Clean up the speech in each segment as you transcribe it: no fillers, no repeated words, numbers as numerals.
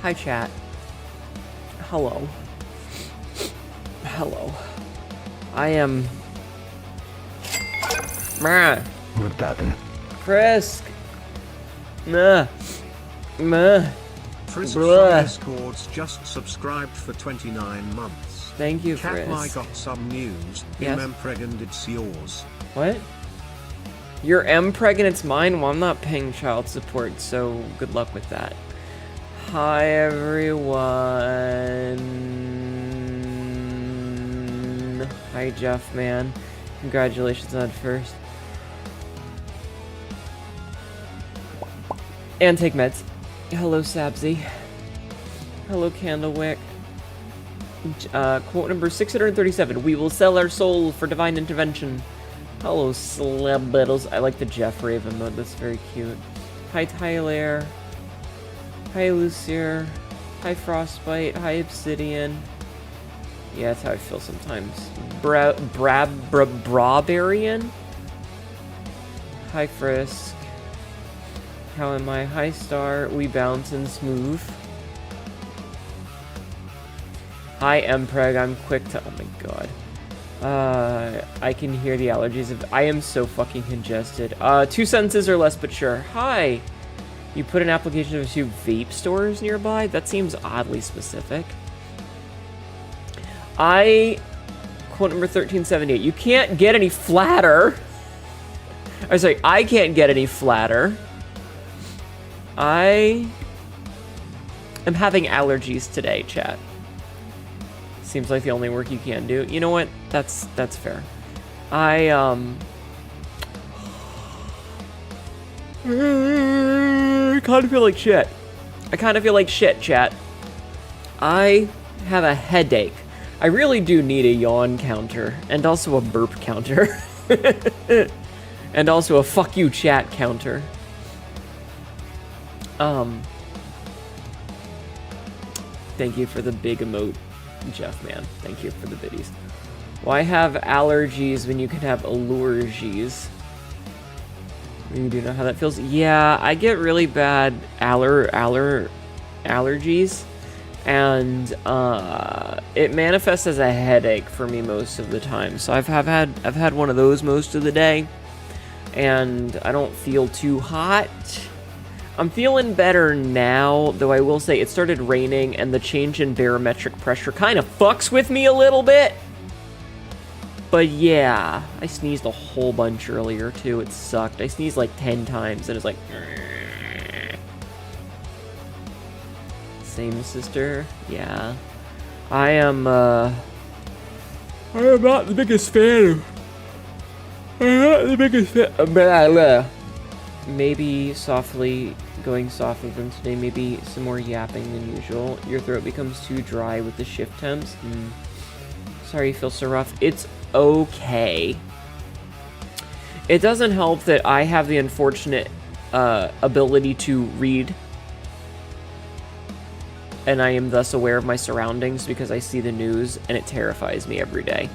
Hi, chat. Hello. Hello. I am... Frisk. Meh. Meh. Frisk from Discord's just subscribed for 29 months. Thank you, Cat, Frisk. I got some news. Yes? I'm pregnant, it's yours. What? You're pregnant, it's mine? Well, I'm not paying child support, so good luck with that. Hi, everyone. Hi, Jeff, man. Congratulations on first. And take meds. Hello, Sabzi. Hello, Candlewick. Quote number 637. We will sell our soul for divine intervention. Hello, Slebbittles. I like the Jeff Raven mode. That's very cute. Hi, Tyler. Hi, Lucier. Hi, Frostbite. Hi, Obsidian. Yeah, that's how I feel sometimes. Barbarian. Hi, Frisk. How am I? Hi, Star. We bounce and smooth. Hi, Mpreg. I'm quick to... Oh, my God. I can hear the allergies of... I am so fucking congested. 2 sentences or less, but sure. Hi. You put an application of 2 vape stores nearby? That seems oddly specific. Quote number 1378. You can't get any flatter. I was like, I can't get any flatter. I am having allergies today, chat. Seems like the only work you can do. You know what? That's fair. I kind of feel like shit. I kind of feel like shit, chat. I have a headache. I really do need a yawn counter and also a burp counter. And also a fuck you chat counter. Thank you for the big emote, Jeff, man. Thank you for the biddies. Why have allergies when you can have allergies? You do know how that feels? Yeah, I get really bad allergies, and it manifests as a headache for me most of the time. So I've had one of those most of the day, and I don't feel too hot. I'm feeling better now, though I will say it started raining, and the change in barometric pressure kind of fucks with me a little bit. But yeah, I sneezed a whole bunch earlier, too. It sucked. I sneezed like 10 times, and it's like... Same, sister. Yeah. I am not the biggest fan of... Maybe going softer than today. Maybe some more yapping than usual. Your throat becomes too dry with the shift temps. Sorry you feel so rough. It's okay. It doesn't help that I have the unfortunate ability to read, and I am thus aware of my surroundings because I see the news, and it terrifies me every day.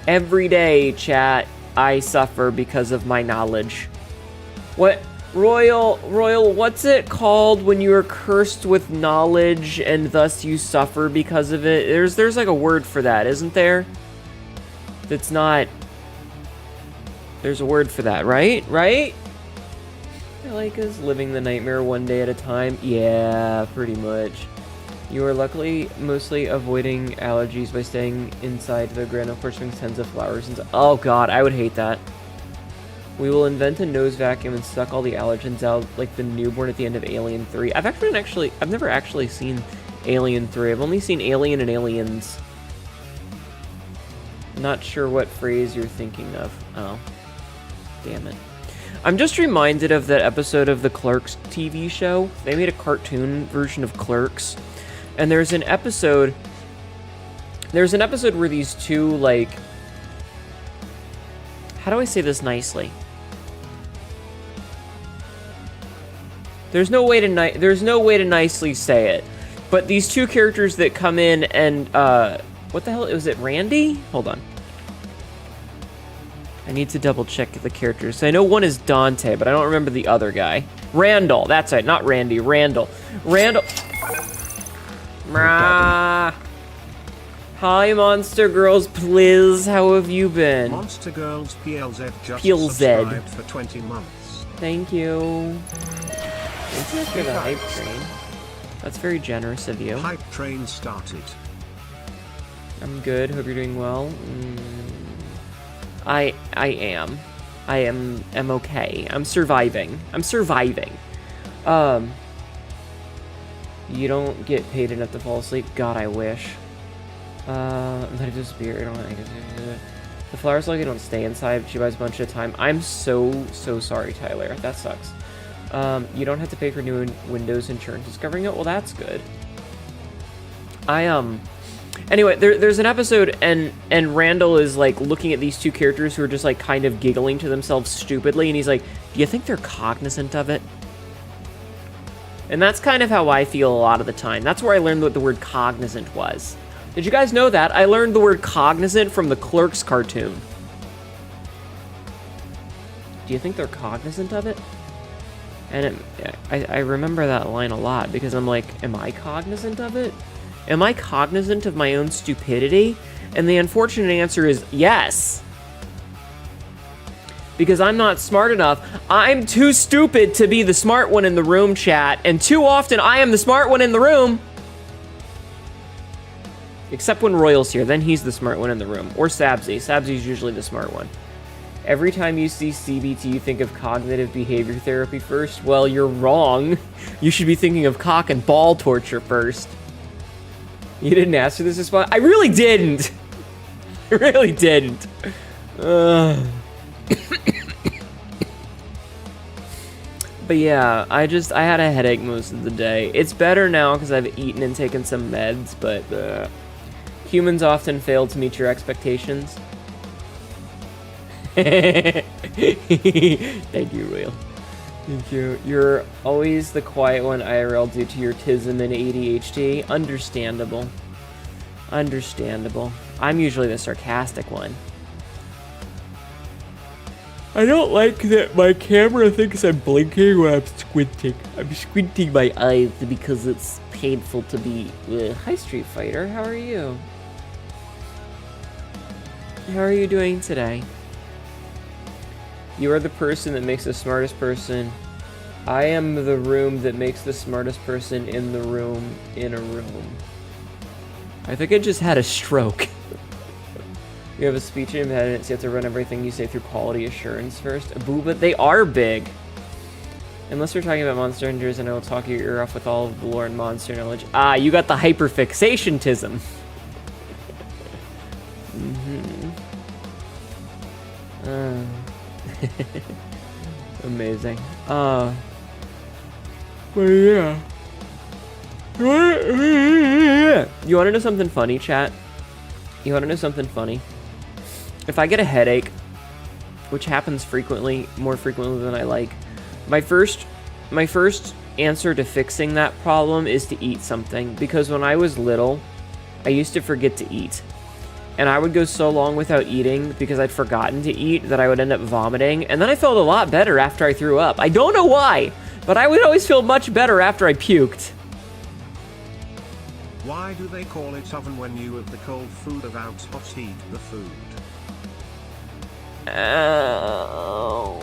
Every day, chat, I suffer because of my knowledge. What? Royal, what's it called when you are cursed with knowledge and thus you suffer because of it? There's like a word for that, isn't there? That's not... There's a word for that, right? Right? I like us living the nightmare one day at a time. Yeah, pretty much. You are luckily mostly avoiding allergies by staying inside the ground. Of course, brings tens of flowers and... Oh god, I would hate that. We will invent a nose vacuum and suck all the allergens out like the newborn at the end of Alien 3. I've never actually seen Alien 3. I've only seen Alien and Aliens. Not sure what phrase you're thinking of. Oh. Damn it. I'm just reminded of that episode of the Clerks TV show. They made a cartoon version of Clerks. And there's an episode where these two, like... How do I say this nicely? There's no way to nicely say it. But these two characters that come in and what the hell was it? Randy? Hold on. I need to double check the characters. I know one is Dante, but I don't remember the other guy. Randall. That's right, not Randy. Randall. Brah. Hi, Monster Girls, please. How have you been? Monster Girls PLZ just PLZ. subscribed for 20 months. Thank you. Thank you for the hype train. That's very generous of you. Hype train started. I'm good. Hope you're doing well. I am. I am okay. I'm surviving. You don't get paid enough to fall asleep. God, I wish. Let it disappear. I don't think the flower's lucky don't stay inside. She buys a bunch of time. I'm so sorry, Tyler. That sucks. You don't have to pay for new Windows insurance. Discovering it? Well, that's good. Anyway, there's an episode, and Randall is, like, looking at these two characters who are just, like, kind of giggling to themselves stupidly, and he's like, do you think they're cognizant of it? And that's kind of how I feel a lot of the time. That's where I learned what the word cognizant was. Did you guys know that? I learned the word cognizant from the Clerks cartoon. Do you think they're cognizant of it? And I remember that line a lot, because I'm like, am I cognizant of it? Am I cognizant of my own stupidity? And the unfortunate answer is yes. Because I'm not smart enough. I'm too stupid to be the smart one in the room, chat. And too often, I am the smart one in the room. Except when Royal's here, then he's the smart one in the room. Or Sabzi. Sabzi's usually the smart one. Every time you see CBT, you think of cognitive behavior therapy first. Well, you're wrong. You should be thinking of cock and ball torture first. You didn't ask for this response? I really didn't. I really didn't. But yeah, I had a headache most of the day. It's better now because I've eaten and taken some meds, but humans often fail to meet your expectations. Thank you, Royal. Thank you. You're always the quiet one IRL due to your autism and ADHD. Understandable. Understandable. I'm usually the sarcastic one. I don't like that my camera thinks I'm blinking when I'm squinting. I'm squinting my eyes because it's painful to be... Hi, Street Fighter. How are you? How are you doing today? You are the person that makes the smartest person. I am the room that makes the smartest person in the room in a room. I think I just had a stroke. You have a speech impediment, so you have to run everything you say through quality assurance first. Boo, but they are big. Unless we're talking about Monster Hunters, and I will talk your ear off with all of the lore and monster knowledge. Ah, you got the hyperfixation-tism. Amazing. But yeah. You wanna know something funny, chat? You wanna know something funny? If I get a headache, which happens frequently, more frequently than I like, my first answer to fixing that problem is to eat something. Because when I was little, I used to forget to eat. And I would go so long without eating because I'd forgotten to eat that I would end up vomiting. And then I felt a lot better after I threw up. I don't know why, but I would always feel much better after I puked. Why do they call it oven when you have the cold food without hot heat the food? Oh,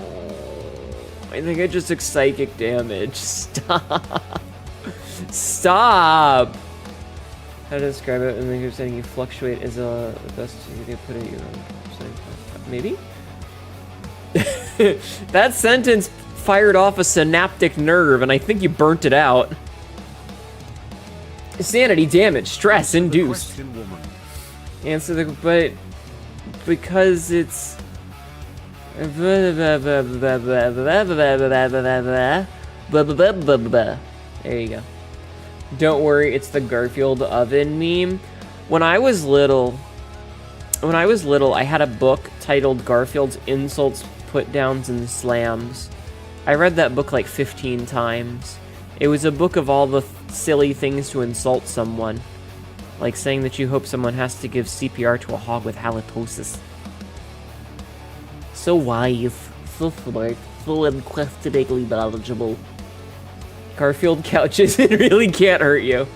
I think I just took psychic damage. Stop. Stop. How to describe it? And then you're saying you fluctuate is the best you can put it. Maybe? That sentence fired off a synaptic nerve, and I think you burnt it out. Sanity damage, stress induced. Answer the but because it's there you go. Don't worry, it's the Garfield oven meme. When I was little, I had a book titled Garfield's Insults, Put-Downs, and Slams. I read that book like 15 times. It was a book of all the silly things to insult someone. Like saying that you hope someone has to give CPR to a hog with halitosis. So wise, so smart, so unquestioningly knowledgeable. Garfield couches, it really can't hurt you.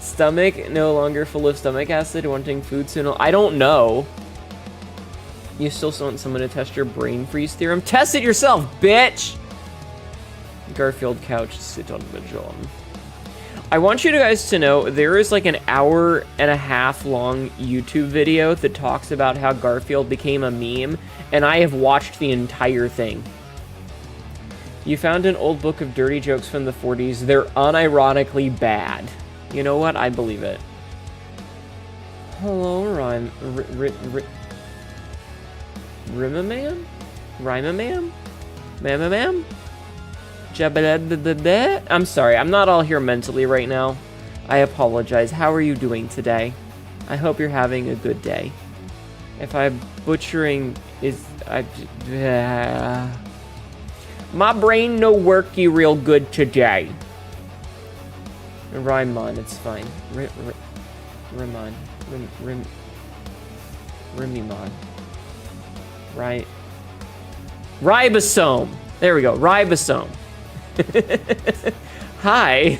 Stomach no longer full of stomach acid, wanting food soon. I don't know. You still want someone to test your brain freeze theorem? Test it yourself, bitch! Garfield couch, sit on the John. I want you guys to know there is like an 1.5 hour long YouTube video that talks about how Garfield became a meme, and I have watched the entire thing. You found an old book of dirty jokes from the 40s. They're unironically bad. You know what? I believe it. Hello, Rimaman? Rhymaman? Mamamam? I'm sorry, I'm not all here mentally right now. I apologize. How are you doing today? I hope you're having a good day. If I'm butchering my brain no worky real good today. Rhymon, it's fine. Rimon. Rimimon. Right. Ribosome. There we go. Ribosome. Hi.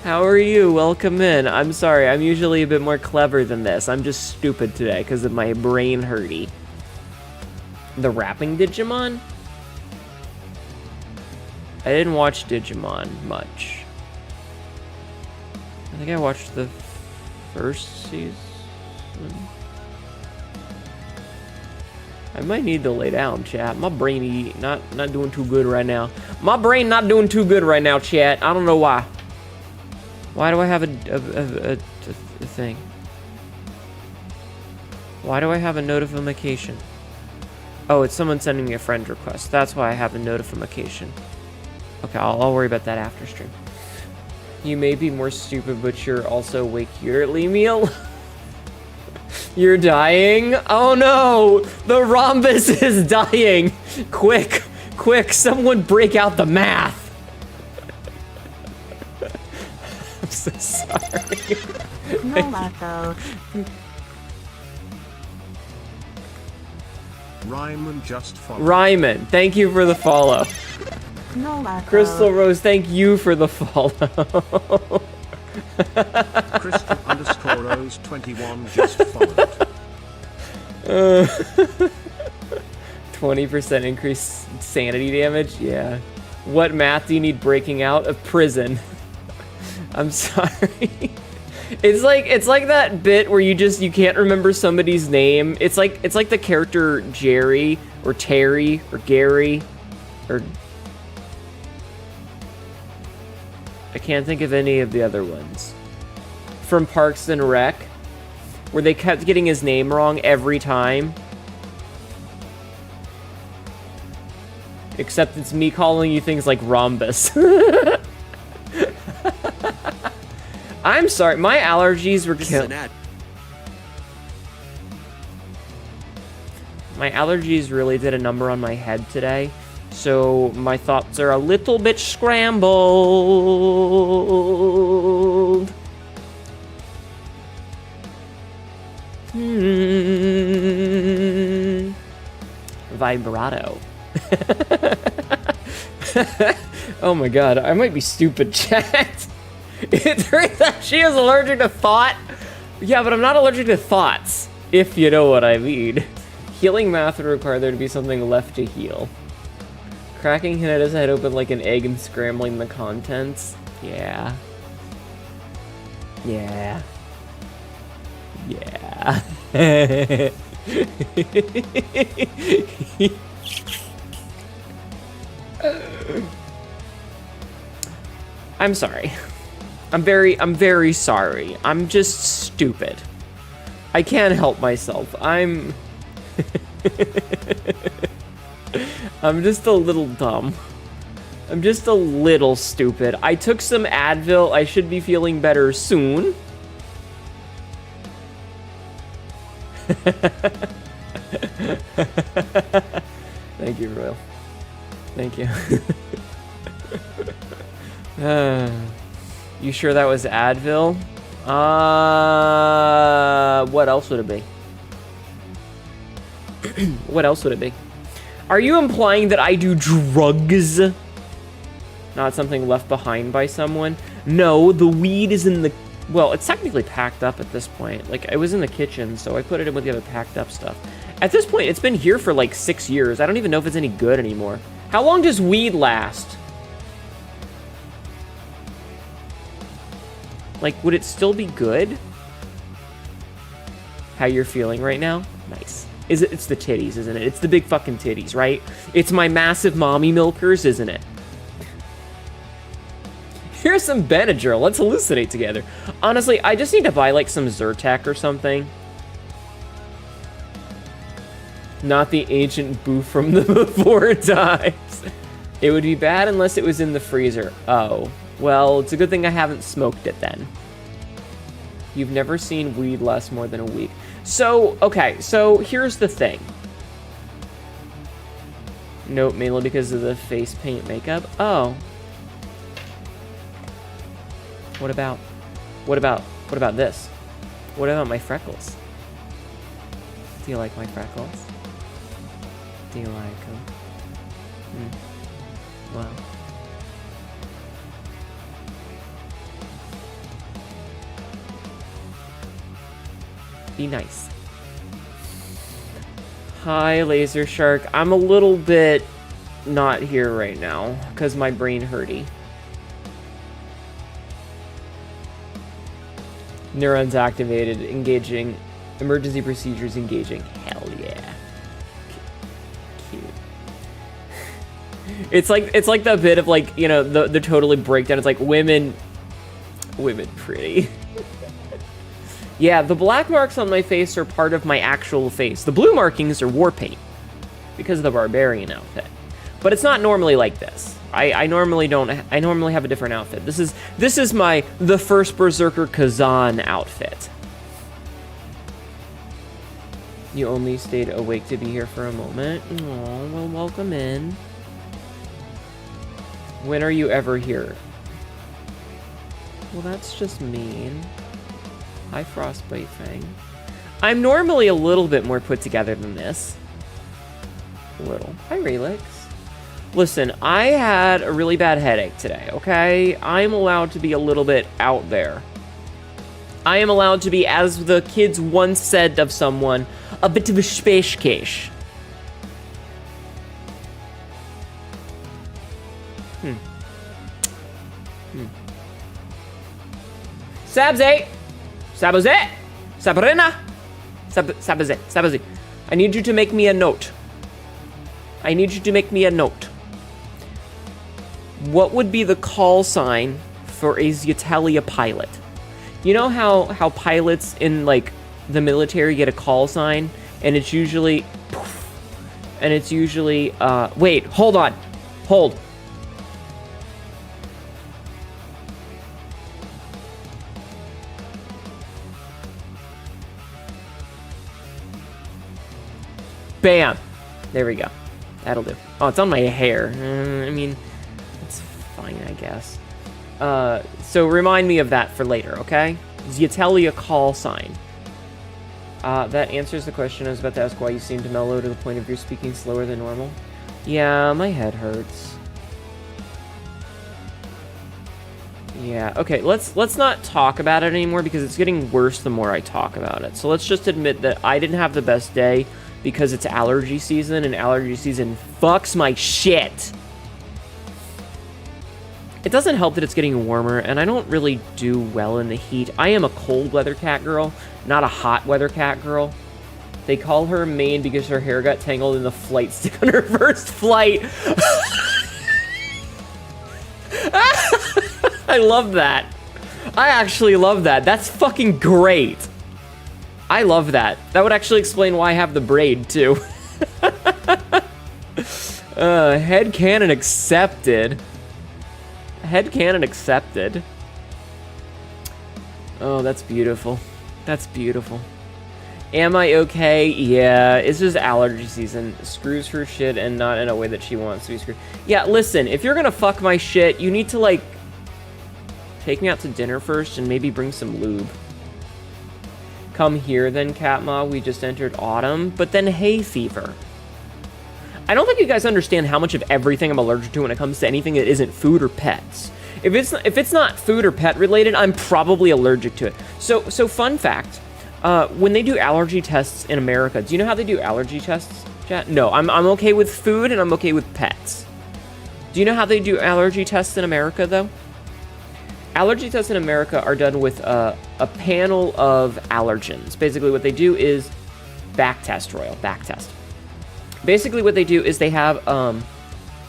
How are you? Welcome in. I'm sorry. I'm usually a bit more clever than this. I'm just stupid today because of my brain hurty. The rapping Digimon? I didn't watch Digimon much. I think I watched the first season. I might need to lay down, chat. My brain not doing too good right now. My brain not doing too good right now, chat. I don't know why. Why do I have a thing? Why do I have a notification? Oh, it's someone sending me a friend request. That's why I have a notification. Okay, I'll worry about that after stream. You may be more stupid, but you're also way cuter. Leave me alone. You're dying? Oh no! The rhombus is dying! Quick, quick, someone break out the math! I'm so sorry. No matter. Ryman just followed. Ryman, thank you for the follow. No matter. Crystal Rose, thank you for the follow. Crystal underscore Rose 21 just followed. 20% increase sanity damage? Yeah. What math do you need breaking out of prison? I'm sorry. It's like that bit where you can't remember somebody's name. It's like the character Jerry or Terry or Gary or I can't think of any of the other ones. From Parks and Rec, where they kept getting his name wrong every time. Except it's me calling you things like rhombus. I'm sorry, my allergies were My allergies really did a number on my head today. So my thoughts are a little bit scrambled. Vibrato. Oh my god, I might be stupid, chat. She is allergic to thought? Yeah, but I'm not allergic to thoughts, if you know what I mean. Healing math would require there to be something left to heal. Cracking Hineda's head open like an egg and scrambling the contents. Yeah. Yeah. Yeah. I'm sorry. I'm very sorry. I'm just stupid. I can't help myself. I'm just a little dumb. I'm just a little stupid. I took some Advil. I should be feeling better soon. Thank you, Royal. Thank you. You sure that was Advil? What else would it be? What else would it be? Are you implying that I do drugs? Not something left behind by someone? No, the weed is in the Well, it's technically packed up at this point. Like, I was in the kitchen, so I put it in with the other packed up stuff. At this point, it's been here for like 6 years. I don't even know if it's any good anymore. How long does weed last? Like, would it still be good? How you're feeling right now? Nice. It's the titties, isn't it? It's the big fucking titties, right? It's my massive mommy milkers, isn't it? Here's some Benadryl. Let's hallucinate together. Honestly, I just need to buy like some Zyrtec or something. Not the ancient boo from the before times. It would be bad unless it was in the freezer. Oh. Well, it's a good thing I haven't smoked it then. You've never seen weed last more than a week. So, okay, so here's the thing. Nope, mainly because of the face paint makeup. Oh. What about this? What about my freckles? Do you like my freckles? Do you like them? Wow. Be nice. Hi, Laser Shark. I'm a little bit not here right now because my brain hurty. Neurons activated, engaging. Emergency procedures engaging. Hell yeah. Cute. It's like the bit of like, you know, the totally breakdown. It's like women pretty. Yeah, the black marks on my face are part of my actual face. The blue markings are war paint because of the Barbarian outfit. But it's not normally like this. I normally don't. I normally have a different outfit. This is the first Berserker Khazan outfit. You only stayed awake to be here for a moment. Aw, well, welcome in. When are you ever here? Well, that's just mean. Hi, Frostbite Fang. I'm normally a little bit more put together than this. A little. Hi, Relix. Listen, I had a really bad headache today, okay? I'm allowed to be a little bit out there. I am allowed to be, as the kids once said of someone, a bit of a space case. Sabze! Saboze! Sabrina! Saboze. I need you to make me a note. I need you to make me a note. What would be the call sign for a Zetalia pilot? You know how pilots in, like, the military get a call sign? And it's usually... Poof, and it's usually... wait, hold on. Hold. Bam! There we go. That'll do. Oh, it's on my hair. I mean, it's fine, I guess. So remind me of that for later, okay? Zetalia call sign. That answers the question I was about to ask, why you seem to mellow to the point of you're speaking slower than normal. Yeah, my head hurts. Yeah, okay, let's not talk about it anymore because it's getting worse the more I talk about it. So let's just admit that I didn't have the best day because it's allergy season, and allergy season fucks my shit. It doesn't help that it's getting warmer, and I don't really do well in the heat. I am a cold weather cat girl, not a hot weather cat girl. They call her Maine because her hair got tangled in the flight stick on her first flight. I love that. I actually love that. That's fucking great. I love that. That would actually explain why I have the braid, too. Headcanon accepted. Headcanon accepted. Oh, that's beautiful. That's beautiful. Am I okay? Yeah, it's just allergy season. Screws her shit and not in a way that she wants to be screwed. Yeah, listen, if you're gonna fuck my shit, you need to, like, take me out to dinner first and maybe bring some lube. Come here then, Katma. We just entered autumn, but then hay fever. I don't think you guys understand how much of everything I'm allergic to when it comes to anything that isn't food or pets. If it's not food or pet related, I'm probably allergic to it. So fun fact, when they do allergy tests in America, do you know how they do allergy tests, chat? No, I'm okay with food and I'm okay with pets. Do you know how they do allergy tests in America, though? Allergy tests in America are done with a panel of allergens. Basically, what they do is back test. Basically, what they do is they have,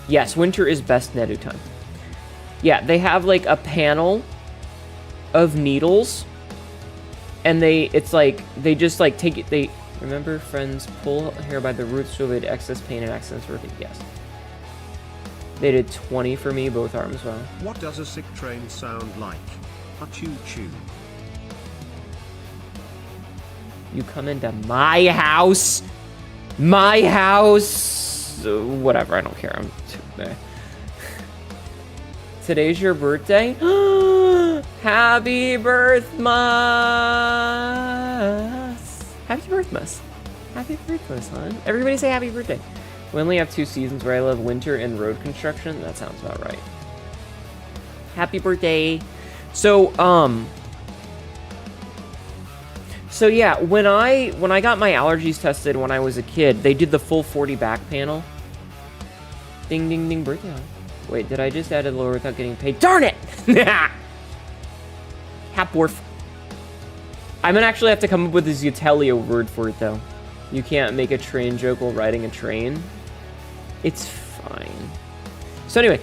yes, winter is best Nedu time. Yeah, they have like a panel of needles, and they just like take it. They remember friends pull hair by the roots to avoid excess pain and accidents. Yes. They did 20 for me, both arms. Well. What does a sick train sound like? A choo-choo. You come into my house? My house? Whatever, I don't care. I'm too... Today's your birthday? Happy birthmas! Happy birthmas. Happy birthmas, hon. Everybody say happy birthday. We only have 2 seasons where I love winter and road construction. That sounds about right. Happy birthday. So yeah, when I got my allergies tested when I was a kid, they did the full 40 back panel. Ding ding ding, birthday. Wait, did I just add a lower without getting paid? Darn it! Hapworth. I'm gonna actually have to come up with a Zutelio word for it though. You can't make a train joke while riding a train. It's fine. So anyway,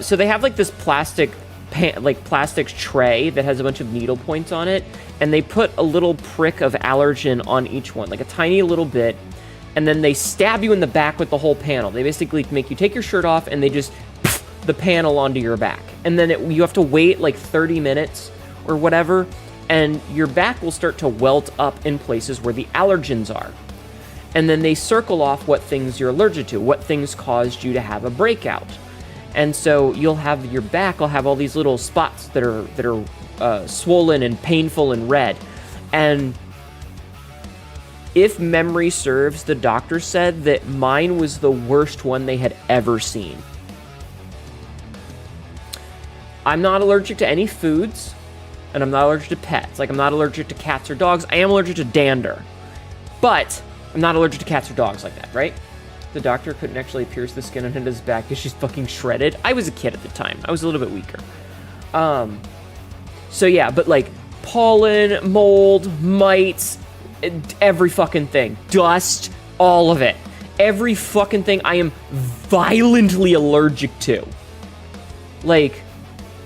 so they have like this plastic tray that has a bunch of needle points on it, and they put a little prick of allergen on each one, like a tiny little bit, and then they stab you in the back with the whole panel. They basically make you take your shirt off, and they just the panel onto your back, and then you have to wait like 30 minutes or whatever, and your back will start to welt up in places where the allergens are. And then they circle off what things you're allergic to, what things caused you to have a breakout. And so you'll have your back will have all these little spots that are swollen and painful and red. And if memory serves, the doctor said that mine was the worst one they had ever seen. I'm not allergic to any foods, and I'm not allergic to pets. Like, I'm not allergic to cats or dogs. I am allergic to dander. But I'm not allergic to cats or dogs like that, right? The doctor couldn't actually pierce the skin on his back because she's fucking shredded. I was a kid at the time. I was a little bit weaker. So yeah, but like pollen, mold, mites, every fucking thing. Dust, all of it. Every fucking thing I am violently allergic to. Like,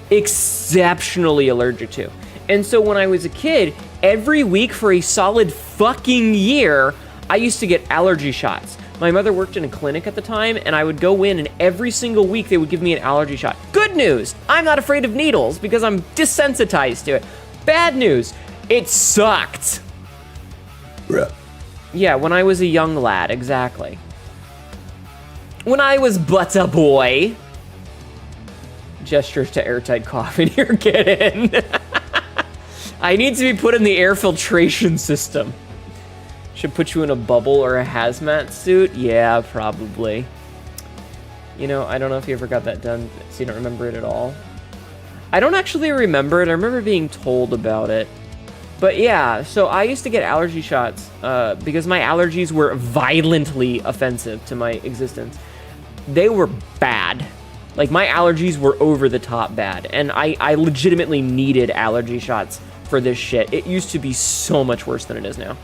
exceptionally allergic to. And so when I was a kid, every week for a solid fucking year, I used to get allergy shots. My mother worked in a clinic at the time, and I would go in, and every single week they would give me an allergy shot. Good news, I'm not afraid of needles because I'm desensitized to it. Bad news, it sucked. Yeah, when I was a young lad, exactly. When I was but a boy. Gestures to airtight coffin, you're kidding. I need to be put in the air filtration system. Should put you in a bubble or a hazmat suit? Yeah, probably. You know, I don't know if you ever got that done, so you don't remember it at all. I don't actually remember it. I remember being told about it. But yeah, so I used to get allergy shots because my allergies were violently offensive to my existence. They were bad. Like, my allergies were over the top bad, and I legitimately needed allergy shots for this shit. It used to be so much worse than it is now.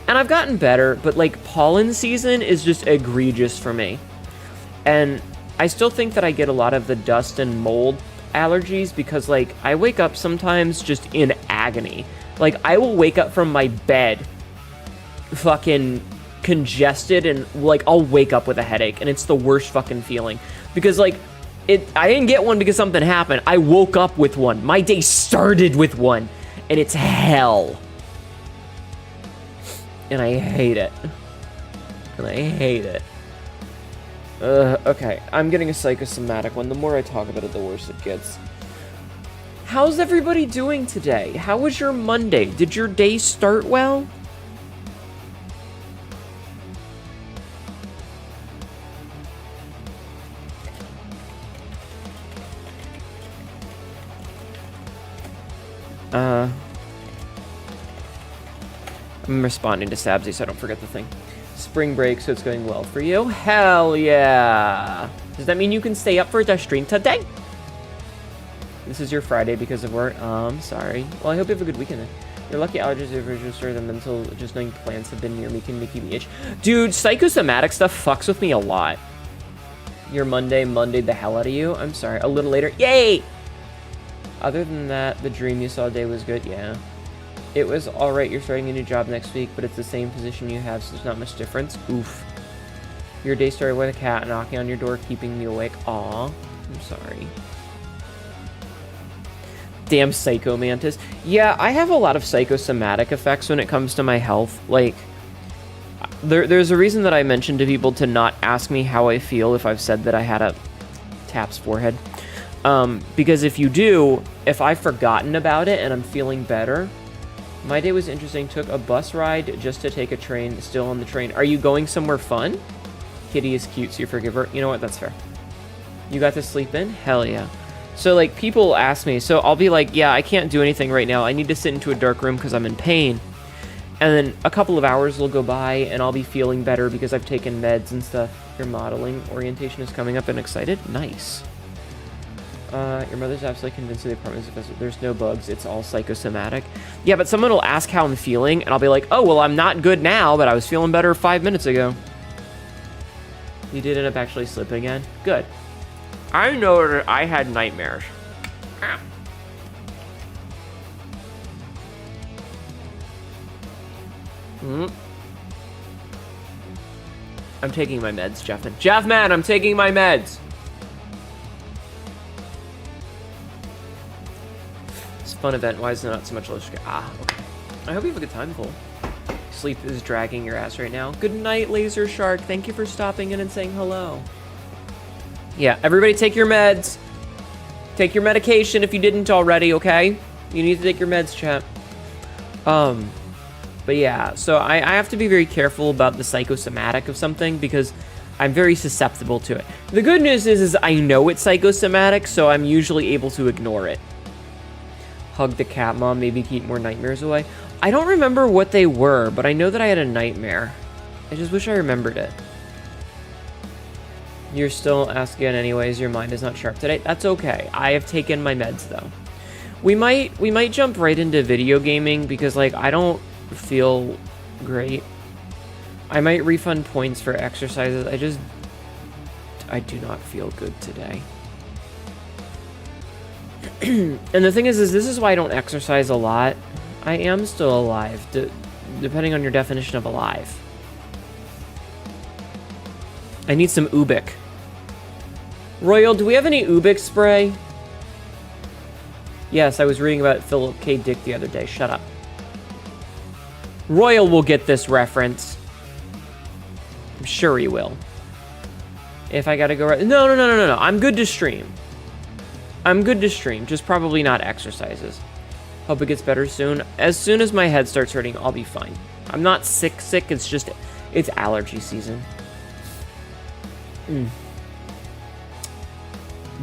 And I've gotten better, but like pollen season is just egregious for me. And I still think that I get a lot of the dust and mold allergies because like I wake up sometimes just in agony. Like I will wake up from my bed fucking congested and like I'll wake up with a headache and it's the worst fucking feeling. Because like I didn't get one because something happened. I woke up with one. My day started with one. And it's hell. And I hate it. And I hate it. Okay, I'm getting a psychosomatic one. The more I talk about it, the worse it gets. How's everybody doing today? How was your Monday? Did your day start well? I'm responding to Sabzi so I don't forget the thing. Spring break, so it's going well for you. Hell yeah! Does that mean you can stay up for the stream today? This is your Friday because of work. Sorry. Well, I hope you have a good weekend then. Your lucky allergies have registered the mental, just knowing plants have been near me can make me itch. Dude, psychosomatic stuff fucks with me a lot. Your Monday the hell out of you. I'm sorry. A little later. Yay! Other than that, the dream you saw today was good. Yeah. It was alright. You're starting a new job next week, but it's the same position you have, so there's not much difference. Oof. Your day started with a cat knocking on your door, keeping me awake. Aw. I'm sorry. Damn psycho mantis. Yeah, I have a lot of psychosomatic effects when it comes to my health. Like, there's a reason that I mentioned to people to not ask me how I feel if I've said that I had a Tap's forehead. Because if you do, if I've forgotten about it and I'm feeling better. My day was interesting. Took a bus ride just to take a train. Still on the train. Are you going somewhere fun? Kitty is cute, so you forgive her. You know what? That's fair. You got to sleep in? Hell yeah. So, like, people ask me, so I'll be like, yeah, I can't do anything right now. I need to sit into a dark room because I'm in pain. And then a couple of hours will go by, and I'll be feeling better because I've taken meds and stuff. Your modeling orientation is coming up and excited? Nice. Your mother's absolutely convinced the apartment is there's no bugs. It's all psychosomatic. Yeah, but someone will ask how I'm feeling, and I'll be like, oh, well, I'm not good now, but I was feeling better 5 minutes ago. You did end up actually slipping again? Good. I know that I had nightmares. I'm taking my meds, Jeffman. Jeffman, I'm taking my meds. It's a fun event. Why is there not so much electric? Ah, okay. I hope you have a good time, Cole. Sleep is dragging your ass right now. Good night, Laser Shark. Thank you for stopping in and saying hello. Yeah, everybody take your meds. Take your medication if you didn't already, okay? You need to take your meds, chat. But yeah, so I have to be very careful about the psychosomatic of something because I'm very susceptible to it. The good news is I know it's psychosomatic, so I'm usually able to ignore it. Hug the cat, Mom, maybe keep more nightmares away. I don't remember what they were, but I know that I had a nightmare. I just wish I remembered it. You're still asking anyways, your mind is not sharp today. That's okay. I have taken my meds though. We might jump right into video gaming because like I don't feel great. I might refund points for exercises. I do not feel good today. And the thing is this is why I don't exercise a lot. I am still alive, depending on your definition of alive. I need some Ubik. Royal, do we have any Ubik spray? Yes, I was reading about Philip K. Dick the other day. Shut up. Royal will get this reference. I'm sure he will. If I gotta go right... No. I'm good to stream. I'm good to stream, just probably not exercises. Hope it gets better soon. As soon as my head starts hurting, I'll be fine. I'm not sick, it's just... It's allergy season.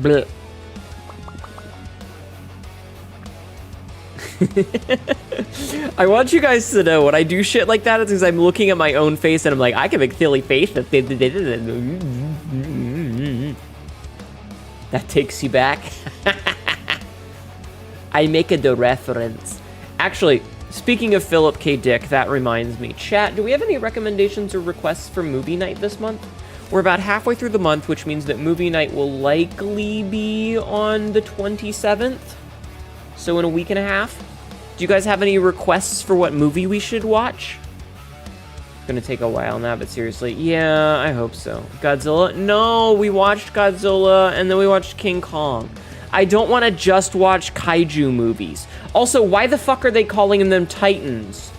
Bleh. I want you guys to know when I do shit like that, it's because I'm looking at my own face and I'm like, I can make silly face. That takes you back. I make the reference. Actually, speaking of Philip K. Dick, that reminds me. Chat, do we have any recommendations or requests for movie night this month? We're about halfway through the month, which means that movie night will likely be on the 27th. So in a week and a half. Do you guys have any requests for what movie we should watch? It's gonna take a while on that, but seriously, yeah, I hope so. Godzilla? No, we watched Godzilla and then we watched King Kong. I don't want to just watch kaiju movies. Also, why the fuck are they calling them Titans?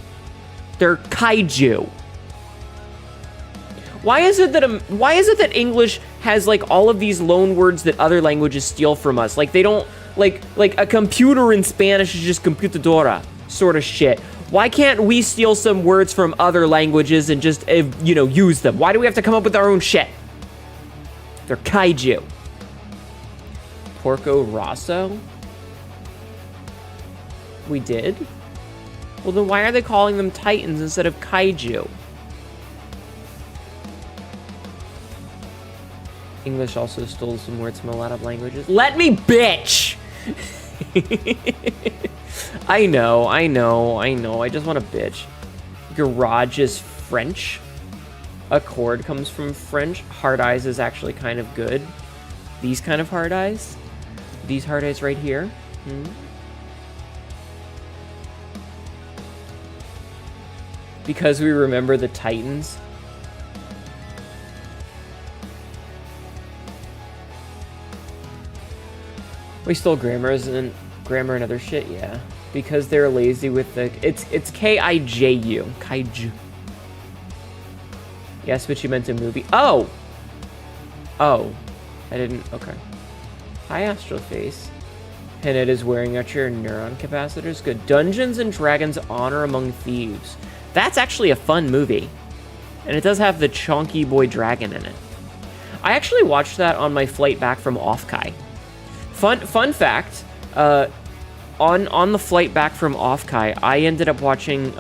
They're kaiju. Why is it that English has like all of these loan words that other languages steal from us? Like they don't like a computer in Spanish is just computadora sort of shit. Why can't we steal some words from other languages and just use them? Why do we have to come up with our own shit? They're kaiju. Porco Rosso? We did? Well, then why are they calling them Titans instead of Kaiju? English also stole some words from a lot of languages. Let me bitch! I know. I just want to bitch. Garage is French. Accord comes from French. Hard eyes is actually kind of good. These kind of hard eyes. These hard eyes right here. Because we remember the Titans. We stole grammar and other shit, yeah. Because they're lazy with the... It's K-I-J-U. Kaiju. Yes, but you meant a movie. Oh! Oh. I didn't... Okay. Hi, Astroface. And it is wearing out your neuron capacitors. Good. Dungeons and Dragons Honor Among Thieves. That's actually a fun movie. And it does have the chonky boy dragon in it. I actually watched that on my flight back from Offkai. Fun fact, on the flight back from Offkai, I ended up watching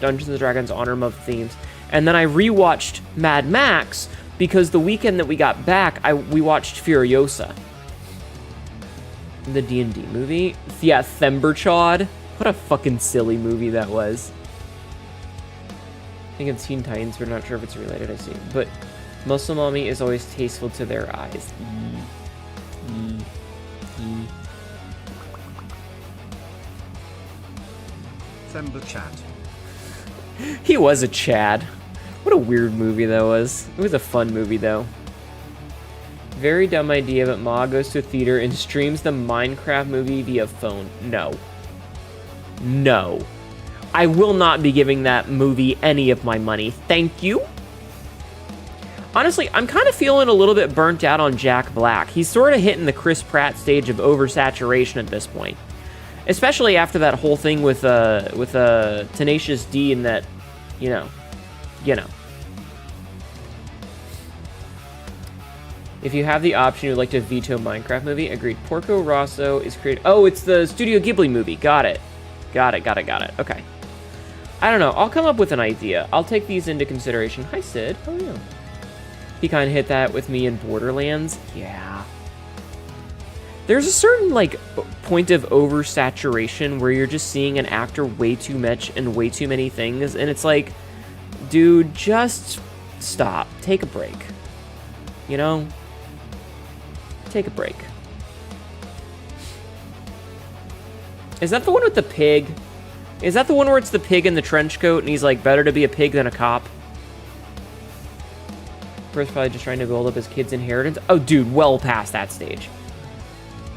Dungeons & Dragons Honor Among Thieves, and then I rewatched Mad Max, because the weekend that we got back, we watched Furiosa. The D&D movie. Yeah, Themberchaud. What a fucking silly movie that was. I think it's Teen Titans, but not sure if it's related, I see. But Muscle Mommy is always tasteful to their eyes. Thember Chat. He was a Chad. What a weird movie that was. It was a fun movie, though. Very dumb idea, but Ma goes to a theater and streams the Minecraft movie via phone. No. No. I will not be giving that movie any of my money. Thank you. Honestly, I'm kind of feeling a little bit burnt out on Jack Black. He's sort of hitting the Chris Pratt stage of oversaturation at this point. Especially after that whole thing with Tenacious D and that, you know. If you have the option, you'd like to veto Minecraft movie. Agreed. Porco Rosso is created. Oh, it's the Studio Ghibli movie. Got it. Okay. I don't know. I'll come up with an idea. I'll take these into consideration. Hi, Sid. How are you? He kind of hit that with me in Borderlands. Yeah. There's a certain, like, point of oversaturation where you're just seeing an actor way too much and way too many things, and it's like, dude, just stop. Take a break. You know? Take a break. Is that the one with the pig? Is that the one where it's the pig in the trench coat and he's like, better to be a pig than a cop? First, probably just trying to build up his kid's inheritance. Oh, dude, well past that stage.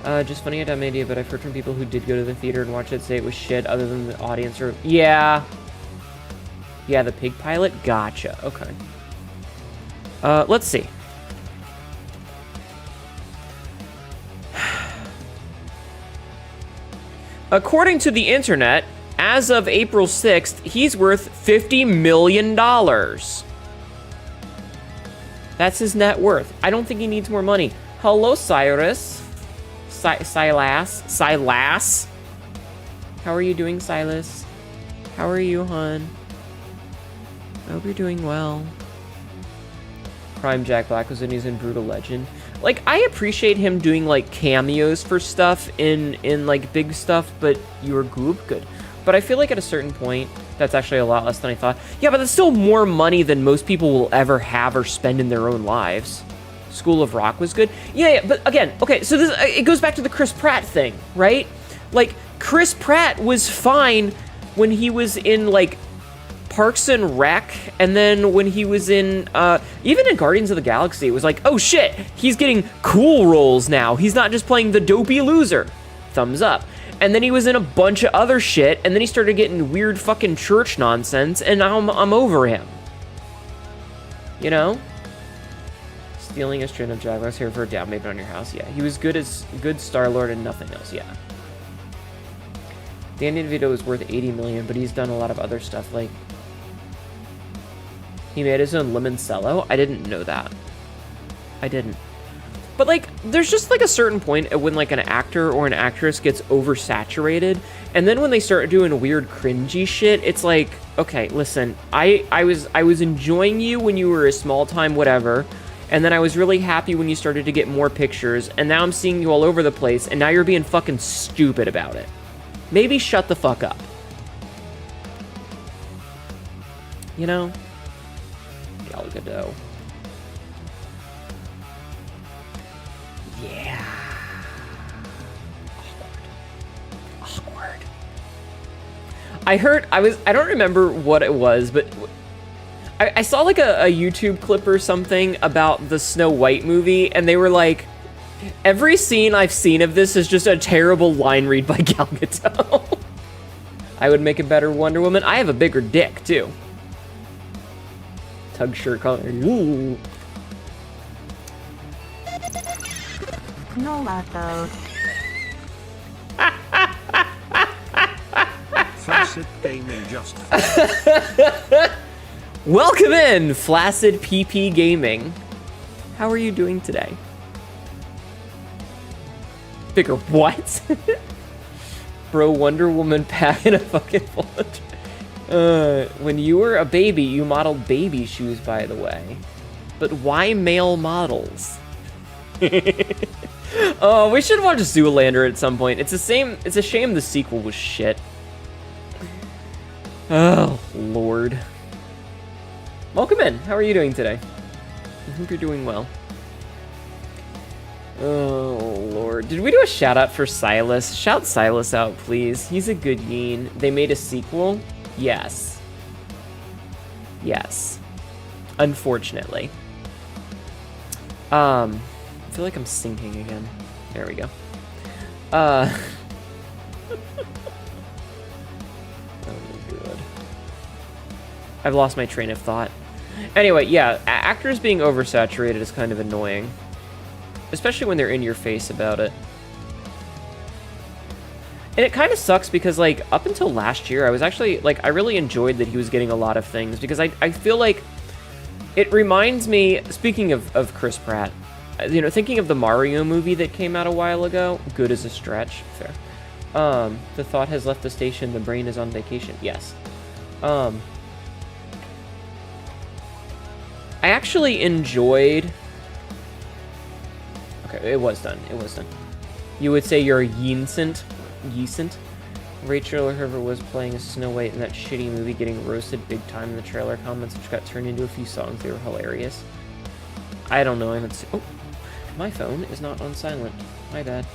Just funny, I had an idea, but I've heard from people who did go to the theater and watch it say it was shit other than the audience or... Yeah. Yeah, the pig pilot? Gotcha. Okay. Let's see. According to the internet, as of April 6th, he's worth $50 million. That's his net worth. I don't think he needs more money. Hello, Cyrus. Silas. How are you doing, Silas? How are you, hon? I hope you're doing well. Prime Jack Black was in Brutal Legend. Like, I appreciate him doing, like, cameos for stuff in like, big stuff, but you were good. But I feel like at a certain point, that's actually a lot less than I thought. Yeah, but that's still more money than most people will ever have or spend in their own lives. School of Rock was good. Yeah, but again, okay, so this it goes back to the Chris Pratt thing, right? Like, Chris Pratt was fine when he was in, like, Parks and Rec, and then when he was in, even in Guardians of the Galaxy, it was like, oh shit, he's getting cool roles now. He's not just playing the dopey loser. Thumbs up. And then he was in a bunch of other shit, and then he started getting weird fucking church nonsense, and now I'm over him. You know? Stealing a strand of Jaguars here for a down payment on your house. Yeah, he was good Star-Lord and nothing else. Yeah. Danny DeVito is worth $80 million, but he's done a lot of other stuff. Like, he made his own Limoncello. I didn't know that. I didn't. But, like, there's just, like, a certain point at when, like, an actor or an actress gets oversaturated, and then when they start doing weird, cringy shit, it's like, okay, listen, I was enjoying you when you were a small-time whatever, and then I was really happy when you started to get more pictures, and now I'm seeing you all over the place, and now you're being fucking stupid about it. Maybe shut the fuck up. You know? Gal Gadot. Yeah. Awkward. I don't remember what it was, but I saw like a YouTube clip or something about the Snow White movie, and they were like, every scene I've seen of this is just a terrible line read by Gal Gadot. I would make a better Wonder Woman. I have a bigger dick, too. Tug shirt color. Ooh. No lactose. Flaccid gaming just. Welcome in, Flaccid PP Gaming. How are you doing today? Bigger what? Bro, Wonder Woman pack in a fucking bullet. When you were a baby, you modeled baby shoes, by the way. But why male models? Oh, we should watch Zoolander at some point. It's a shame the sequel was shit. Oh, Lord. Welcome in. How are you doing today? I hope you're doing well. Oh, Lord. Did we do a shout-out for Silas? Shout Silas out, please. He's a good yeen. They made a sequel? Yes. Yes. Unfortunately. I feel like I'm sinking again. There we go. Oh, good. I've lost my train of thought. Anyway, yeah, actors being oversaturated is kind of annoying. Especially when they're in your face about it. And it kind of sucks because, like, up until last year, I was actually, like, I really enjoyed that he was getting a lot of things. Because I feel like it reminds me, speaking of Chris Pratt, you know, thinking of the Mario movie that came out a while ago, good as a stretch, fair. The thought has left the station, the brain is on vacation, yes. I actually enjoyed... Okay, it was done. You would say you're a Yeensent. Rachel or whoever was playing as Snow White in that shitty movie getting roasted big time in the trailer comments, which got turned into a few songs. They were hilarious. I don't know. I haven't seen... Oh, my phone is not on silent. My bad.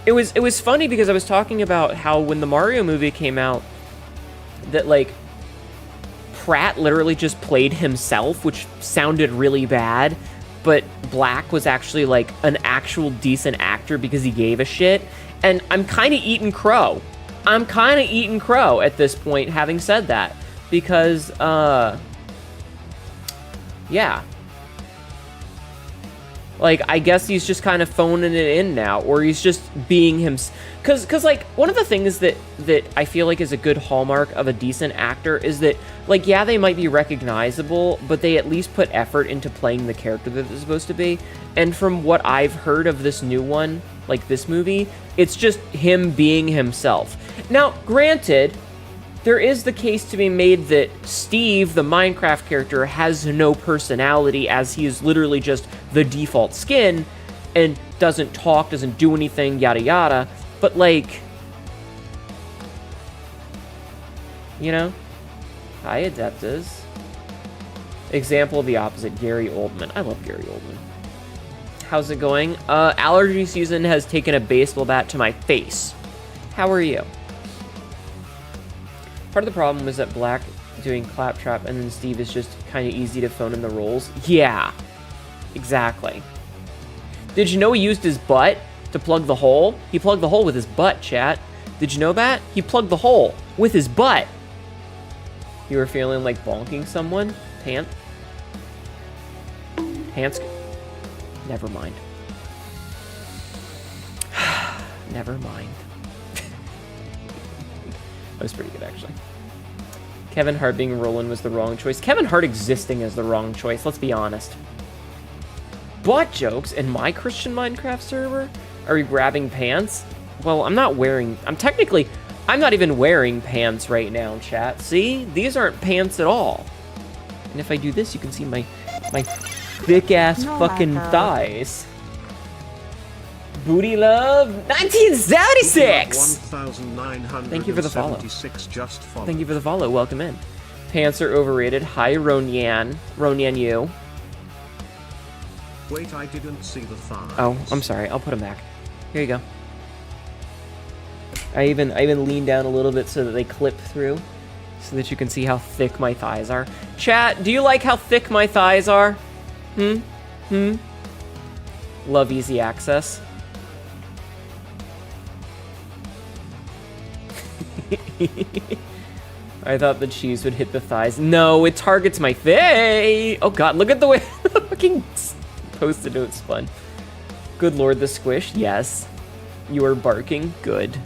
It was funny because I was talking about how when the Mario movie came out, that, like, Pratt literally just played himself, which sounded really bad, but Black was actually, like, an actual decent actor because he gave a shit, and I'm kind of eating crow. At this point, having said that, because, yeah. Like, I guess he's just kind of phoning it in now, or he's just being him. Because, like, one of the things that I feel like is a good hallmark of a decent actor is that, like, yeah, they might be recognizable, but they at least put effort into playing the character that they're supposed to be. And from what I've heard of this new one, like this movie, it's just him being himself. Now, granted, there is the case to be made that Steve, the Minecraft character, has no personality, as he is literally just the default skin and doesn't talk, doesn't do anything, yada yada. But, like, you know, hi Adeptus. Example of the opposite, Gary Oldman. I love Gary Oldman. How's it going? Allergy season has taken a baseball bat to my face. How are you? Part of the problem was that Black doing Claptrap and then Steve is just kind of easy to phone in the roles. Yeah, exactly. Did you know he used his butt to plug the hole? He plugged the hole with his butt, chat. Did you know that? He plugged the hole with his butt. You were feeling like bonking someone? Pants? Never mind. Never mind. That was pretty good, actually. Kevin Hart being Roland was the wrong choice. Kevin Hart existing is the wrong choice, let's be honest. butt jokes in my Christian Minecraft server? Are you grabbing pants? Well, I'm not even wearing pants right now, chat. See? These aren't pants at all. And if I do this, you can see my thick-ass fucking thighs. Booty Love 1976! Thank you for the follow. Thank you for the follow. Welcome in. Pants are overrated. Hi, Ronyan. Ronyan, you. Wait, I didn't see the thighs. Oh, I'm sorry. I'll put them back. Here you go. I even lean down a little bit so that they clip through, so that you can see how thick my thighs are. Chat, do you like how thick my thighs are? Love easy access. I thought the cheese would hit the thighs. No, it targets my face. Oh god, look at the way the fucking post-it note spun. Good lord, the squish. Yes. You are barking. Good.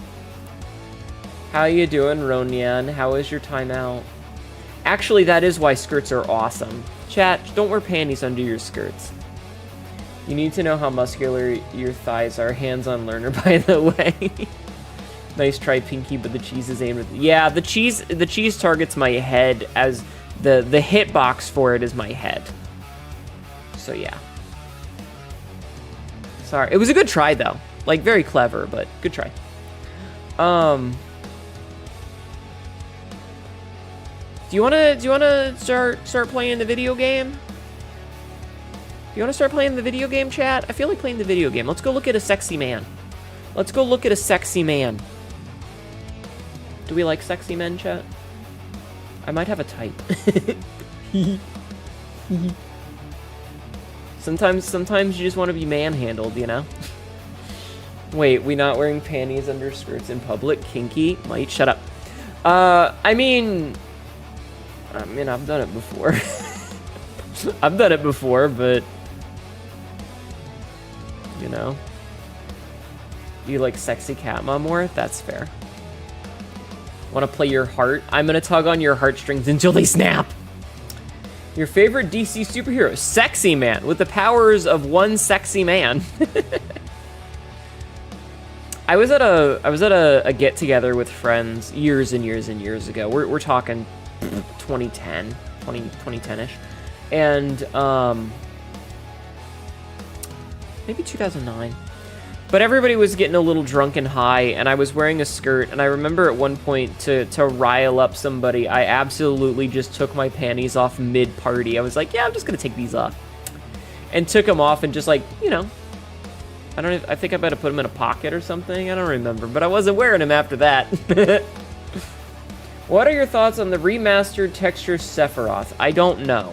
How you doing, Ronyan? How is your time out? Actually, that is why skirts are awesome. Chat, don't wear panties under your skirts. You need to know how muscular your thighs are. Hands-on learner, by the way. Nice try, Pinky, but the cheese is aimed at... Yeah, the cheese targets my head as the hitbox for it is my head. So, yeah. Sorry. It was a good try, though. Like, very clever, but good try. Do you wanna start playing the video game? Do you wanna start playing the video game, chat? I feel like playing the video game. Let's go look at a sexy man. Let's go look at a sexy man. Do we like sexy men, chat? I might have a type. Sometimes you just want to be manhandled, you know? Wait, we not wearing panties under skirts in public? Kinky? Might. Shut up. I mean, I've done it before. I've done it before, but... You know? You like sexy cat mom more? That's fair. Want to play your heart? I'm gonna tug on your heartstrings until they snap! Your favorite DC superhero? Sexy man, with the powers of one sexy man. I was at a get together with friends years and years and years ago. We're talking 2010-ish. And maybe 2009. But everybody was getting a little drunk and high, and I was wearing a skirt, and I remember at one point to rile up somebody, I absolutely just took my panties off mid-party. I was like, yeah, I'm just gonna take these off. And took them off and just like, you know, I think I better put them in a pocket or something. I don't remember, but I wasn't wearing them after that. What are your thoughts on the remastered texture Sephiroth? I don't know.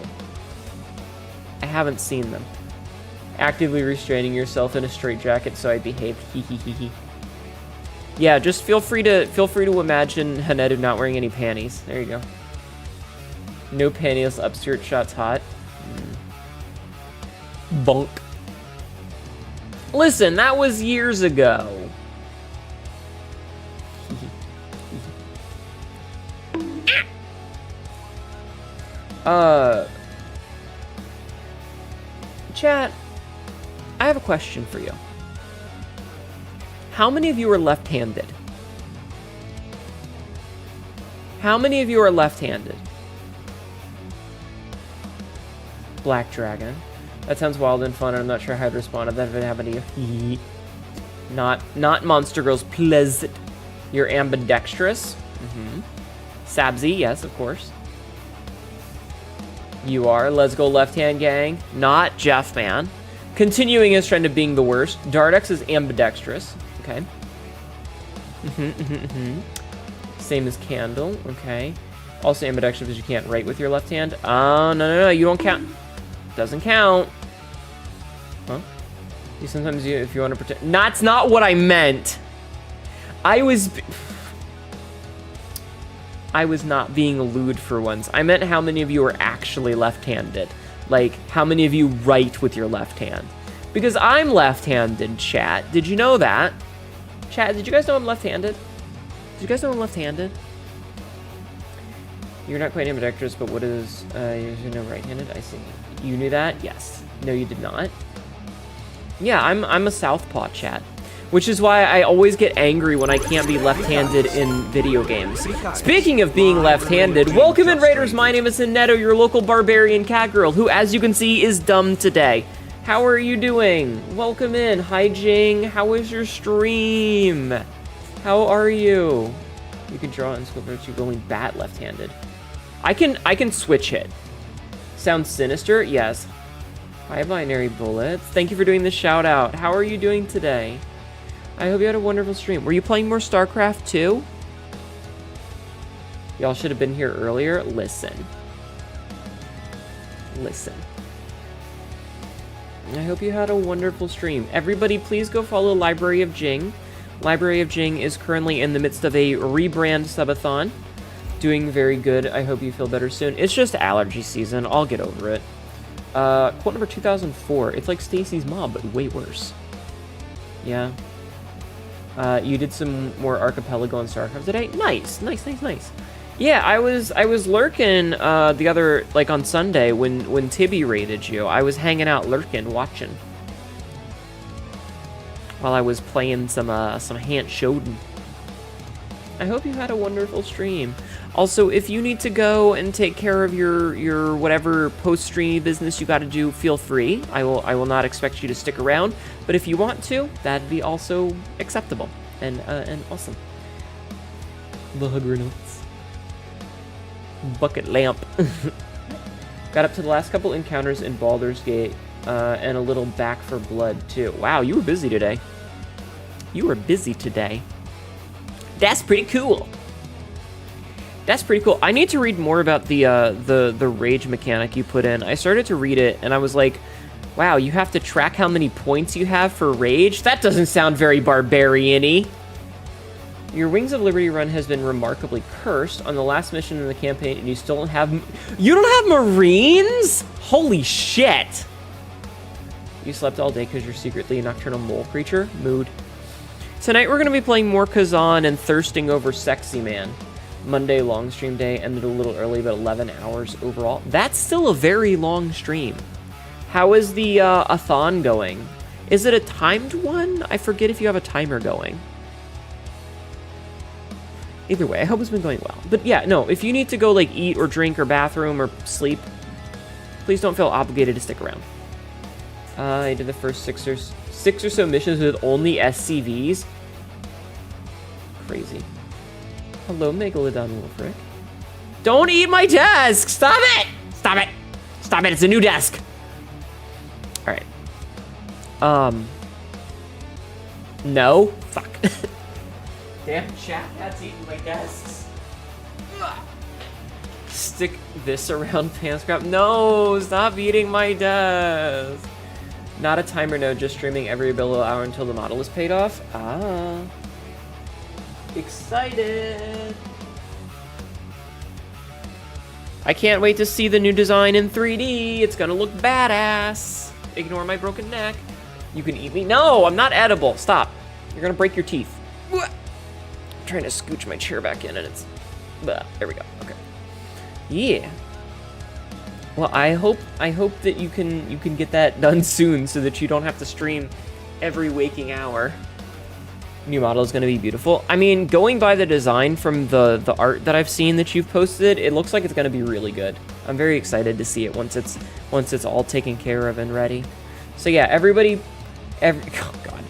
I haven't seen them. Actively restraining yourself in a straitjacket, so I behaved. Hee hee hee hee. Yeah, just feel free to imagine Hanedu not wearing any panties. There you go. No panties, upskirt shots hot. Bonk. Listen, that was years ago. Chat, I have a question for you. How many of you are left-handed? How many of you are left-handed? Black Dragon. That sounds wild and fun, and I'm not sure how to respond to that if it happened to you. Not Monster Girls, please. You're ambidextrous. Sabzi, yes, of course. You are. Let's go left-hand gang. Not Jeff, man. Continuing his trend of being the worst. Dardex is ambidextrous. Okay. Same as Candle. Okay. Also ambidextrous because you can't write with your left hand. Oh, no. You don't count. Doesn't count. Huh? You sometimes, if you want to pretend. That's not what I meant. I was not being lewd for once. I meant how many of you are actually left-handed. Like, how many of you write with your left hand? Because I'm left-handed, chat. Did you know that? Chat, did you guys know I'm left-handed? Did you guys know I'm left-handed? You're not quite ambidextrous, but what is, you know, right-handed? I see. You knew that? Yes. No, you did not. Yeah, I'm a southpaw, chat. Which is why I always get angry when I can't be left-handed in video games. Speaking of being left-handed, welcome in, Raiders. My name is Neto, your local barbarian Catgirl, who, as you can see, is dumb today. How are you doing? Welcome in. Hi, Jing. How was your stream? How are you? You can draw and scope you going bat left-handed. I can switch hit. Sounds sinister? Yes. Hi, Binary Bullets. Thank you for doing the shout-out. How are you doing today? I hope you had a wonderful stream. Were you playing more StarCraft 2? Y'all should have been here earlier. Listen. Listen. I hope you had a wonderful stream. Everybody, please go follow Library of Jing. Library of Jing is currently in the midst of a rebrand subathon. Doing very good. I hope you feel better soon. It's just allergy season. I'll get over it. Quote number 2004. It's like Stacy's mom, but way worse. Yeah. You did some more Archipelago on StarCraft today? Nice. Yeah, I was lurking the other, like, on Sunday when Tibby raided you. I was hanging out lurking, watching. While I was playing some Hant Shoden. I hope you had a wonderful stream. Also, if you need to go and take care of your whatever post-stream business you gotta do, feel free. I will not expect you to stick around, but if you want to, that'd be also acceptable and awesome. The Huggernauts. Bucket lamp. Got up to the last couple encounters in Baldur's Gate, and a little Back for Blood too. Wow, you were busy today. You were busy today. That's pretty cool. That's pretty cool. I need to read more about the rage mechanic you put in. I started to read it, and I was like, wow, you have to track how many points you have for rage? That doesn't sound very barbarian-y. Your Wings of Liberty run has been remarkably cursed on the last mission in the campaign, and you still don't have... You don't have Marines? Holy shit! You slept all day because you're secretly a nocturnal mole creature? Mood. Tonight we're going to be playing more Khazan and thirsting over Sexy Man. Monday long stream day, ended a little early, but 11 hours overall. That's still a very long stream. How is the a-thon going? Is it a timed one? I forget if you have a timer going. Either way, I hope it's been going well. But yeah, no, if you need to go like eat or drink or bathroom or sleep, please don't feel obligated to stick around. I did the first six or so missions with only SCVs. Crazy. Hello, Megalodon Wolfric. Don't eat my desk! Stop it! Stop it! Stop it, it's a new desk! Alright. No? Fuck. Damn chat, that's eating my desks. Stick this around Panscrap. No! Stop eating my desk! Not a timer, no, just streaming every below hour until the model is paid off. Ah. Excited! I can't wait to see the new design in 3D. It's gonna look badass. Ignore my broken neck. You can eat me. No, I'm not edible. Stop. You're gonna break your teeth. I'm trying to scooch my chair back in and it's... There we go. Okay. Yeah. Well, I hope that you can get that done soon so that you don't have to stream every waking hour. New model is going to be beautiful. I mean, going by the design from the art that I've seen that you've posted, it looks like it's going to be really good. I'm very excited to see it once it's all taken care of and ready. So yeah, oh god,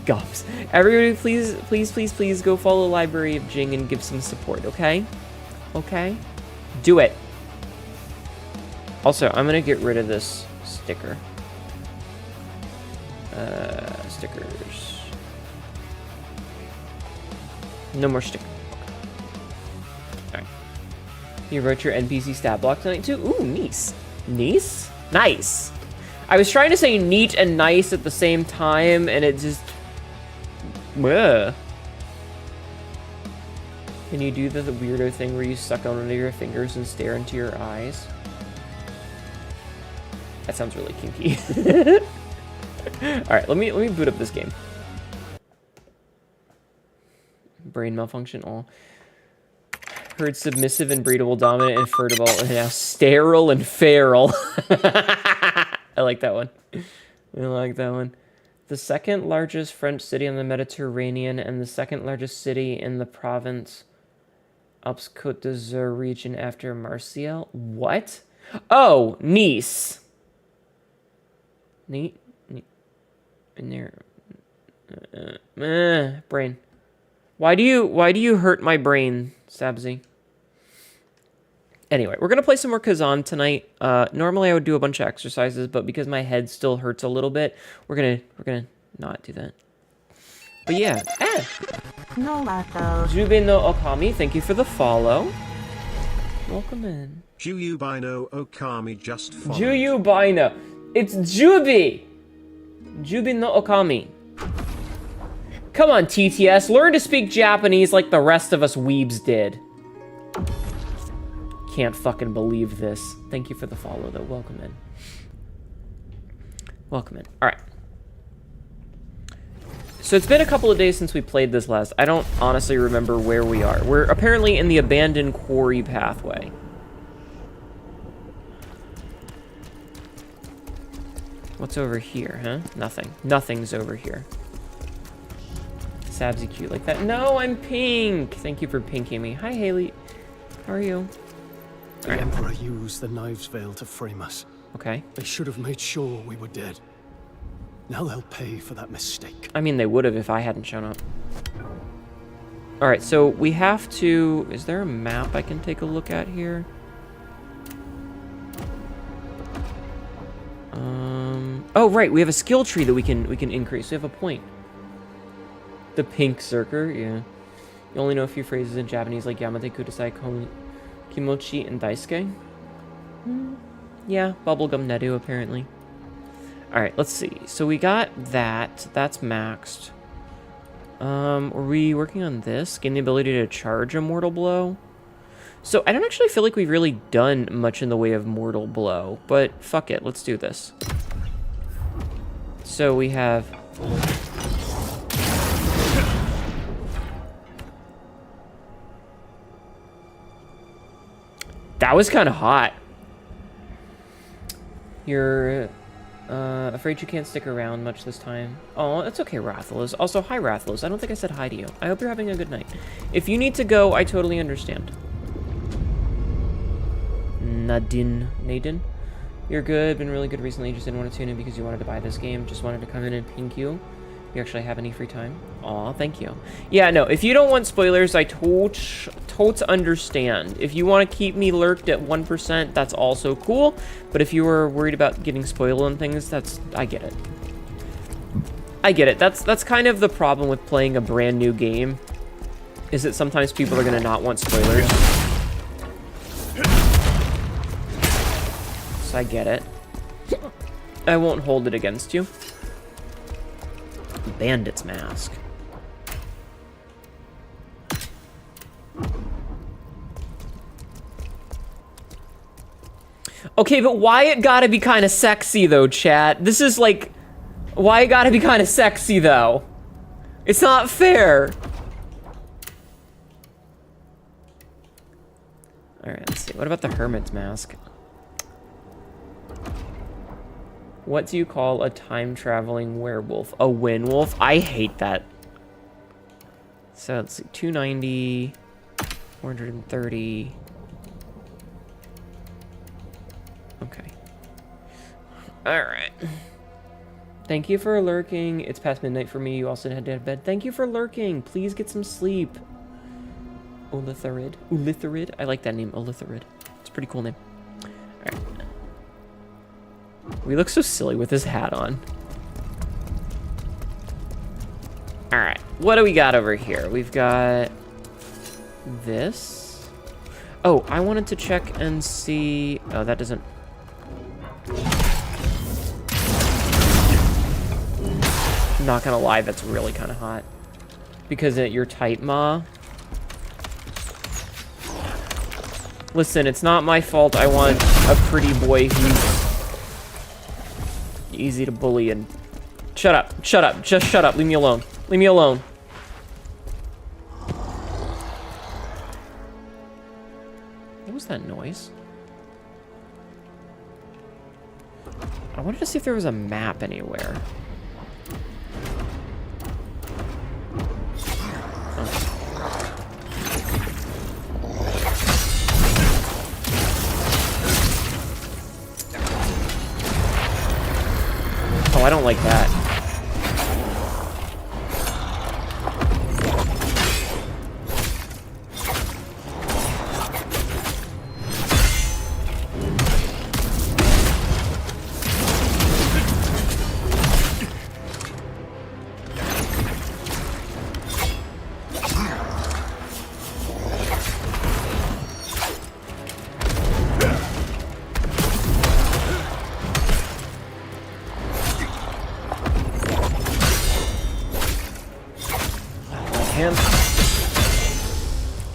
gums. Everybody, please go follow Library of Jing and give some support, okay? Okay, do it. Also, I'm gonna get rid of this sticker. Stickers. No more stickers. Alright. You wrote your NPC stat block tonight too? Ooh, nice. Nice? Nice. I was trying to say neat and nice at the same time, and it just... Ugh. Can you do the weirdo thing where you suck on one of your fingers and stare into your eyes? That sounds really kinky. Alright, let me boot up this game. Brain malfunction, all. Heard submissive and breedable, dominant and fertile, and now sterile and feral. I like that one. I like that one. The second largest French city on the Mediterranean and the second largest city in the province Alpes Côte d'Azur region after Marseille. What? Oh, Nice. Neat. In there. Brain. Why do you hurt my brain, Sabzi? Anyway, we're gonna play some more Khazan tonight. Normally I would do a bunch of exercises, but because my head still hurts a little bit, we're gonna not do that. But yeah. No lato. Jube no Okami, thank you for the follow. Welcome in. Juyubino Okami just followed. Juyubino. It's Jubi! Jubi no Okami. Come on, TTS. Learn to speak Japanese like the rest of us weebs did. Can't fucking believe this. Thank you for the follow, though. Welcome in. Welcome in. Alright. So it's been a couple of days since we played this last. I don't honestly remember where we are. We're apparently in the abandoned quarry pathway. What's over here, huh? Nothing. Nothing's over here. Sabsy cute like that. No, I'm pink! Thank you for pinking me. Hi, Haley. How are you? The Emperor used the Knives Veil to frame us. Okay. They should have made sure we were dead. Now they'll pay for that mistake. I mean, they would have if I hadn't shown up. Alright, so we have to... Is there a map I can take a look at here? Oh, right, we have a skill tree that we can increase. We have a point. The pink Berserker, yeah. You only know a few phrases in Japanese like Yamate Kudasai, Kimochi, and Daisuke. Yeah, Bubblegum Nedu, apparently. Alright, let's see. So we got that. That's maxed. Are we working on this? Gain the ability to charge a Mortal Blow? So I don't actually feel like we've really done much in the way of Mortal Blow, but fuck it, let's do this. So we have... That was kind of hot. You're afraid you can't stick around much this time. Oh, that's okay, Rathalos. Also, hi, Rathalos. I don't think I said hi to you. I hope you're having a good night. If you need to go, I totally understand. Nadine. You're good. Been really good recently. Just didn't want to tune in because you wanted to buy this game. Just wanted to come in and pink you. You actually have any free time? Aw, thank you. Yeah, no, if you don't want spoilers, I totes understand. If you want to keep me lurked at 1%, that's also cool. But if you were worried about getting spoiled and things, I get it. I get it. That's kind of the problem with playing a brand new game, is that sometimes people are going to not want spoilers. So I get it. I won't hold it against you. Bandit's mask. Okay, but why it gotta be kind of sexy though, chat? This is like, why it gotta be kind of sexy though? It's not fair. Alright, let's see. What about the Hermit's mask? What do you call a time-traveling werewolf? A winwolf? I hate that. So, let's see. 290, 430. Okay. Alright. Thank you for lurking. It's past midnight for me. You also had to head to bed. Thank you for lurking. Please get some sleep. Ulitharid? I like that name, Ulitharid. It's a pretty cool name. Alright. We look so silly with his hat on. Alright, what do we got over here? We've got this. Oh, I wanted to check and see... Oh, that doesn't... I'm not gonna lie, that's really kind of hot. Because you're tight, Ma. Listen, it's not my fault. I want a pretty boy who's easy to bully and... Shut up. Shut up. Just shut up. Leave me alone. Leave me alone. What was that noise? I wanted to see if there was a map anywhere. Oh, I don't like that. Him.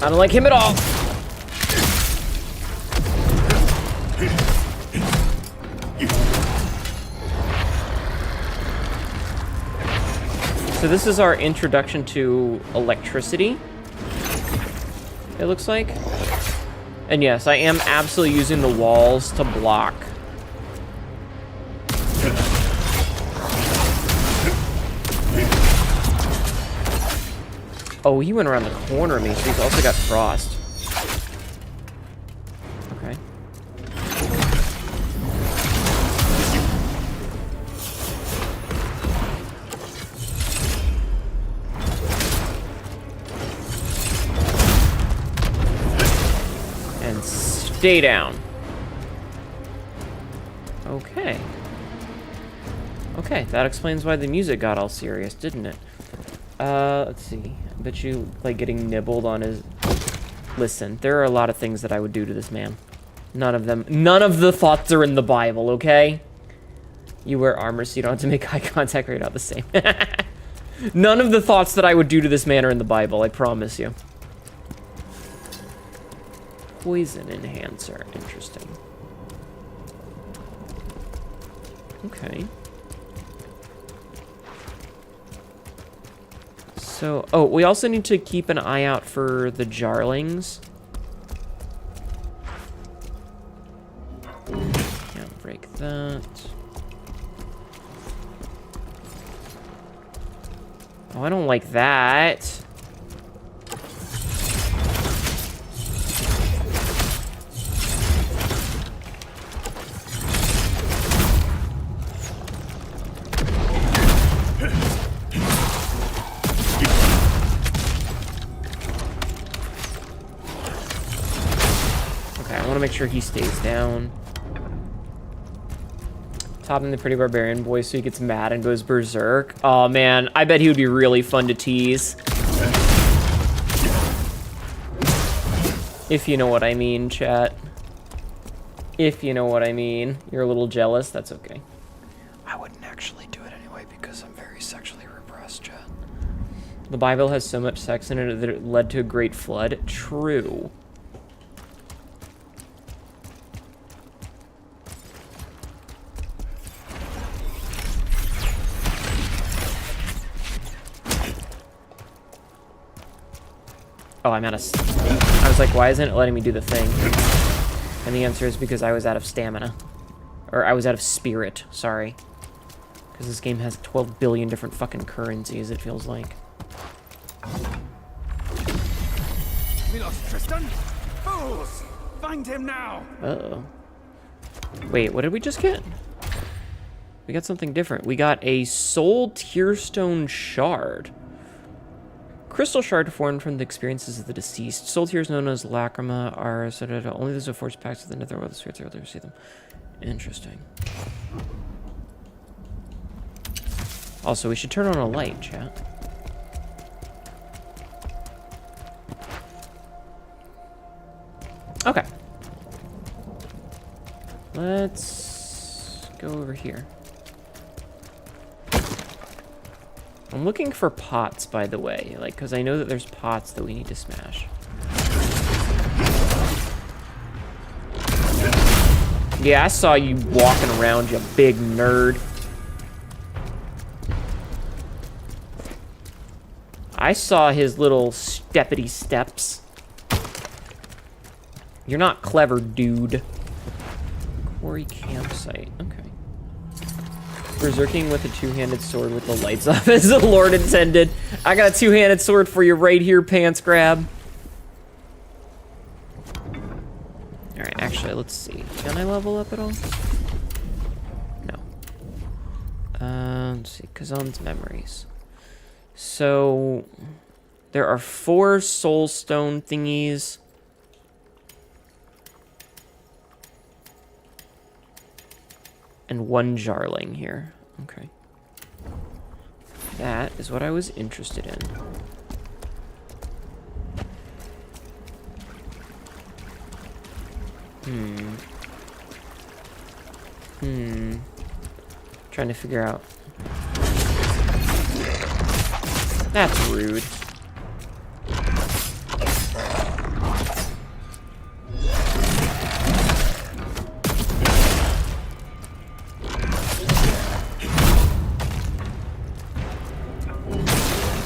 I don't like him at all. So this is our introduction to electricity, it looks like. And yes, I am absolutely using the walls to block. Oh, he went around the corner of me, so he's also got frost. Okay. And stay down. Okay. Okay, that explains why the music got all serious, didn't it? Let's see. I bet you like getting nibbled on his... Listen, there are a lot of things that I would do to this man. None of the thoughts are in the Bible, okay? You wear armor so you don't have to make eye contact, right? Not the same. None of the thoughts that I would do to this man are in the Bible, I promise you. Poison enhancer, interesting. Okay. So, oh, we also need to keep an eye out for the jarlings. Can't break that. Oh, I don't like that. Make sure he stays down. Topping the pretty barbarian boy so he gets mad and goes berserk. Oh man, I bet he would be really fun to tease. If you know what I mean, chat. If you know what I mean. You're a little jealous, that's okay. I wouldn't actually do it anyway because I'm very sexually repressed, chat. The Bible has so much sex in it that it led to a great flood. True. Oh, I'm out of... I was like, why isn't it letting me do the thing? And the answer is because I was out of stamina. Or I was out of spirit, sorry. Because this game has 12 billion different fucking currencies, it feels like. We lost Tristan? Fools! Find him now! Uh-oh. Wait, what did we just get? We got something different. We got a soul tearstone shard. Crystal shard formed from the experiences of the deceased. Soul tears known as lacrima are only those who forge pacts with the netherworld. The spirits are able to receive them. Interesting. Also, we should turn on a light, chat. Okay. Let's go over here. I'm looking for pots, by the way, like, because I know that there's pots that we need to smash. Yeah, I saw you walking around, you big nerd. I saw his little steppity steps. You're not clever, dude. Quarry campsite, okay. Berserking with a two-handed sword with the lights off as the Lord intended. I got a two-handed sword for you right here, pants grab. Alright, actually, let's see. Can I level up at all? No. Let's see, Khazan's memories. So there are 4 soul stone thingies. And 1 jarling here. Okay. That is what I was interested in. Trying to figure out. That's rude.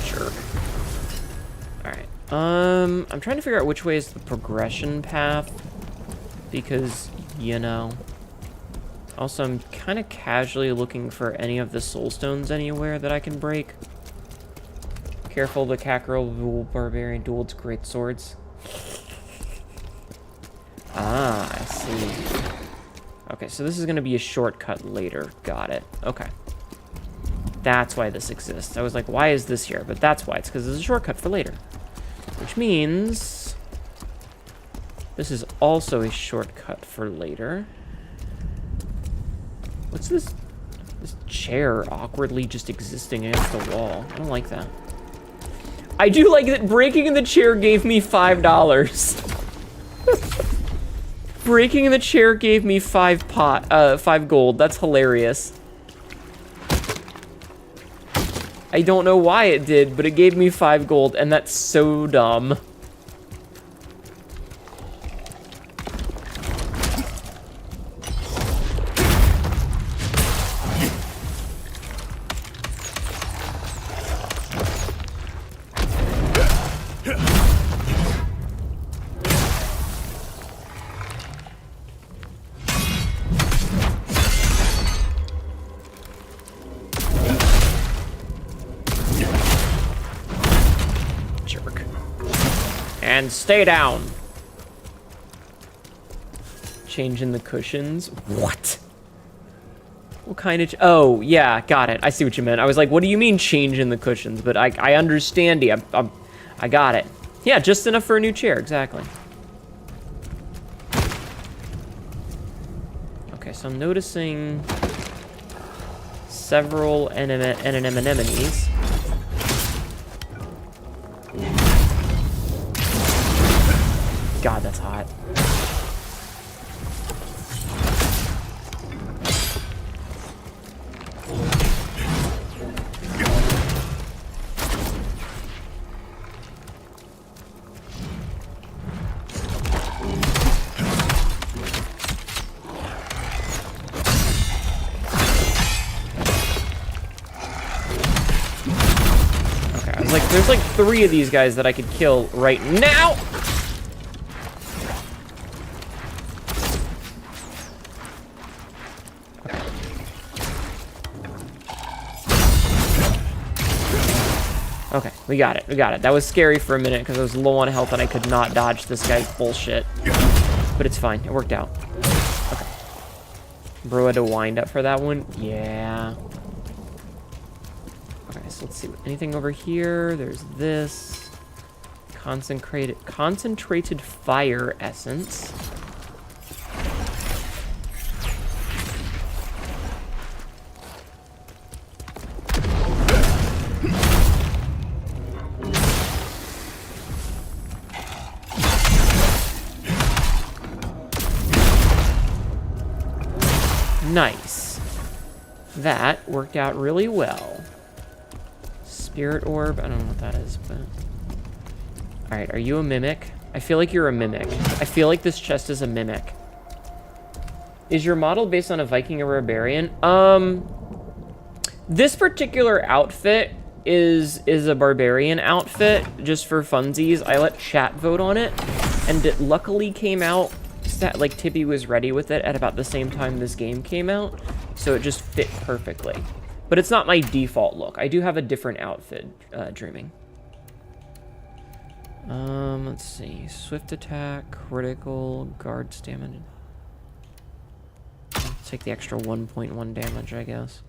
Jerk. Alright. I'm trying to figure out which way is the progression path. Because, you know. Also, I'm kind of casually looking for any of the soul stones anywhere that I can break. Careful, the Catgirl Barbarian dueled great swords. Ah, I see. Okay, so this is going to be a shortcut later. Got it. Okay. That's why this exists. I was like, why is this here? But that's why. It's because it's a shortcut for later. Which means this is also a shortcut for later. What's this chair awkwardly just existing against the wall? I don't like that. I do like that breaking the chair gave me $5. Breaking the chair gave me 5 gold. That's hilarious. I don't know why it did, but it gave me 5 gold, and that's so dumb. And stay down. Changing the cushions. What? What kind of... Oh, yeah, got it. I see what you meant. I was like, what do you mean changing the cushions? But I understand you. I got it. Yeah, just enough for a new chair. Exactly. Okay, so I'm noticing several anemones. God, that's hot. Okay, I was like, there's like 3 of these guys that I could kill right now. Okay, we got it. We got it. That was scary for a minute because I was low on health and I could not dodge this guy's bullshit. But it's fine. It worked out. Okay. Bro had to wind up for that one. Yeah. Okay, so let's see. Anything over here? There's this. Concentrated fire essence. Nice. That worked out really well. Spirit orb. I don't know what that is, but... Alright, are you a mimic? I feel like you're a mimic. I feel like this chest is a mimic. Is your model based on a Viking or Barbarian? This particular outfit is a Barbarian outfit, just for funsies. I let chat vote on it, and it luckily came out that like Tippy was ready with it at about the same time this game came out, so it just fit perfectly. But it's not my default look. I do have a different outfit, Dreaming. Let's see. Swift attack, critical, guard stamina. I'll take the extra 1.1 damage, I guess.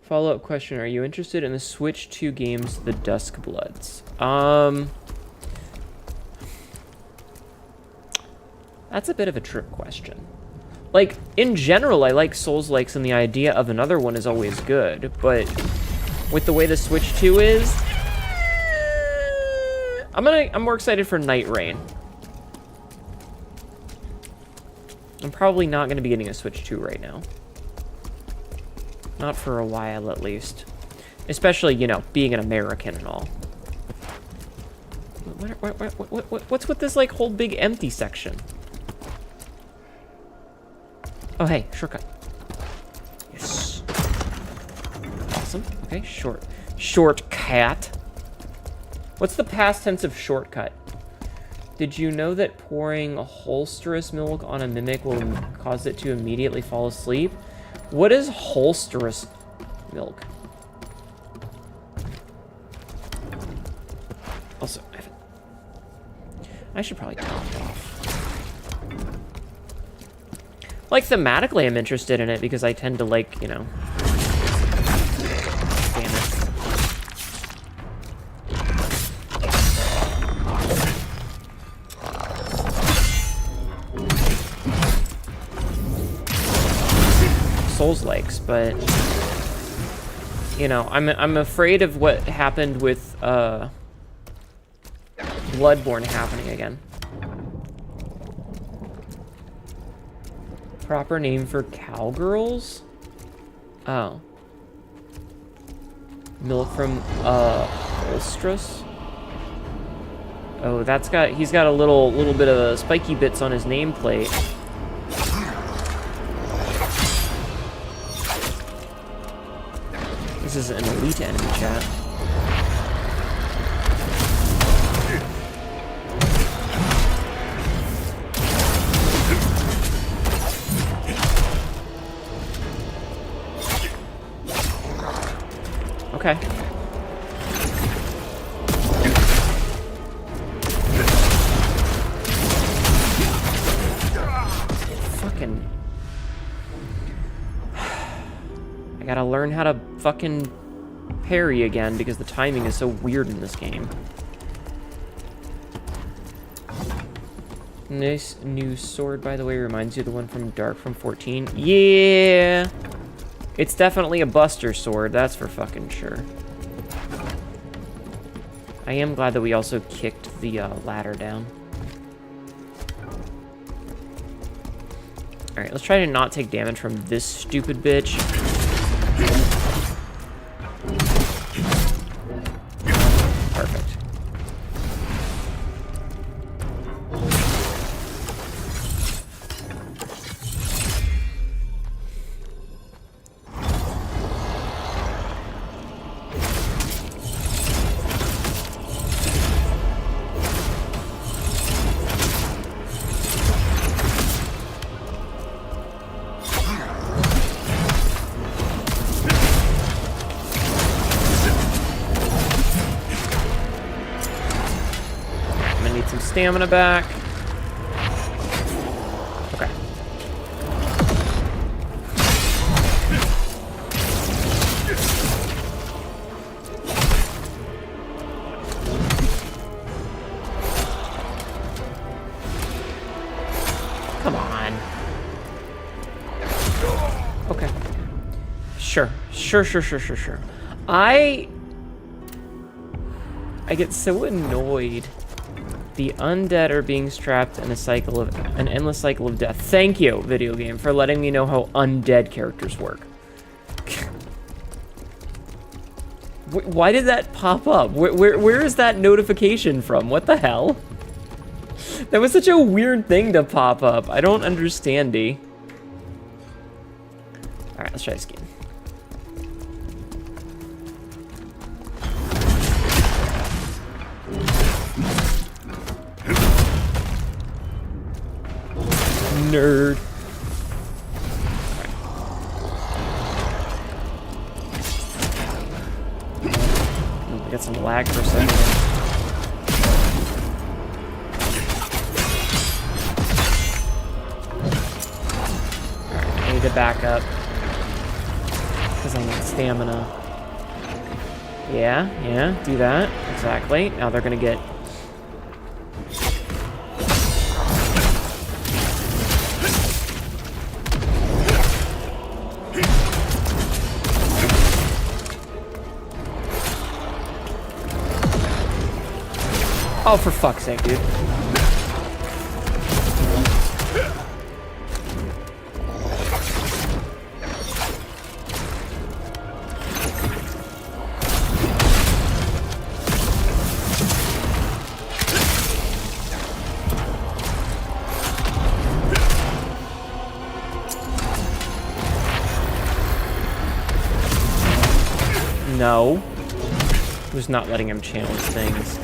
Follow-up question, are you interested in the Switch 2 games, The Dusk Bloods? That's a bit of a trick question. Like, in general, I like Souls-likes, and the idea of another one is always good, but with the way the Switch 2 is, I'm more excited for Night Rain. I'm probably not going to be getting a Switch 2 right now. Not for a while, at least. Especially, you know, being an American and all. What's with this, like, whole big empty section? Oh, hey, shortcut. Yes. Awesome. Okay, shortcut. What's the past tense of shortcut? Did you know that pouring holsterous milk on a mimic will cause it to immediately fall asleep? What is holsterous milk? Also, I should probably top it off. Like, thematically, I'm interested in it because I tend to like, you know. Damn it. Souls-likes, but you know, I'm afraid of what happened with Bloodborne happening again. Proper name for cowgirls? Oh. Milk from Ulstrus? Oh, he's got a little bit of spiky bits on his nameplate. This is an elite enemy, chat. Okay. Fucking... I gotta learn how to fucking parry again because the timing is so weird in this game. This new sword, by the way, reminds you of the one from Dark from 14. Yeah! It's definitely a Buster sword, that's for fucking sure. I am glad that we also kicked the ladder down. Alright, let's try to not take damage from this stupid bitch. Perfect. Stamina back. Okay. Come on. Okay. Sure. I get so annoyed. The undead are being trapped in an endless cycle of death. Thank you, video game, for letting me know how undead characters work. Why did that pop up? Where is that notification from? What the hell? That was such a weird thing to pop up. I don't understand, D. Alright, let's try this game. Nerd. Right. I got some lag for a second. Alright, I need to back up. Because I need stamina. Yeah, do that. Exactly. Now they're gonna get... Oh, for fuck's sake, dude. No. Just not letting him challenge things.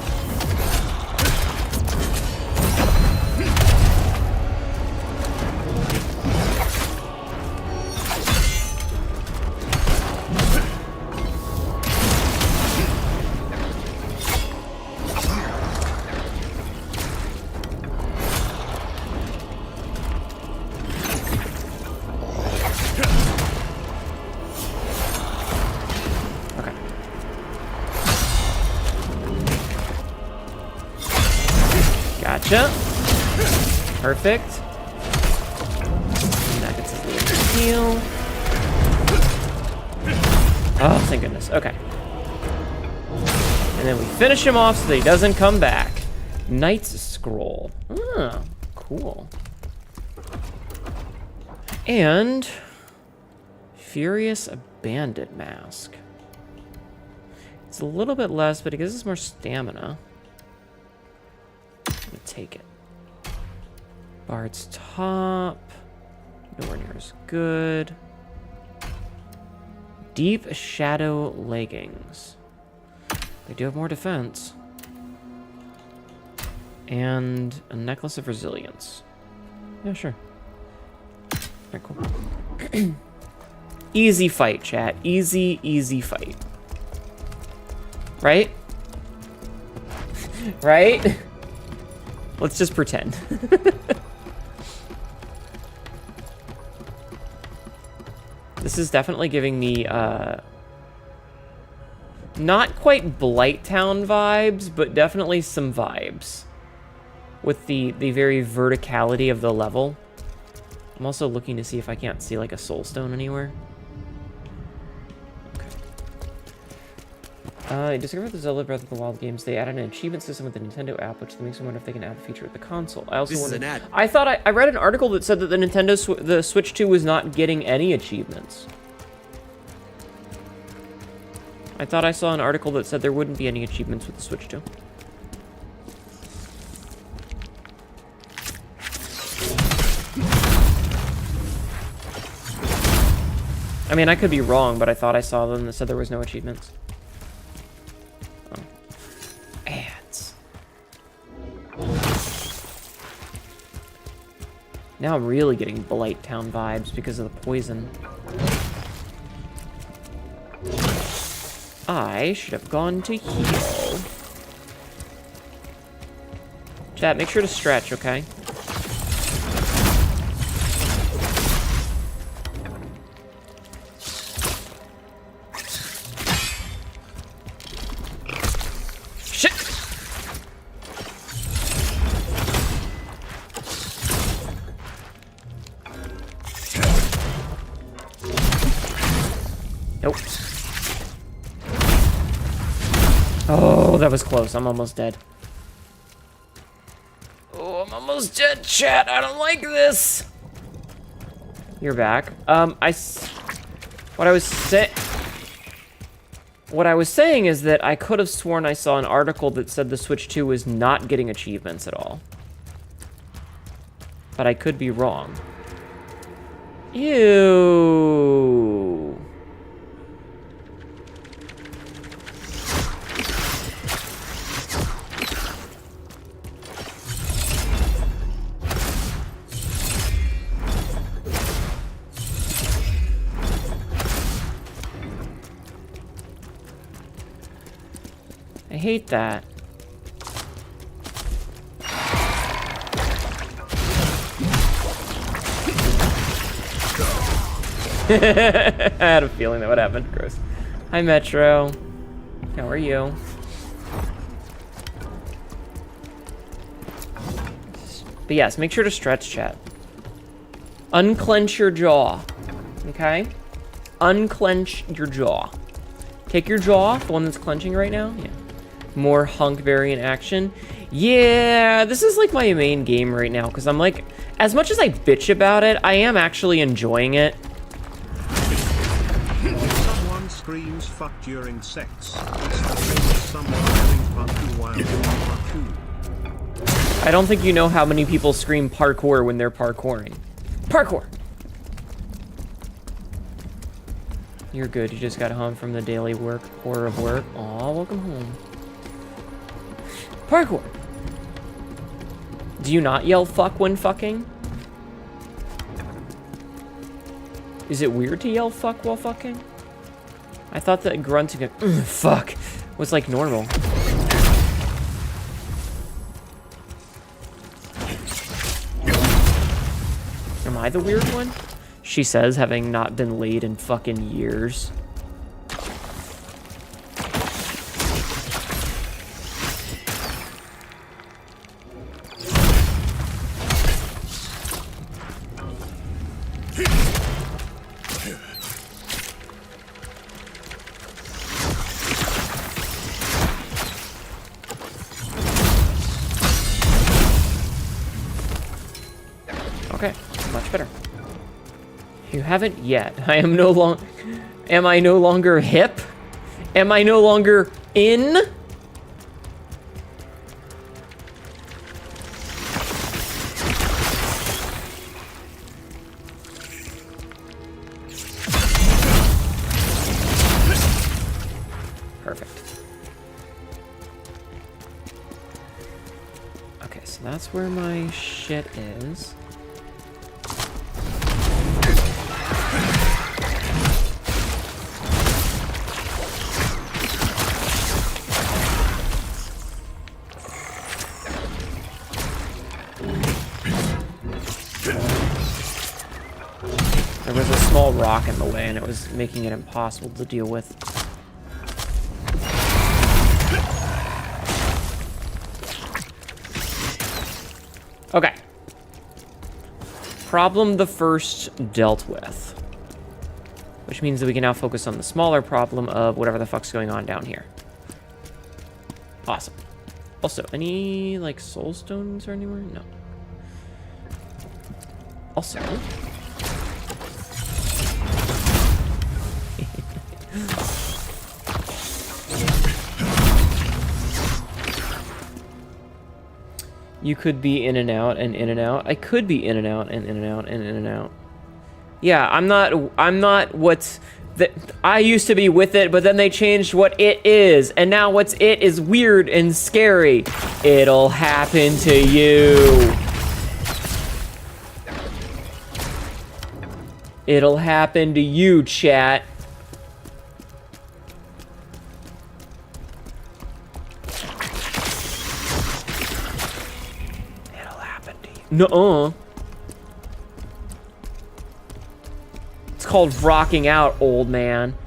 Gotcha. Perfect. And that gets us a little heal. Oh, thank goodness. Okay. And then we finish him off so that he doesn't come back. Knight's Scroll. Ah, cool. And Furious Bandit Mask. It's a little bit less, but it gives us more stamina. I'm gonna take it. Bard's Top. Nowhere near as good. Deep Shadow Leggings. They do have more defense. And a Necklace of Resilience. Yeah, sure. Alright, cool. Easy fight, chat. Easy fight. Right? Right? Let's just pretend. This is definitely giving me, not quite Blighttown vibes, but definitely some vibes. With the very verticality of the level. I'm also looking to see if I can't see, like, a soulstone anywhere. I discovered the Zelda Breath of the Wild games. They added an achievement system with the Nintendo app, which makes me wonder if they can add a feature with the console. I also wondered, I thought I read an article that said that the the Switch 2 was not getting any achievements. I thought I saw an article that said there wouldn't be any achievements with the Switch 2. I mean, I could be wrong, but I thought I saw them that said there was no achievements. Now I'm really getting Blighttown vibes because of the poison. I should have gone to heal. Chat, make sure to stretch, okay? Nope. Oh, that was close. I'm almost dead. Oh, I'm almost dead, chat. I don't like this. You're back. What I was saying is that I could have sworn I saw an article that said the Switch 2 was not getting achievements at all. But I could be wrong. Ew. I hate that. I had a feeling that would happen. Gross. Hi, Metro. How are you? But yes, make sure to stretch, chat. Unclench your jaw. Okay? Unclench your jaw. Take your jaw off, the one that's clenching right now. Yeah. More hunk variant action. Yeah, this is like my main game right now, because I'm like, as much as I bitch about it, I am actually enjoying it. Someone screams fuck during sex. It's the same as someone yelling parkour while doing parkour. I don't think you know how many people scream parkour when they're parkouring. Parkour! You're good, you just got home from the daily horror of work. Aw, welcome home. Parkour! Do you not yell fuck when fucking? Is it weird to yell fuck while fucking? I thought that grunting a fuck was like normal. Am I the weird one? She says, having not been laid in fucking years. Okay, much better. You haven't yet. I am no longer... Am I no longer hip? Am I no longer in? Perfect. Okay, so that's where my shit is. There was a small rock in the way, and it was making it impossible to deal with. Okay. Problem the first dealt with. Which means that we can now focus on the smaller problem of whatever the fuck's going on down here. Awesome. Also, any, like, soul stones or anywhere? No. Also... You could be in and out and in and out. I could be in and out and in and out and in and out. Yeah, I'm not what's... I used to be with it, but then they changed what it is. And now what's it is weird and scary. It'll happen to you. It'll happen to you, chat. Nuh-uh. It's called rocking out, old man.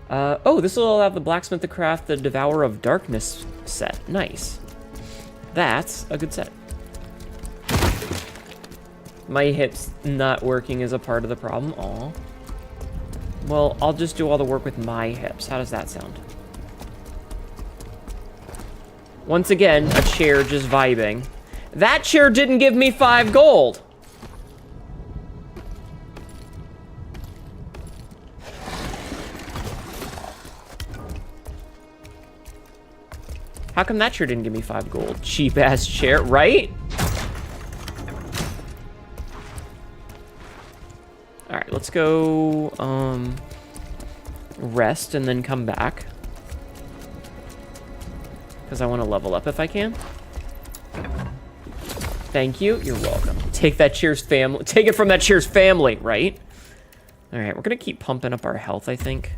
Oh, this will allow the blacksmith to craft the Devourer of Darkness set. Nice. That's a good set. My hip's not working is a part of the problem. Aw. Well, I'll just do all the work with my hips. How does that sound? Once again, a chair just vibing. That chair didn't give me 5 gold. How come that chair didn't give me 5 gold? Cheap ass chair, right? All right, let's go rest and then come back. Because I want to level up if I can. Thank you. You're welcome. Take that cheers family. Take it from that cheers family, right? All right, we're gonna keep pumping up our health, I think.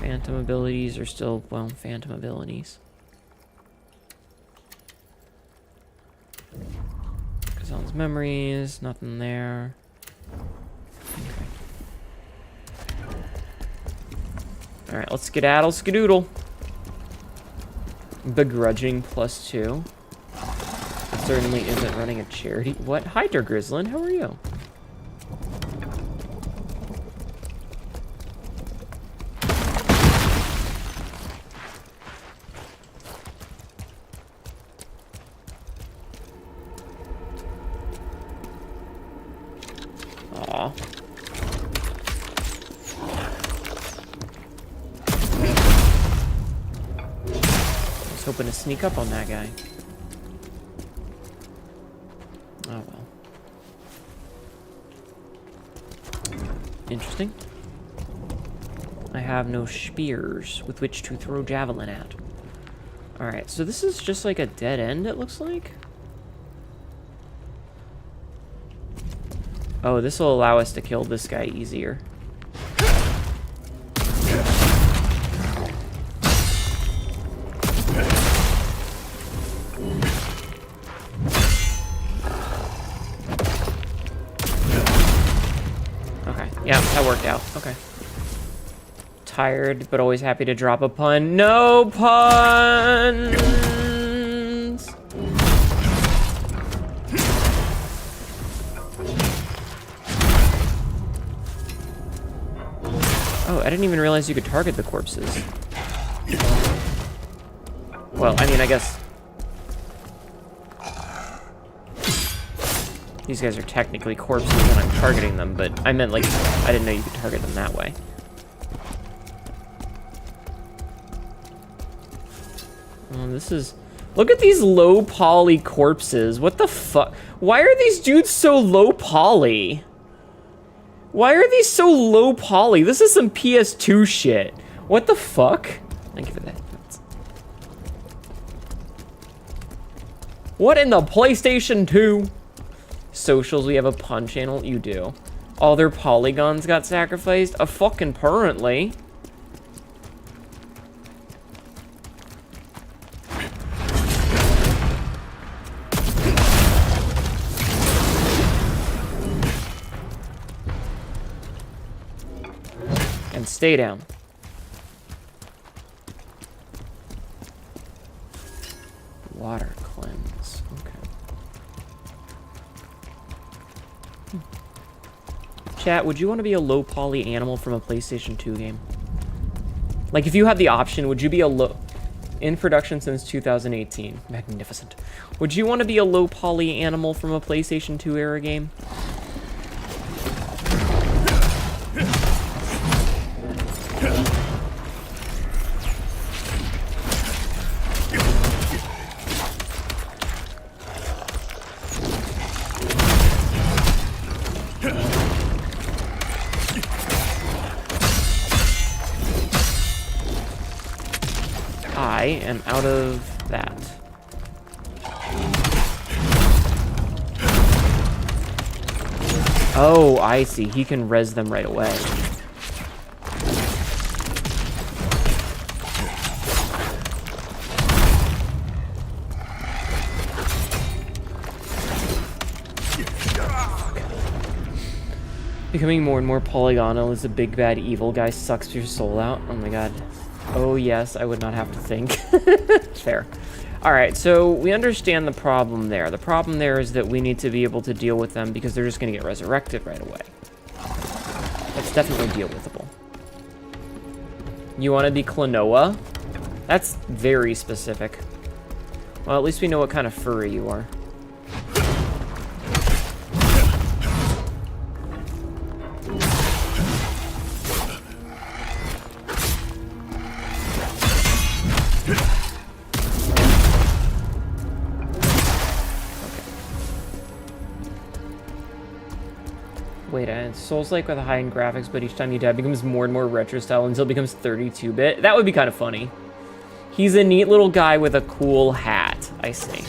Phantom abilities are still, well, phantom abilities. Khazan's memories, nothing there. Alright, let's skedaddle, skedoodle. Begrudging +2. It certainly isn't running a charity. What? Hi, Dirk Grislin. How are you? Aw. I was hoping to sneak up on that guy. Oh well. Interesting. I have no spears with which to throw javelin at. Alright, so this is just like a dead end, it looks like. Oh, this will allow us to kill this guy easier. Okay, yeah, that worked out. Okay. Tired, but always happy to drop a pun. No puns! Oh, I didn't even realize you could target the corpses. Well, I mean, I guess... these guys are technically corpses and I'm targeting them, but I meant, like, I didn't know you could target them that way. This is... look at these low poly corpses. What the fuck? Why are these dudes so low poly? Why are these so low poly? This is some PS2 shit. What the fuck? Thank you for that. What in the PlayStation 2? Socials, we have a pun channel? You do. All their polygons got sacrificed? Fucking apparently. And stay down. Water cleanse. Okay. Chat, would you want to be a low poly animal from a PlayStation 2 game? Like, if you had the option, would you be a low... in production since 2018. Magnificent. Would you want to be a low poly animal from a PlayStation 2 era game? I am out of that. Oh, I see. He can res them right away. Becoming more and more polygonal as a big bad evil guy sucks your soul out. Oh my god. Oh yes, I would not have to think. Fair. Alright, so we understand the problem there. The problem there is that we need to be able to deal with them because they're just going to get resurrected right away. That's definitely deal withable. You want to be Klonoa? That's very specific. Well, at least we know what kind of furry you are. Wait, Souls-like with a high-end graphics, but each time you die it becomes more and more retro-style until it becomes 32-bit. That would be kind of funny. He's a neat little guy with a cool hat. I see.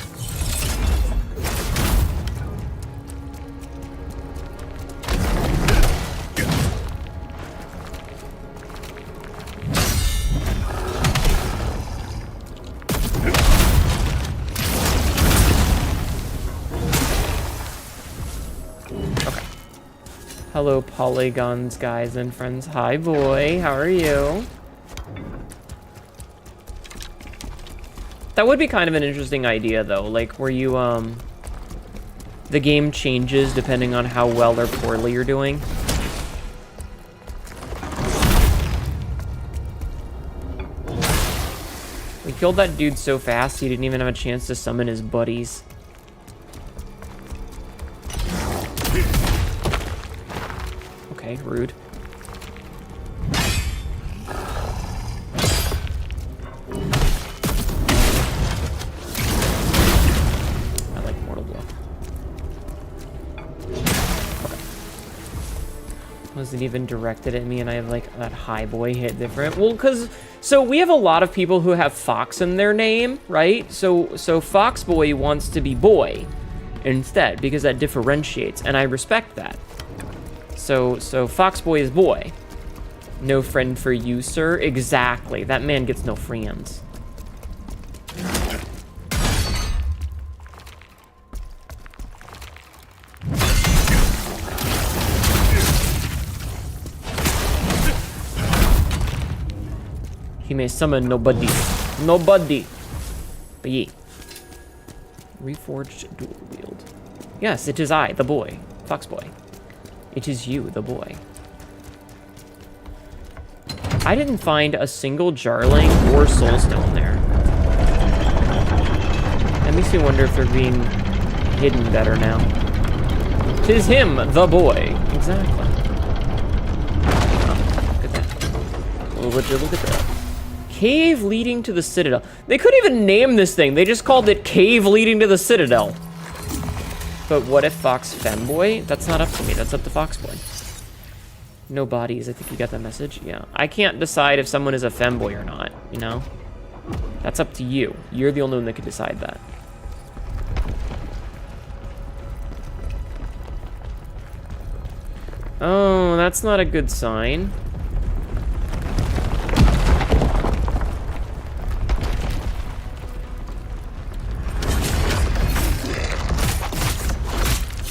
Hello, polygons, guys and friends. Hi, boy. How are you? That would be kind of an interesting idea, though. Like, where you, the game changes depending on how well or poorly you're doing. We killed that dude so fast, he didn't even have a chance to summon his buddies. Okay, rude. I like Mortal Blow. Okay. Wasn't even directed at me, and I have like that high boy hit different. Well, because so we have a lot of people who have Fox in their name, right? So Fox Boy wants to be boy instead because that differentiates, and I respect that. So Fox Boy is boy. No friend for you, sir. Exactly. That man gets no friends. He may summon nobody. Nobody. But ye. Reforged dual wield. Yes, it is I, the boy. Fox Boy. It is you, the boy. I didn't find a single Jarling or Soulstone there. That makes me wonder if they're being hidden better now. 'Tis him, the boy. Exactly. Oh, look at that. Oh, would you look at that? Cave leading to the Citadel. They couldn't even name this thing. They just called it Cave leading to the Citadel. But what if Fox Femboy? That's not up to me. That's up to Foxboy. No bodies. I think you got that message. Yeah. I can't decide if someone is a femboy or not, you know? That's up to you. You're the only one that can decide that. Oh, that's not a good sign.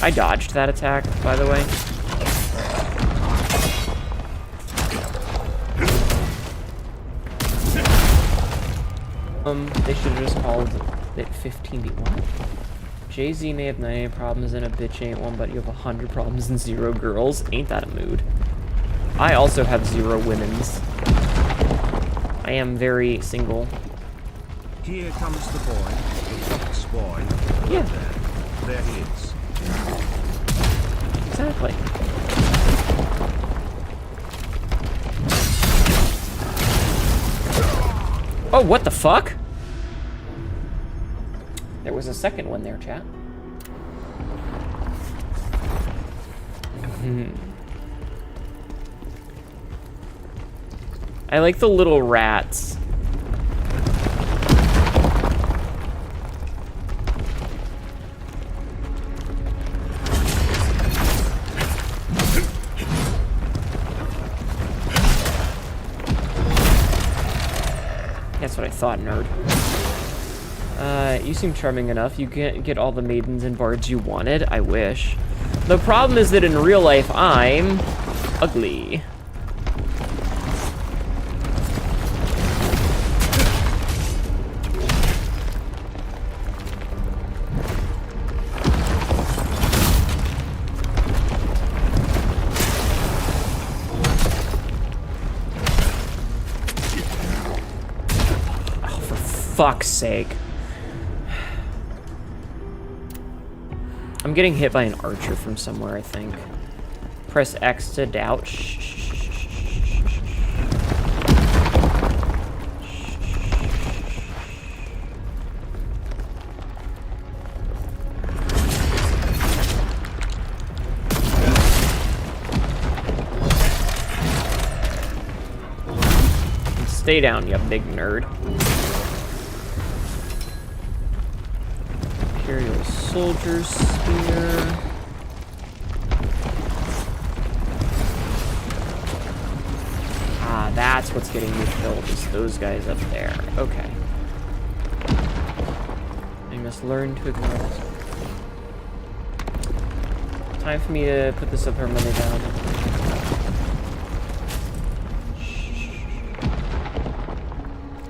I dodged that attack, by the way. They should have just called it 15v1. Jay-Z may have 90 problems and a bitch ain't one, but you have 100 problems and 0 girls. Ain't that a mood? I also have 0 women's. I am very single. Here comes the boy, the Fox Boy. Yeah. There he is. Exactly. Oh, what the fuck? There was a second one there, chat. I like the little rats. That's what I thought, nerd. You seem charming enough. You can't get all the maidens and bards you wanted. I wish. The problem is that in real life, I'm ugly. Fuck's sake. I'm getting hit by an archer from somewhere, I think. Press X to doubt. Stay down, you big nerd. Imperial Soldier Spear. Ah, that's what's getting me killed, is those guys up there. Okay. I must learn to ignore this. Time for me to put this up permanently down.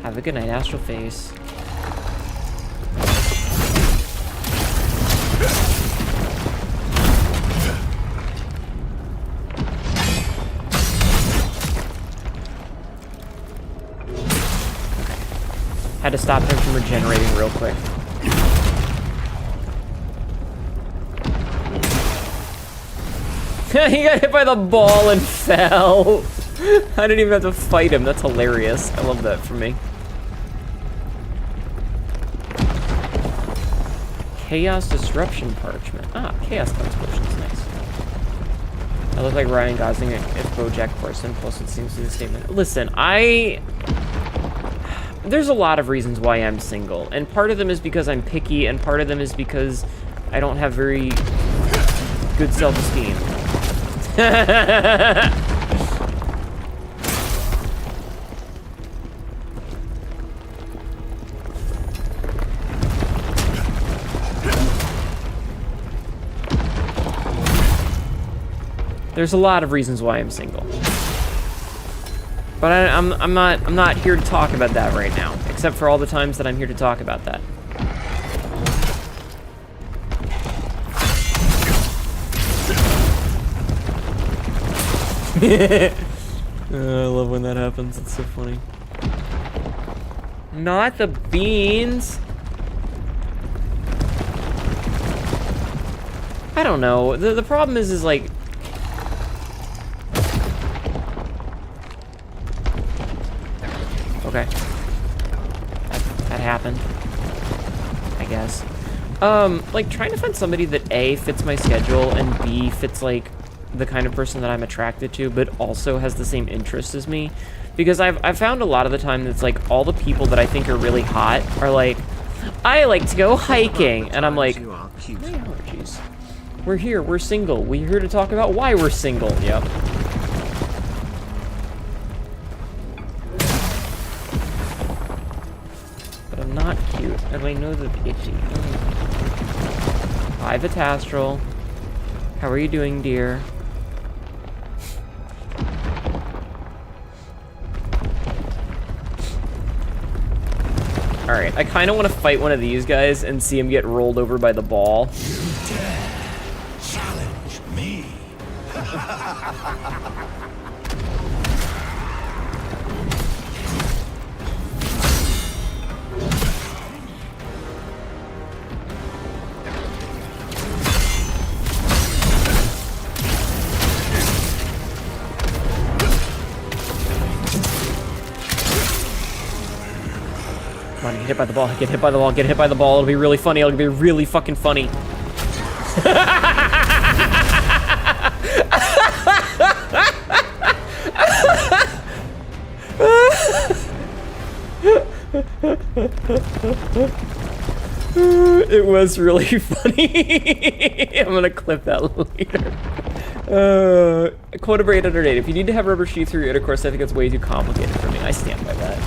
Have a good night, Astral Face. Had to stop him from regenerating real quick. He got hit by the ball and fell. I didn't even have to fight him. That's hilarious. I love that for me. Chaos Disruption Parchment. Ah, Chaos Cleanse Potion's nice. I look like Ryan Gosling if BoJack Horseman posted seems to the statement. Listen, there's a lot of reasons why I'm single, and part of them is because I'm picky, and part of them is because I don't have very good self-esteem. There's a lot of reasons why I'm single. But I'm not here to talk about that right now, except for all the times that I'm here to talk about that. I love when that happens. It's so funny. Not the beans. I don't know. The problem is like. Okay. That happened. I guess. Like trying to find somebody that A, fits my schedule, and B, fits like the kind of person that I'm attracted to, but also has the same interests as me. Because I've found a lot of the time that's like all the people that I think are really hot are like, I like to go hiking. And I'm like, my allergies. We're here, we're single. We're here to talk about why we're single. Yep. But I'm not cute, and my nose is itchy. Hi, Vitastral. How are you doing, dear? Alright, I kind of want to fight one of these guys and see him get rolled over by the ball. You dare challenge me? Come on, get hit by the ball, get hit by the ball, get hit by the ball. It'll be really funny, it'll be really fucking funny. It was really funny. I'm gonna clip that later. Quota braid underrated. If you need to have rubber sheaths for your intercourse, I think it's way too complicated for me. I stand by that.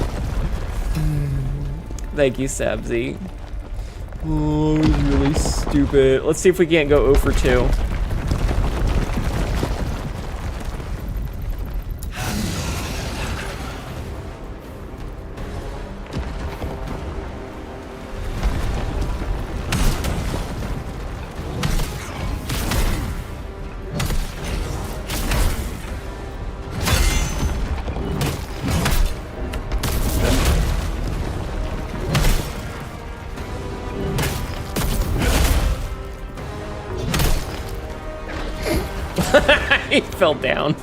Thank you, Sabzi. Oh, it was really stupid. Let's see if we can't go 0 for 2. He fell down.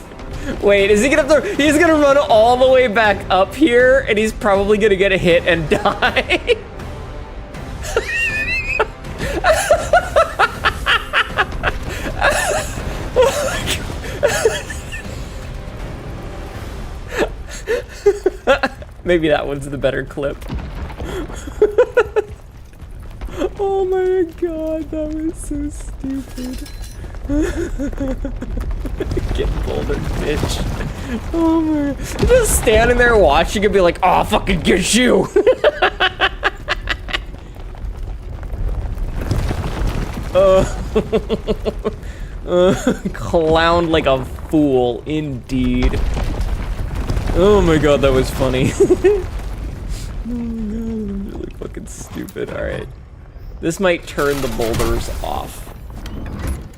Wait, is he gonna have to, he's gonna run all the way back up here, and he's probably gonna get a hit and die. Maybe that one's the better clip. Oh my god, that was so stupid. Get bouldered, bitch. Oh my. Just standing there watching and be like, oh, fucking get you. Clowned like a fool, indeed. Oh my god, that was funny. Really fucking stupid. Alright. This might turn the boulders off.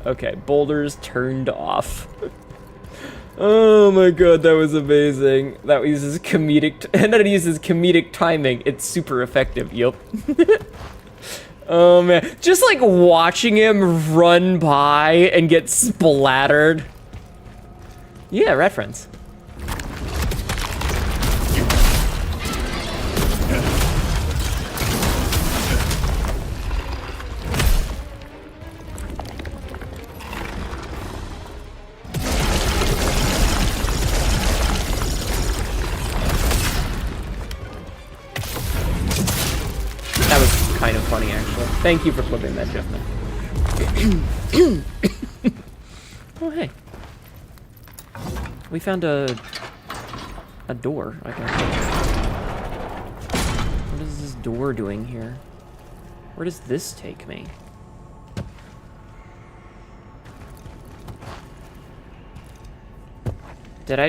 Okay, boulders turned off. Oh my god, that was amazing. That uses comedic, and then it uses comedic timing. It's super effective, yup. Oh man, just like watching him run by and get splattered. Yeah, rat friends. That was kind of funny, actually. Thank you for flipping that, Jeffman. Oh, hey. We found a door. Okay. What is this door doing here? Where does this take me? Did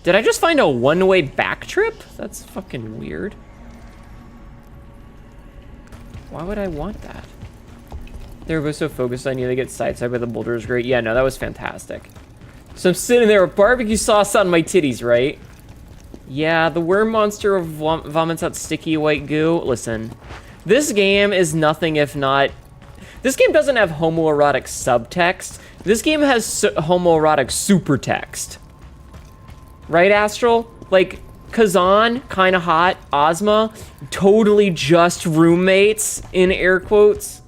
I just find a one-way back trip? That's fucking weird. Why would I want that? They were both so focused on you, they get sideswiped by the boulder is great. Yeah, no, that was fantastic. So I'm sitting there with barbecue sauce on my titties, right? Yeah, the worm monster vomits out sticky white goo. Listen, this game is nothing if not... This game doesn't have homoerotic subtext. This game has homoerotic supertext. Right, Astral? Like, Khazan, kinda hot. Ozma, totally just roommates, in air quotes.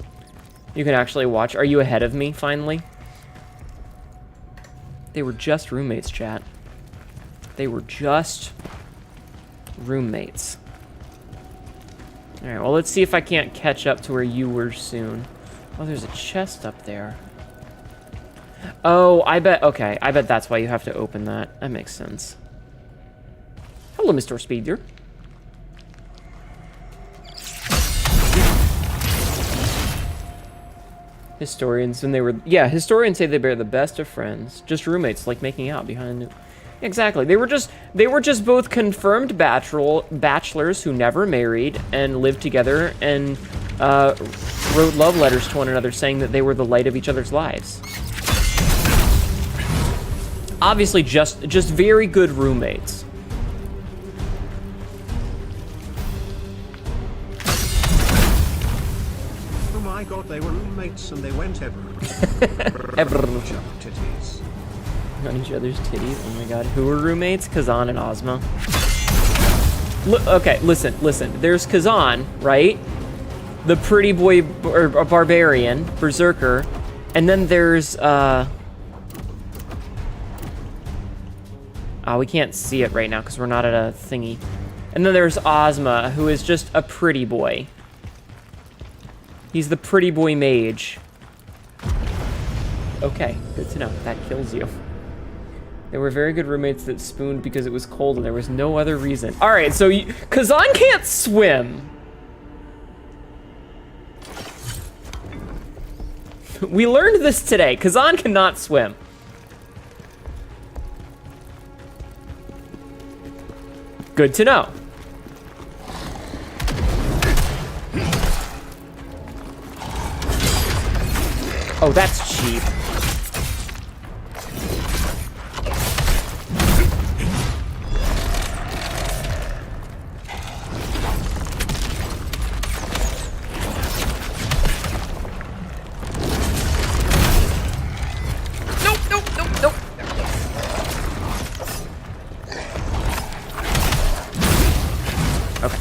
You can actually watch. Are you ahead of me, finally? They were just roommates, chat. They were just roommates. Alright, well, let's see if I can't catch up to where you were soon. Oh, there's a chest up there. Oh, I bet, okay. I bet that's why you have to open that. That makes sense. Hello, Mr. Speeder. Historians, when they were... Yeah, historians say they bear the best of friends. Just roommates, like making out behind... Exactly. They were just both confirmed bachelors who never married and lived together and wrote love letters to one another saying that they were the light of each other's lives. Obviously, just very good roommates. Oh my god, they were roommates and they went everywhere. Titties. On each other's titties. Oh my god. Who were roommates? Khazan and Ozma. Okay, listen. There's Khazan, right? The pretty boy or barbarian, Berserker. And then there's oh, we can't see it right now because we're not at a thingy. And then there's Ozma, who is just a pretty boy. He's the pretty boy mage. Okay, good to know. That kills you. They were very good roommates that spooned because it was cold and there was no other reason. All right, so Khazan can't swim. We learned this today. Khazan cannot swim. Good to know. Oh, that's cheap. Nope. Okay.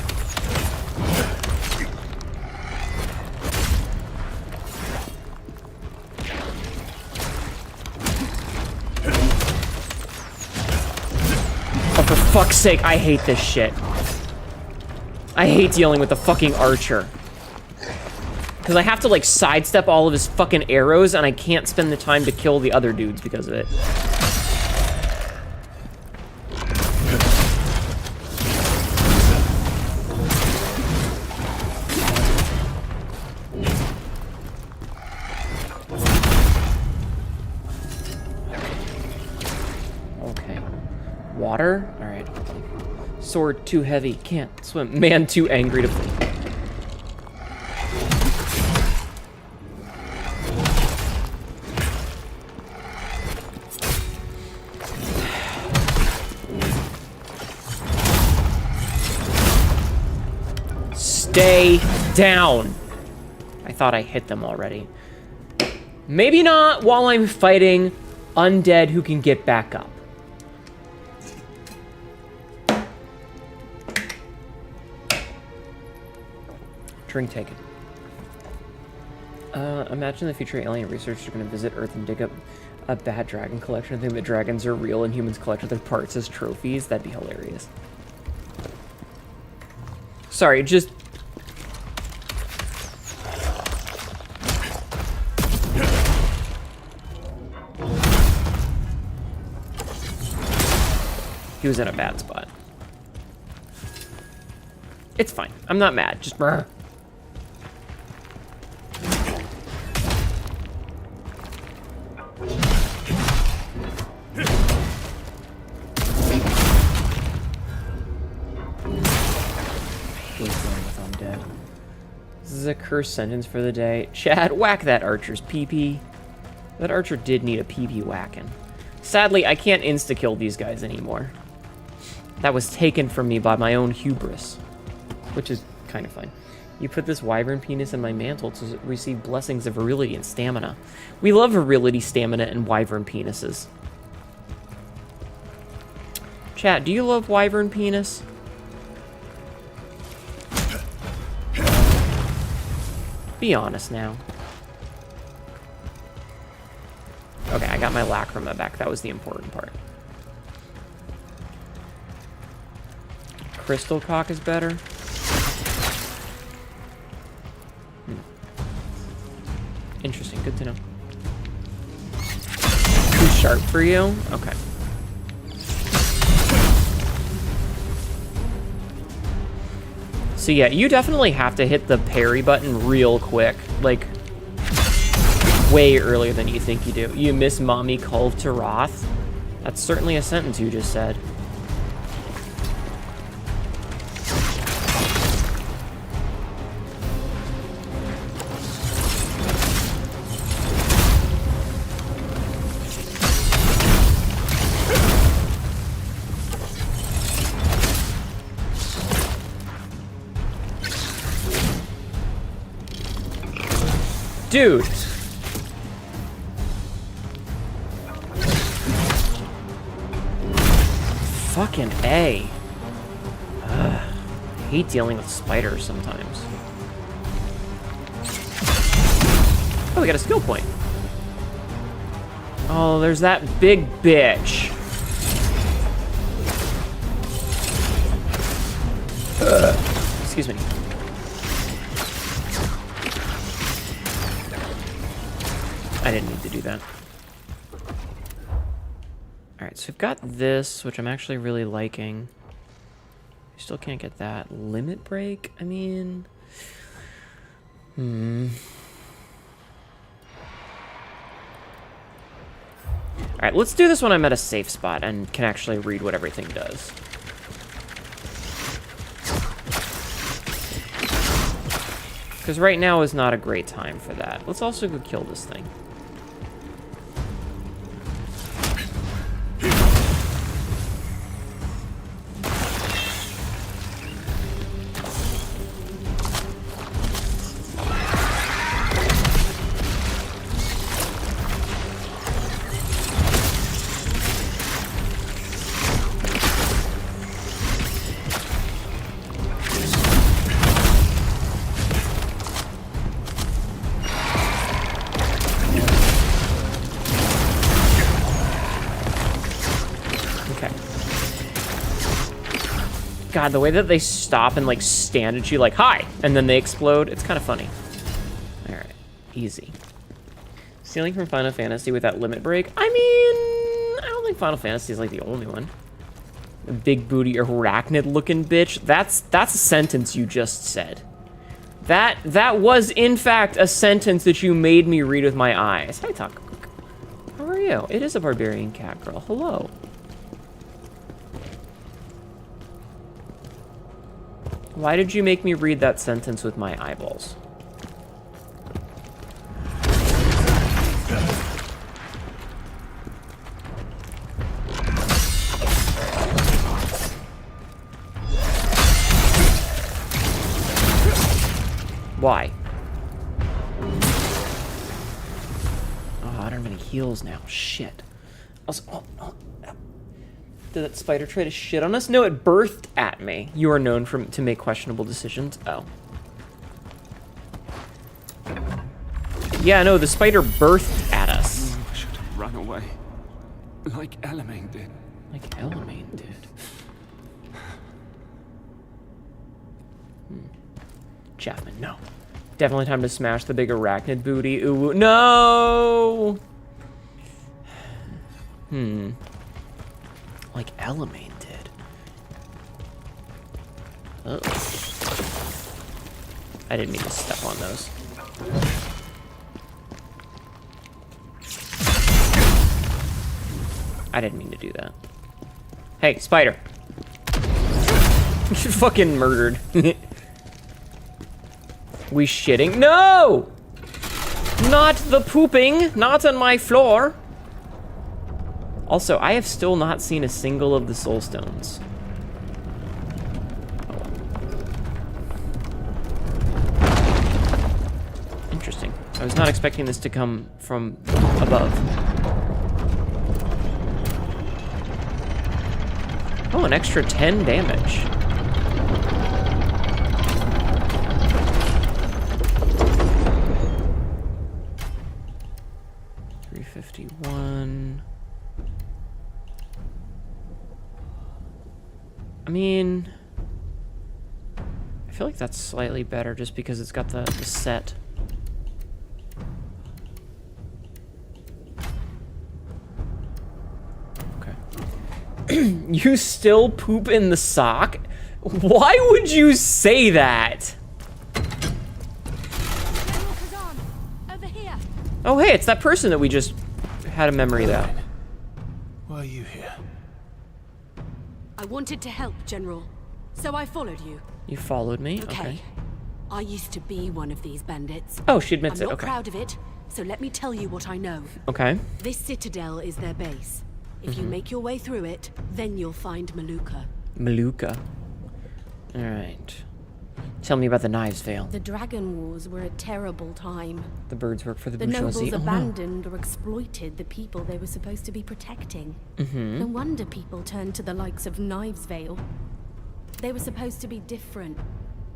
Oh, for fuck's sake, I hate this shit. I hate dealing with the fucking archer. Because I have to, like, sidestep all of his fucking arrows, and I can't spend the time to kill the other dudes because of it. Water? Alright. Sword too heavy, can't swim. Man too angry to flee. Stay down. I thought I hit them already. Maybe not while I'm fighting undead who can get back up. Drink taken. Imagine the future alien researchers are going to visit Earth and dig up a bad dragon collection and think that dragons are real and humans collect their parts as trophies. That'd be hilarious. Sorry, just... He was in a bad spot. It's fine. I'm not mad. Just brr. This is a cursed sentence for the day. Chad, whack that archer's pee-pee. That archer did need a pee-pee whacking. Sadly, I can't insta-kill these guys anymore. That was taken from me by my own hubris. Which is kind of fun. You put this wyvern penis in my mantle to receive blessings of virility and stamina. We love virility, stamina, and wyvern penises. Chat, do you love wyvern penis? Be honest now. Okay, I got my lacrima back. That was the important part. Crystal cock is better. Interesting. Good to know. Too sharp for you? Okay. So yeah, you definitely have to hit the parry button real quick. Like, way earlier than you think you do. You miss mommy called to Roth? That's certainly a sentence you just said. Dude! Fucking A. Ugh. I hate dealing with spiders sometimes. Oh, we got a skill point. Oh, there's that big bitch. Excuse me. I didn't need to do that. Alright, so we've got this, which I'm actually really liking. Still can't get that. Limit break? I mean... Alright, let's do this when I'm at a safe spot and can actually read what everything does. Because right now is not a great time for that. Let's also go kill this thing. God, the way that they stop and, like, stand at you like, hi! And then they explode, it's kind of funny. Alright, easy. Stealing from Final Fantasy with that limit break? I mean, I don't think Final Fantasy is, like, the only one. The big booty arachnid-looking bitch. That's a sentence you just said. That was, in fact, a sentence that you made me read with my eyes. Hi, Taco. How are you? It is a barbarian cat girl. Hello. Why did you make me read that sentence with my eyeballs? Why? Oh, I don't have any heals now. Shit. Also, did that spider try to shit on us? No, it birthed at me. You are known to make questionable decisions. Oh. Yeah, no, the spider birthed at us. I should have run away. Like Elamain did. Like Elamain did. Chaffman, no. Definitely time to smash the big arachnid booty. Ooh, no! Like Elamain did. Uh-oh. I didn't mean to step on those. I didn't mean to do that. Hey, spider. You fucking murdered. We shitting? No! Not the pooping. Not on my floor. Also, I have still not seen a single of the soul stones. Interesting. I was not expecting this to come from above. Oh, an extra 10 damage. I mean, I feel like that's slightly better just because it's got the set. Okay. You still poop in the sock? Why would you say that? Khazan, over here. Oh, hey, it's that person that we just had a memory that. Why are you here? I wanted to help, General, so I followed you. You followed me? Okay. I used to be one of these bandits. Oh, she admits I'm it. not Okay. proud of it, so let me tell you what I know. Okay. This citadel is their base. If you make your way through it, then you'll find Maluka. Maluka. All right. Tell me about the Knives Vale. The Dragon Wars were a terrible time. The birds work for the The bourgeoisie. nobles Oh, no. abandoned or exploited the people they were supposed to be protecting. No wonder people turned to the likes of Knives Vale. They were supposed to be different.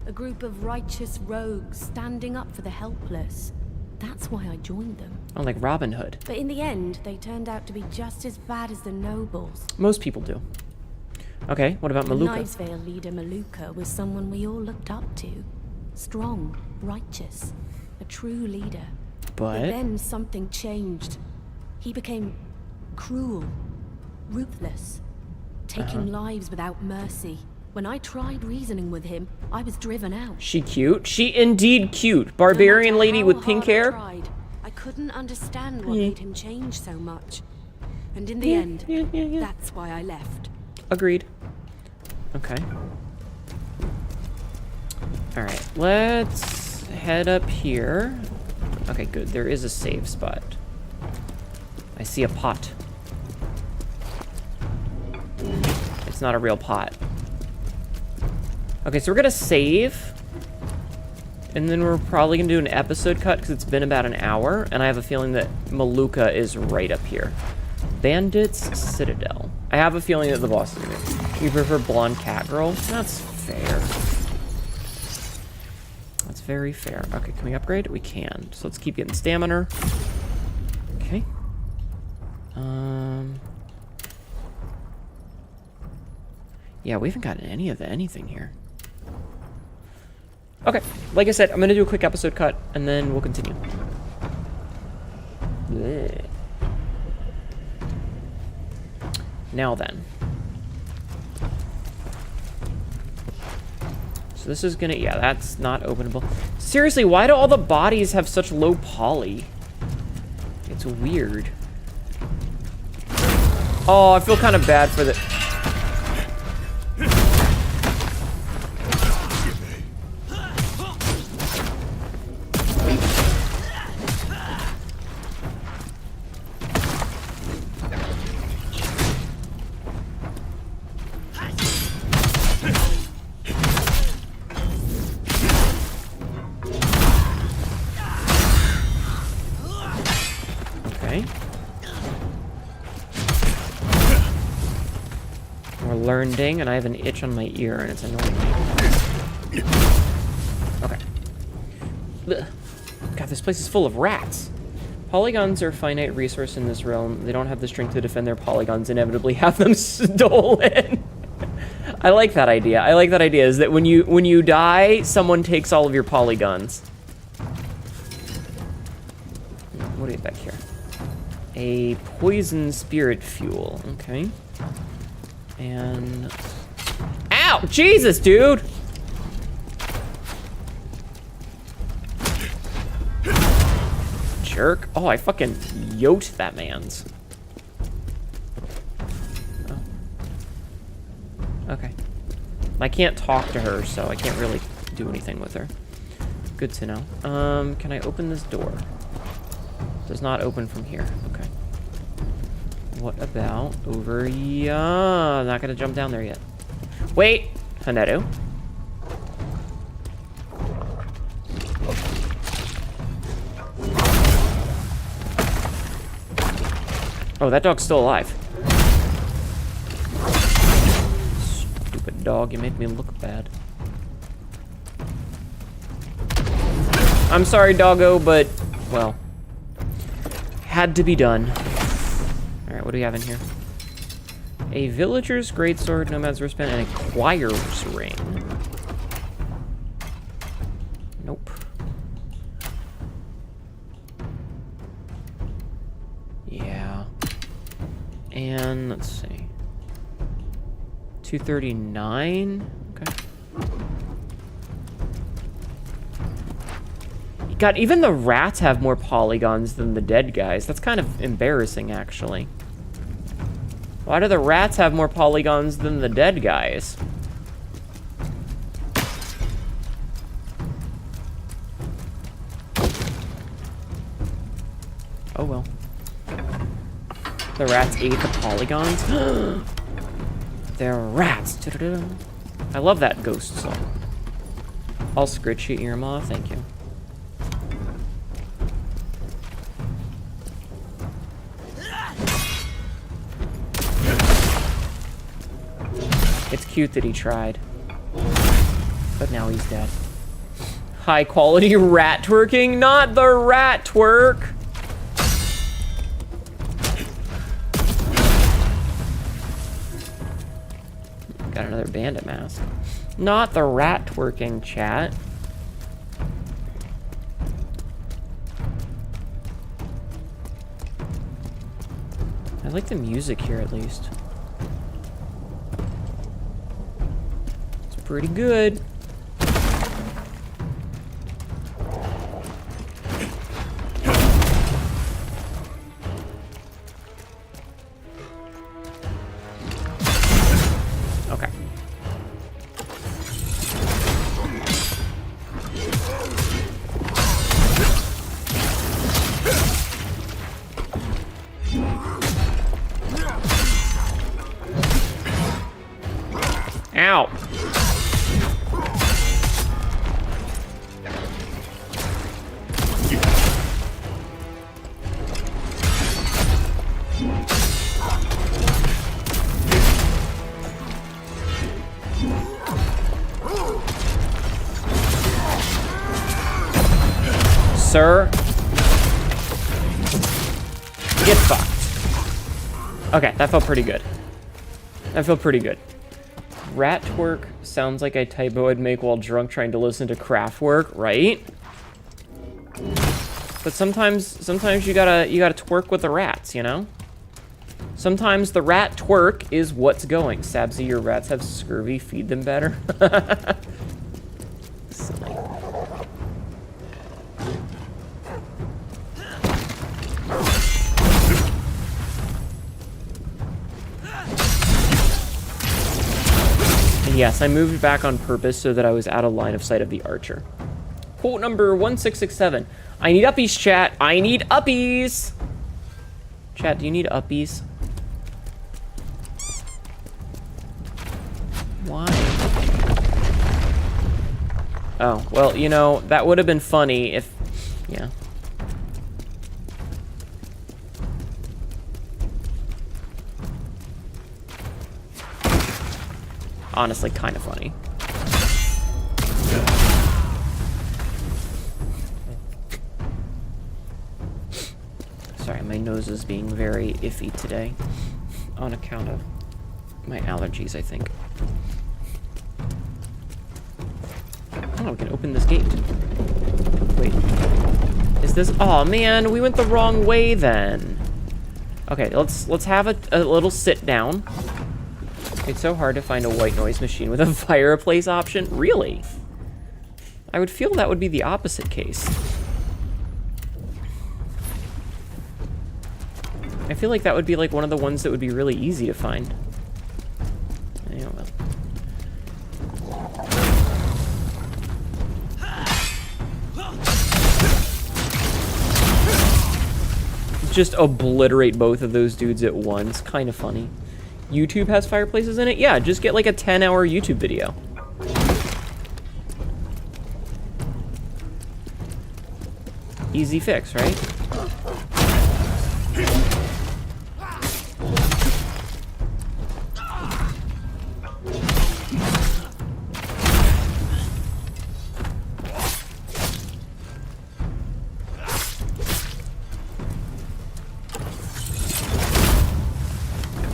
A group of righteous rogues standing up for the helpless. That's why I joined them. Oh, like Robin Hood. But in the end, they turned out to be just as bad as the nobles. Most people do. Okay, what about The Maluka? Knives Vale leader Maluka was someone we all looked up to. Strong, righteous, a true leader. But But then something changed. He became cruel, ruthless, taking lives without mercy. When I tried reasoning with him, I was driven out. she cute? She indeed cute. Barbarian No matter lady how with pink hard I hair. tried, I couldn't understand what Yeah. made him change so much. And in the end, that's why I left. Agreed. Okay. All right, let's head up here. Okay, good. There is a save spot. I see a pot. It's not a real pot. Okay, so we're gonna save. And then we're probably gonna do an episode cut because it's been about an hour. And I have a feeling that Maluka is right up here. Bandits Citadel. I have a feeling that the boss is gonna be. You prefer blonde Catgirl? That's fair. That's very fair. Okay, can we upgrade? We can. So let's keep getting stamina. Okay. Yeah, we haven't gotten any of anything here. Okay, like I said, I'm gonna do a quick episode cut and then we'll continue. Blech. Now then. So this is gonna, yeah, that's not openable. Seriously, why do all the bodies have such low poly? It's weird. Oh, I feel kind of bad for the... We're learning, and I have an itch on my ear, and it's annoying me. Okay. Ugh. God, this place is full of rats. Polygons are a finite resource in this realm. They don't have the strength to defend their polygons, inevitably have them stolen. I like that idea. I like that idea, is that when you die, someone takes all of your polygons. What do we have back here? A poison spirit fuel. Okay. And... Ow! Jesus, dude! Jerk. Oh, I fucking yoked that man's. Oh. Okay. I can't talk to her, so I can't really do anything with her. Good to know. Can I open this door? Does not open from here. Okay. What about over here? I'm not gonna jump down there yet. Wait! Haneru. Oh, that dog's still alive. Stupid dog, you made me look bad. I'm sorry, doggo, but, well, had to be done. Alright, what do we have in here? A villager's greatsword, nomad's wristband, and a choir's ring. Nope. Yeah. And let's see. 239. Okay. God, even the rats have more polygons than the dead guys. That's kind of embarrassing, actually. Why do the rats have more polygons than the dead guys? Oh well. The rats ate the polygons? They're rats. I love that ghost song. I'll scritch your ear moth, thank you. It's cute that he tried. But now he's dead. High quality rat twerking, not the rat twerk! Got another bandit mask. Not the rat twerking, chat. I like the music here at least. It's pretty good. Okay. Ow. Sir, get fucked. Okay, that felt pretty good. That felt pretty good. Rat twerk sounds like a typo I'd make while drunk trying to listen to Kraftwerk, right? But sometimes you gotta twerk with the rats, you know? Sometimes the rat twerk is what's going. Sabzi, your rats have scurvy, feed them better. Silly. Yes, I moved back on purpose so that I was out of line of sight of the archer. Quote number 1667. I need uppies, chat. I need uppies. Chat, do you need uppies? Why? Oh, well, you know, that would have been funny if... Yeah. honestly kind of funny. Sorry, my nose is being very iffy today on account of my allergies, I think. Oh, we can open this gate. Wait. Is this... Oh, man, we went the wrong way then. Okay, let's have a little sit down. It's so hard to find a white noise machine with a fireplace option. Really? I would feel that would be the opposite case. I feel like that would be like one of the ones that would be really easy to find. Yeah, well. Just obliterate both of those dudes at once. Kind of funny. YouTube has fireplaces in it? Yeah, just get like a 10-hour YouTube video. Easy fix, right?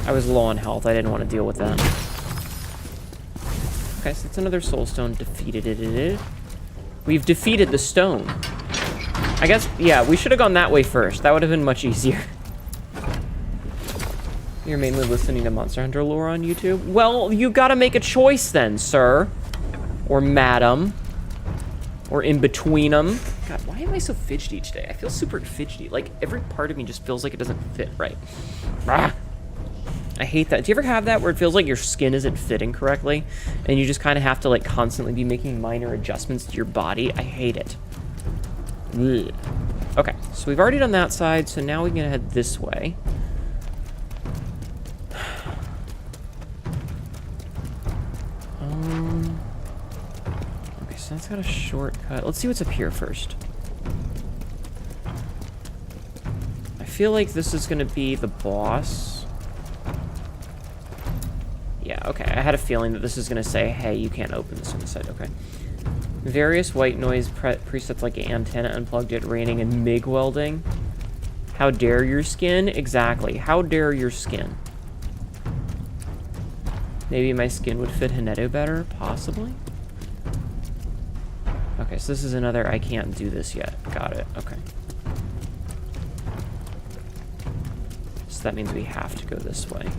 I was low on health. I didn't want to deal with that. Okay, so it's another soulstone. Defeated it. We've defeated the stone. I guess, yeah, we should have gone that way first. That would have been much easier. You're mainly listening to Monster Hunter lore on YouTube? Well, you gotta make a choice then, sir. Or madam. Or in between them. God, why am I so fidgety today? I feel super fidgety. Like, every part of me just feels like it doesn't fit right. Ah! I hate that. Do you ever have that where it feels like your skin isn't fitting correctly and you just kind of have to like constantly be making minor adjustments to your body? I hate it. Ugh. Okay, so we've already done that side, so now we can head this way. Okay, so that's got a shortcut. Let's see what's up here first. I feel like this is gonna be the boss. Yeah, okay. I had a feeling that this is going to say, hey, you can't open this on the side. Okay. Various white noise presets like antenna, unplugged it, raining, and MIG welding. How dare your skin? Exactly. How dare your skin? Maybe my skin would fit Hineto better? Possibly? Okay, so this is another I can't do this yet. Got it. Okay. So that means we have to go this way.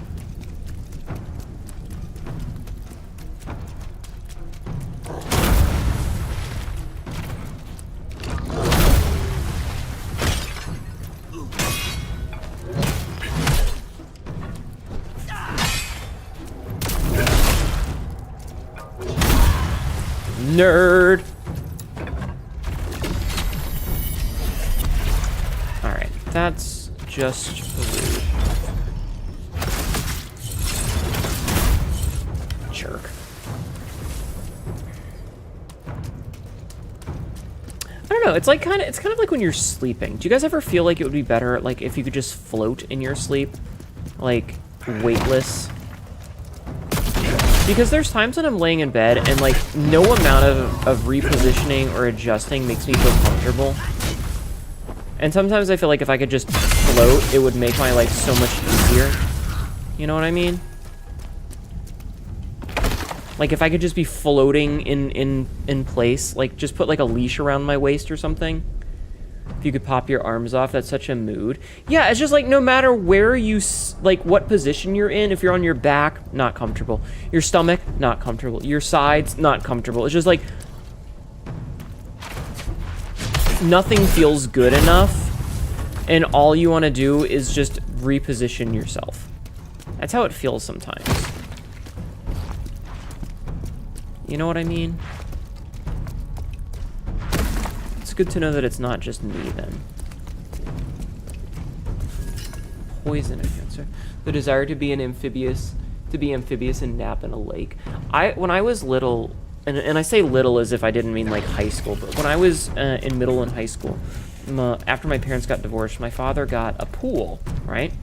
Nerd. Alright, that's just rude. Jerk. I don't know, it's like kind of like when you're sleeping. Do you guys ever feel like it would be better like if you could just float in your sleep? Like weightless? Because there's times when I'm laying in bed and like no amount of repositioning or adjusting makes me feel comfortable. And sometimes I feel like if I could just float, it would make my life so much easier. You know what I mean? Like if I could just be floating in place, like just put like a leash around my waist or something. If you could pop your arms off, that's such a mood. Yeah, it's just like no matter where you, like what position you're in, if you're on your back, not comfortable. Your stomach, not comfortable. Your sides, not comfortable. It's just like, nothing feels good enough, and all you want to do is just reposition yourself. That's how it feels sometimes. You know what I mean? It's good to know that it's not just me, then. Poison enhancer. The desire to be amphibious and nap in a lake. When I was little, and I say little as if I didn't mean like high school, but when I was in middle and high school, after my parents got divorced, my father got a pool, right?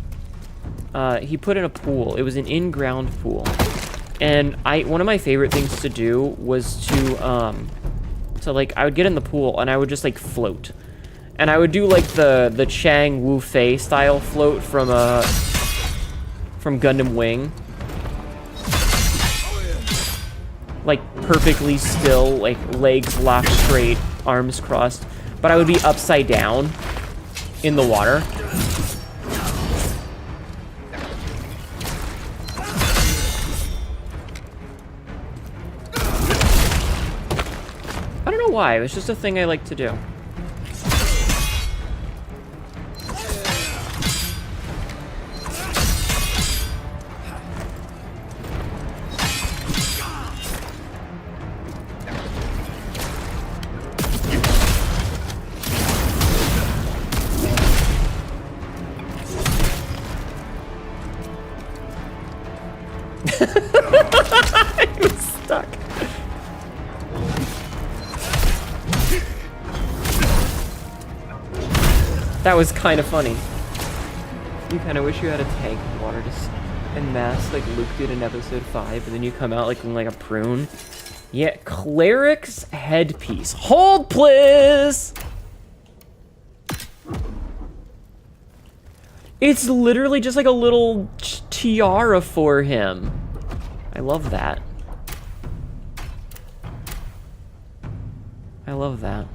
He put in a pool. It was an in-ground pool. And one of my favorite things to do was to like, I would get in the pool and I would just like float. And I would do like the Chang Wu Fei style float from Gundam Wing. Like perfectly still, like legs locked straight, arms crossed. But I would be upside down in the water. I don't know why, it was just a thing I like to do. He was stuck. That was kind of funny. You kind of wish you had a tank of water and mask like Luke did in episode 5, and then you come out looking like a prune. Yeah, cleric's headpiece. Hold, please! It's literally just like a little tiara for him. I love that. I love that.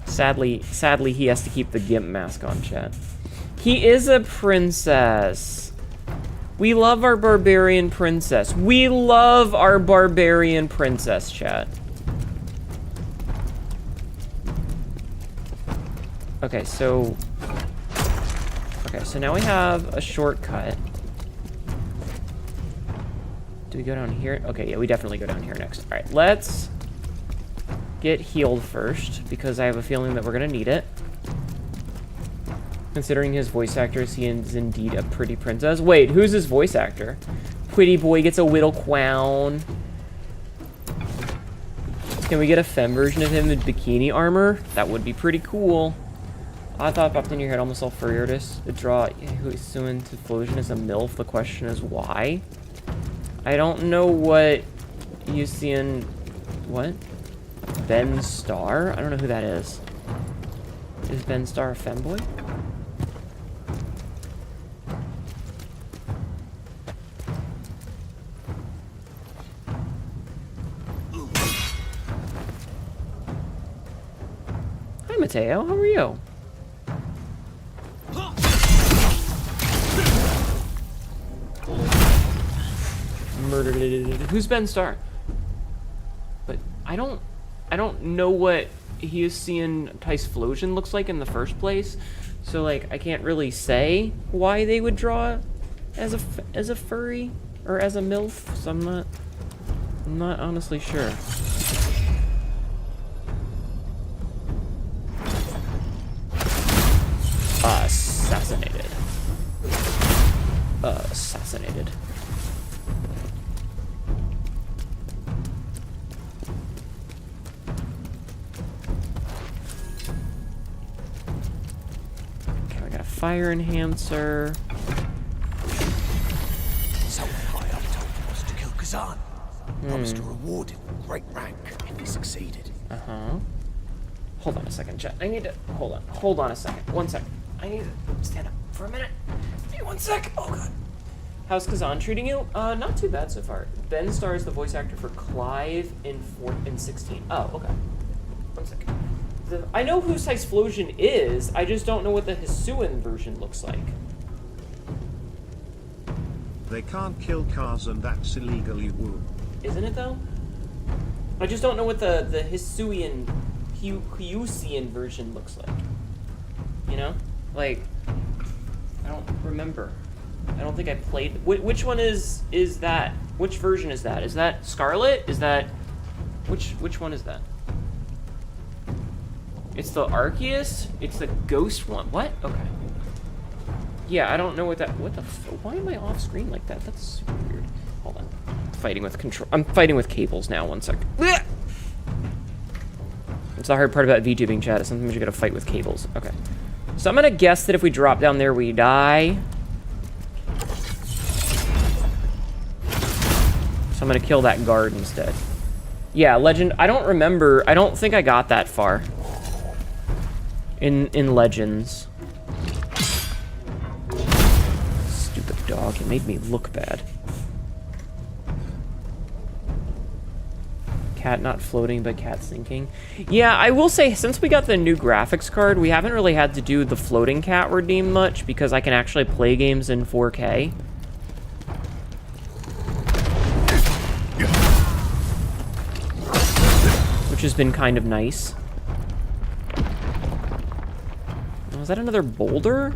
Sadly, he has to keep the GIMP mask on, chat. He is a princess. We love our barbarian princess. We love our barbarian princess, chat. Okay, so now we have a shortcut. Do we go down here? Okay, yeah, we definitely go down here next. All right, let's get healed first, because I have a feeling that we're gonna need it. Considering his voice actor, he is indeed a pretty princess. Wait, who's his voice actor? Pretty boy gets a whittle crown. Can we get a femme version of him in bikini armor? That would be pretty cool. I thought popped in your head almost all furry artists. The draw who is soon to Flosion is a MILF. The question is why? I don't know what you see in what? Ben Starr? I don't know who that is. Is Ben Starr a femboy? Hi Mateo, how are you? Murdered. Who's Ben Starr? But I don't know what he is seeing Typhlosion looks like in the first place, so like I can't really say why they would draw as a furry or as a MILF. So I'm not honestly sure. Assassinated. Assassinated. Fire enhancer. So high up told was to kill Khazan. Promised to reward him with great rank if he succeeded. Hold on a second, chat. I need to hold on a second. 1 second. I need to stand up for a minute. Hey, 1 sec. Oh god. How's Khazan treating you? Not too bad so far. Ben Starr is the voice actor for Clive in 16. Oh, okay. 1 second. I know who Typhlosion is, I just don't know what the Hisuian version looks like. They can't kill Khazan, that's illegally woo. Isn't it though? I just don't know what the Hisuian version looks like. You know? Like, I don't remember. I don't think I played. Which one is that? Which version is that? Is that Scarlet? Is that which one is that? It's the Arceus? It's the Ghost one. What? Okay. Yeah, I don't know what that. Why am I off screen like that? That's super weird. Hold on. I'm fighting with cables now. 1 sec. It's the hard part about VTubing, chat. Is sometimes you gotta fight with cables. Okay. So I'm gonna guess that if we drop down there, we die. So I'm gonna kill that guard instead. Yeah, Legend. I don't remember. I don't think I got that far. In Legends. Stupid dog. It made me look bad. Cat not floating, but cat sinking. Yeah, I will say, since we got the new graphics card, we haven't really had to do the floating cat redeem much, because I can actually play games in 4K. Which has been kind of nice. Was that another boulder?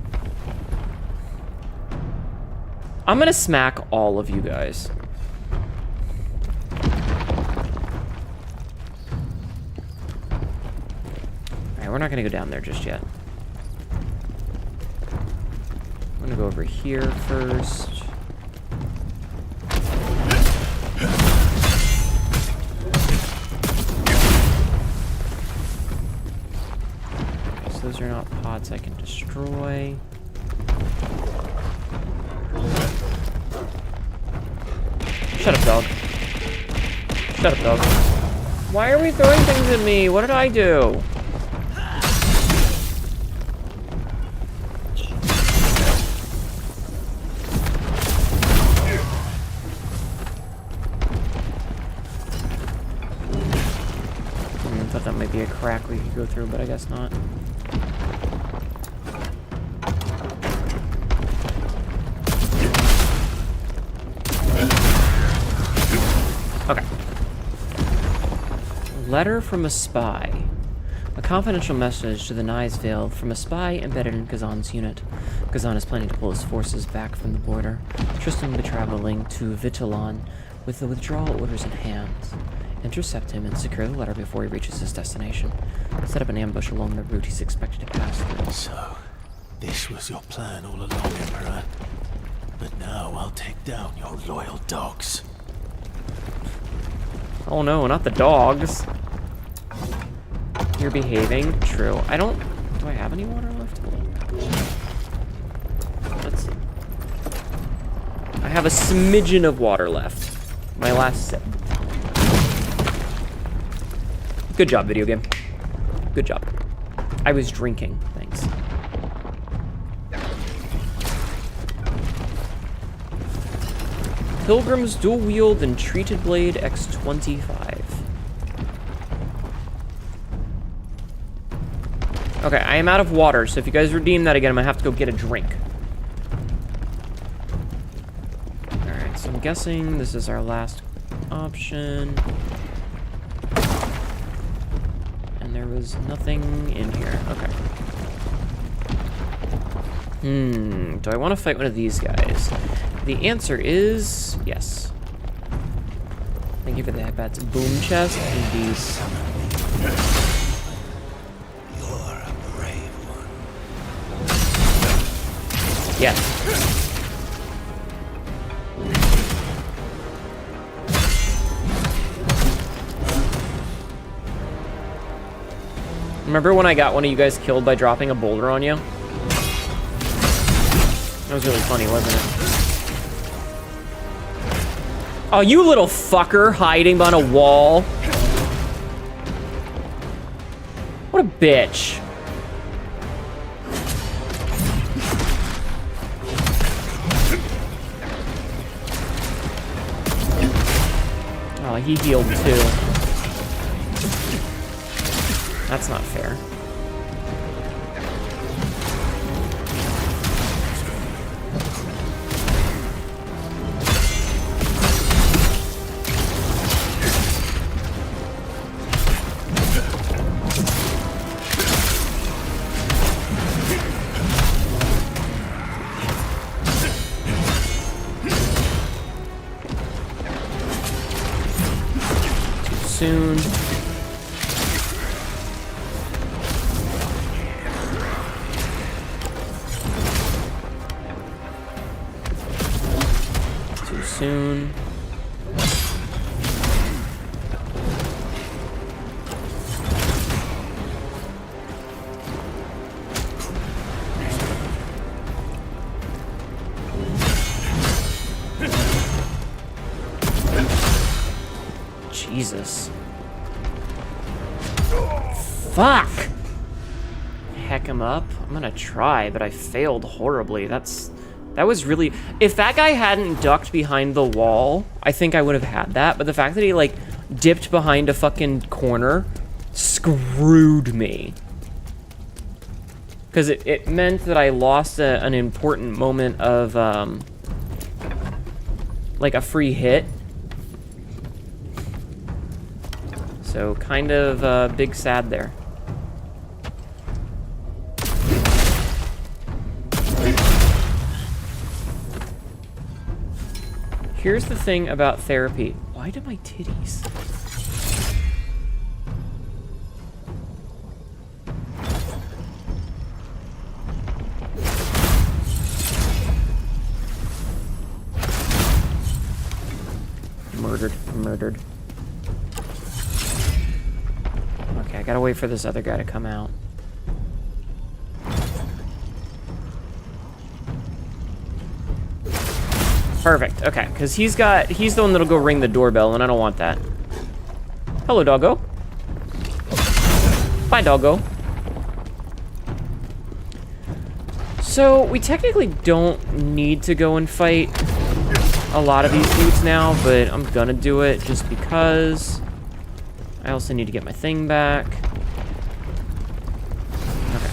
I'm gonna smack all of you guys. Alright, we're not gonna go down there just yet. I'm gonna go over here first. Those are not pods I can destroy. Shut up, dog. Shut up, dog. Why are we throwing things at me? What did I do? I thought that might be a crack we could go through, but I guess not. Okay. Letter from a spy. A confidential message to the Knives Vale from a spy embedded in Khazan's unit. Khazan is planning to pull his forces back from the border. Tristan will be traveling to Vitalon with the withdrawal orders in hand. Intercept him and secure the letter before he reaches his destination. Set up an ambush along the route he's expected to pass through. So, this was your plan all along, Emperor. But now I'll take down your loyal dogs. Oh no, not the dogs. You're behaving? True. I don't... Do I have any water left? Let's see. I have a smidgen of water left. My last sip. Good job, video game. Good job. I was drinking. Thanks. Pilgrim's dual wield and treated blade X25. Okay, I am out of water, so if you guys redeem that again, I'm gonna have to go get a drink. Alright, so I'm guessing this is our last option. And there was nothing in here. Okay. Do I want to fight one of these guys? The answer is yes. Thank you for the headbats. Boom chest and these. You're a brave one. Yes. Remember when I got one of you guys killed by dropping a boulder on you? That was really funny, wasn't it? Oh, you little fucker hiding behind a wall. What a bitch. Oh, he healed too. That's not fair. Soon. Too soon. Jesus. Fuck! Heck him up. I'm gonna try, but I failed horribly. That was really... If that guy hadn't ducked behind the wall, I think I would have had that. But the fact that he, like, dipped behind a fucking corner screwed me. Because it meant that I lost an important moment of, like, a free hit. So, kind of big sad there. Here's the thing about therapy. Why do my titties? Murdered. Okay, I gotta wait for this other guy to come out. Perfect, okay, because he's the one that'll go ring the doorbell, and I don't want that. Hello, doggo. Bye, doggo. So, we technically don't need to go and fight a lot of these dudes now, but I'm gonna do it just because. I also need to get my thing back. Okay.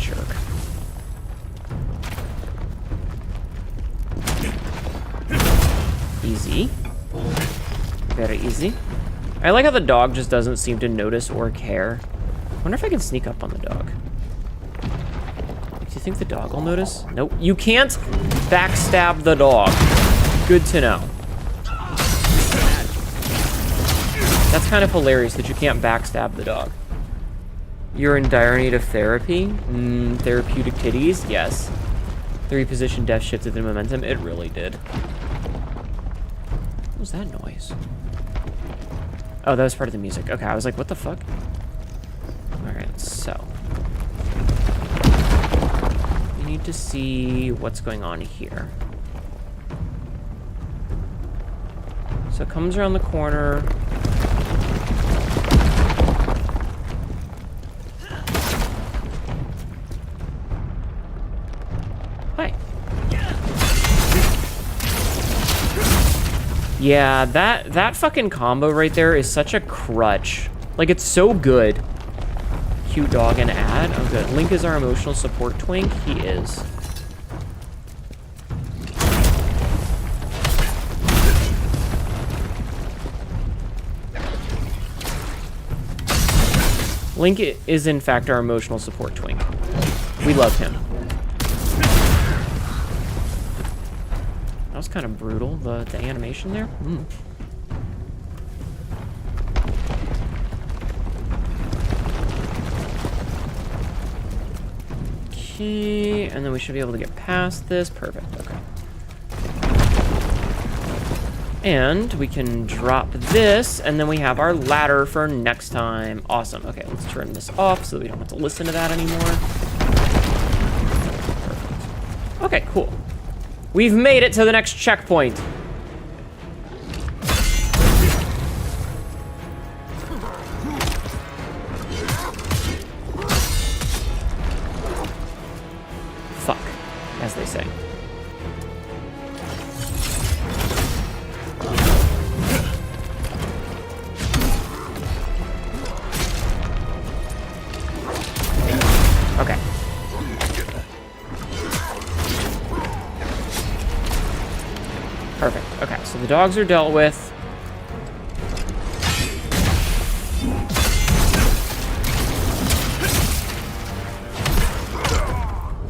Jerk. Easy. Very easy. I like how the dog just doesn't seem to notice or care. I wonder if I can sneak up on the dog. Do you think the dog will notice? Nope. You can't backstab the dog. Good to know. That's kind of hilarious that you can't backstab the dog. You're in dire need of therapy? Therapeutic titties? Yes. The reposition death shifted the momentum. It really did. What was that noise? Oh, that was part of the music. Okay, I was like, what the fuck? Alright, so. We need to see what's going on here. So it comes around the corner. Hi. Yeah, that fucking combo right there is such a crutch. Like, it's so good. Cute dog and ad. Oh, good. Link is our emotional support twink. He is. Link is, in fact, our emotional support twink. We love him. That was kind of brutal, the animation there. Okay, and then we should be able to get past this. Perfect, okay. And we can drop this, and then we have our ladder for next time. Awesome. Okay, let's turn this off so that we don't have to listen to that anymore. Perfect. Okay, cool. We've made it to the next checkpoint. Fuck, as they say. Okay. Perfect. Okay, so the dogs are dealt with.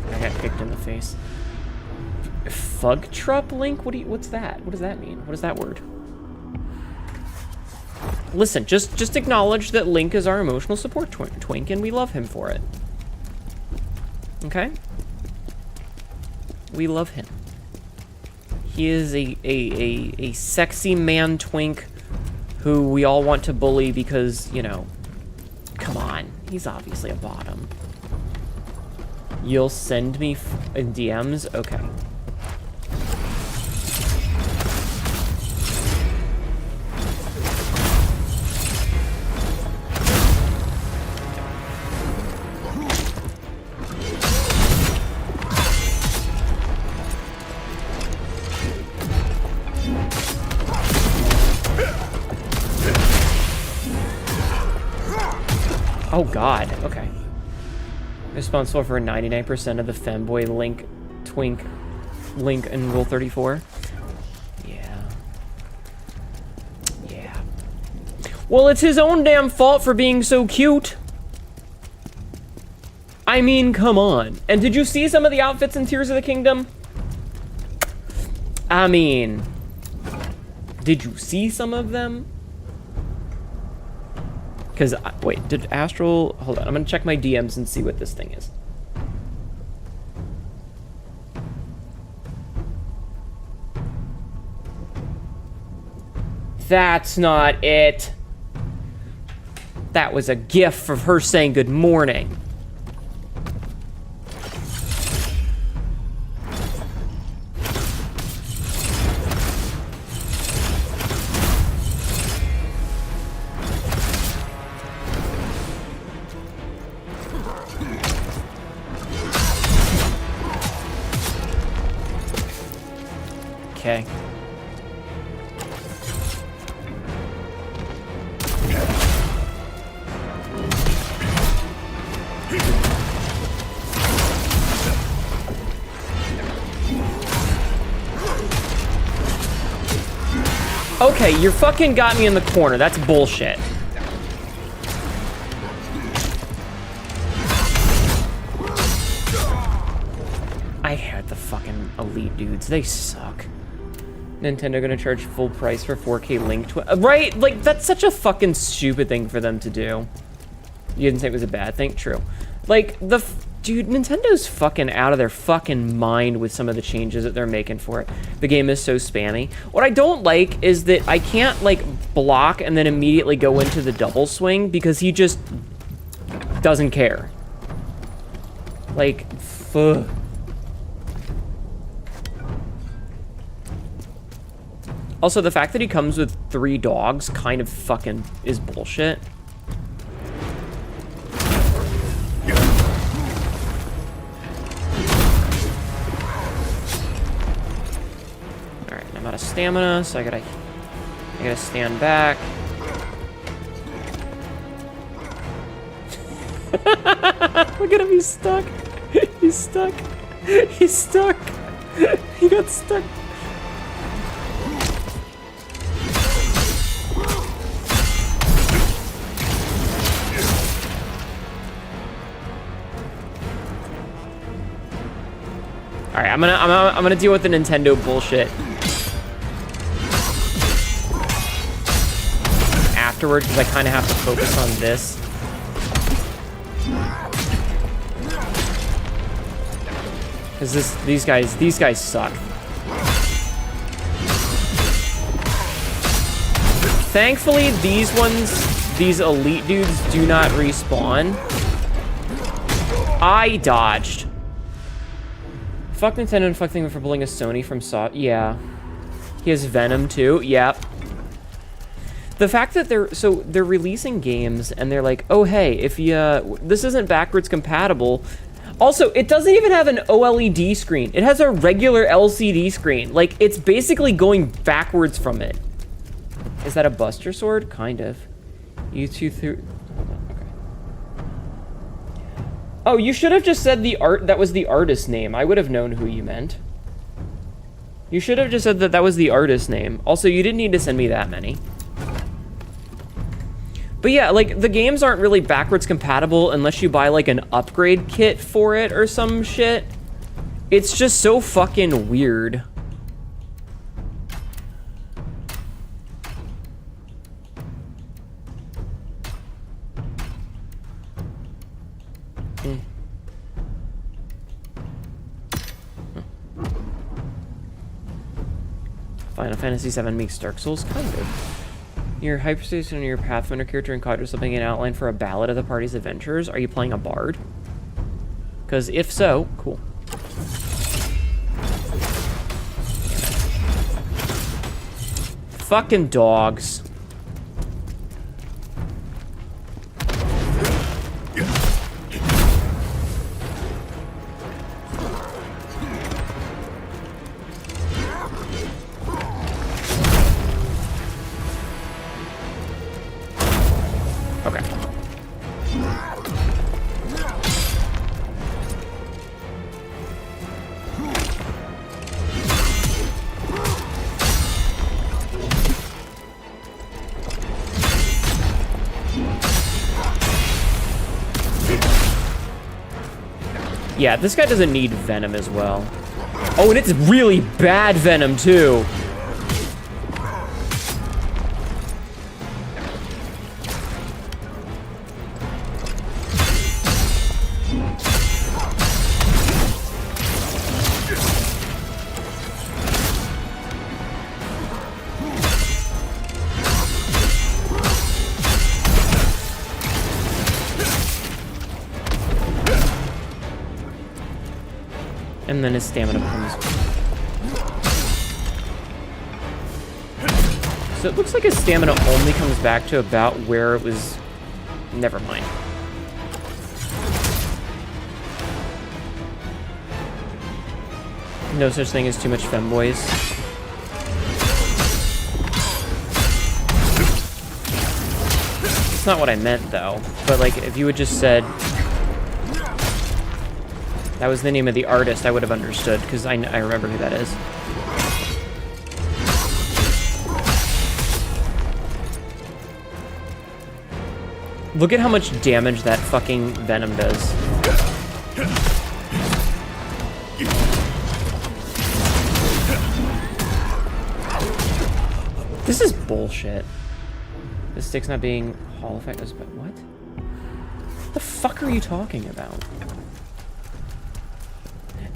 I got kicked in the face. Fugtrup Link? What's that? What does that mean? What is that word? Listen, just acknowledge that Link is our emotional support twink, and we love him for it. Okay? We love him. He is a sexy man twink who we all want to bully because, you know, come on. He's obviously a bottom. You'll send me in DMs? Okay. Oh god, okay. Responsible for 99% of the femboy twink link in Rule 34. Yeah. Yeah. Well, it's his own damn fault for being so cute. I mean, come on. And did you see some of the outfits in Tears of the Kingdom? I mean, did you see some of them? Because, wait, did Astral... Hold on, I'm going to check my DMs and see what this thing is. That's not it. That was a gif of her saying good morning. Okay. Okay, you fucking got me in the corner. That's bullshit. I hate the fucking elite dudes. They suck. Nintendo gonna charge full price for 4K Link right? Like, that's such a fucking stupid thing for them to do. You didn't say it was a bad thing? True. Like, dude, Nintendo's fucking out of their fucking mind with some of the changes that they're making for it. The game is so spammy. What I don't like is that I can't, like, block and then immediately go into the double swing because he just doesn't care. Like, fuck. Also, the fact that he comes with 3 dogs kind of fucking is bullshit. Alright, I'm out of stamina, so I gotta stand back. Look at him, he's stuck. He's stuck. He's stuck. He got stuck. All right, I'm gonna deal with the Nintendo bullshit afterwards because I kind of have to focus on this. Because these guys suck. Thankfully, these elite dudes do not respawn. I dodged. Fuck Nintendo and fuck them for pulling a Sony from yeah. He has Venom too, yep. The fact that they're releasing games and they're like, oh hey, if you, this isn't backwards compatible. Also, it doesn't even have an OLED screen. It has a regular LCD screen. Like, it's basically going backwards from it. Is that a Buster Sword? Kind of. You two through... Oh, you should have just said that was the artist name. I would have known who you meant. You should have just said that was the artist name. Also, you didn't need to send me that many. But yeah, like, the games aren't really backwards compatible unless you buy, like, an upgrade kit for it or some shit. It's just so fucking weird. Final Fantasy VII makes Dark Souls, kind of. Your hyperstation and your Pathfinder character and caught yourself making an outline for a ballad of the party's adventures. Are you playing a bard? Because if so, cool. Fucking dogs. Okay. Yeah, this guy doesn't need venom as well. Oh, and it's really bad venom, too. And then his stamina comes. So it looks like his stamina only comes back to about where it was. Never mind. No such thing as too much femboys. It's not what I meant, though. But, like, if you had just said that was the name of the artist, I would have understood, because I remember who that is. Look at how much damage that fucking venom does. This is bullshit. The stick's not being Hall effect. What? What the fuck are you talking about?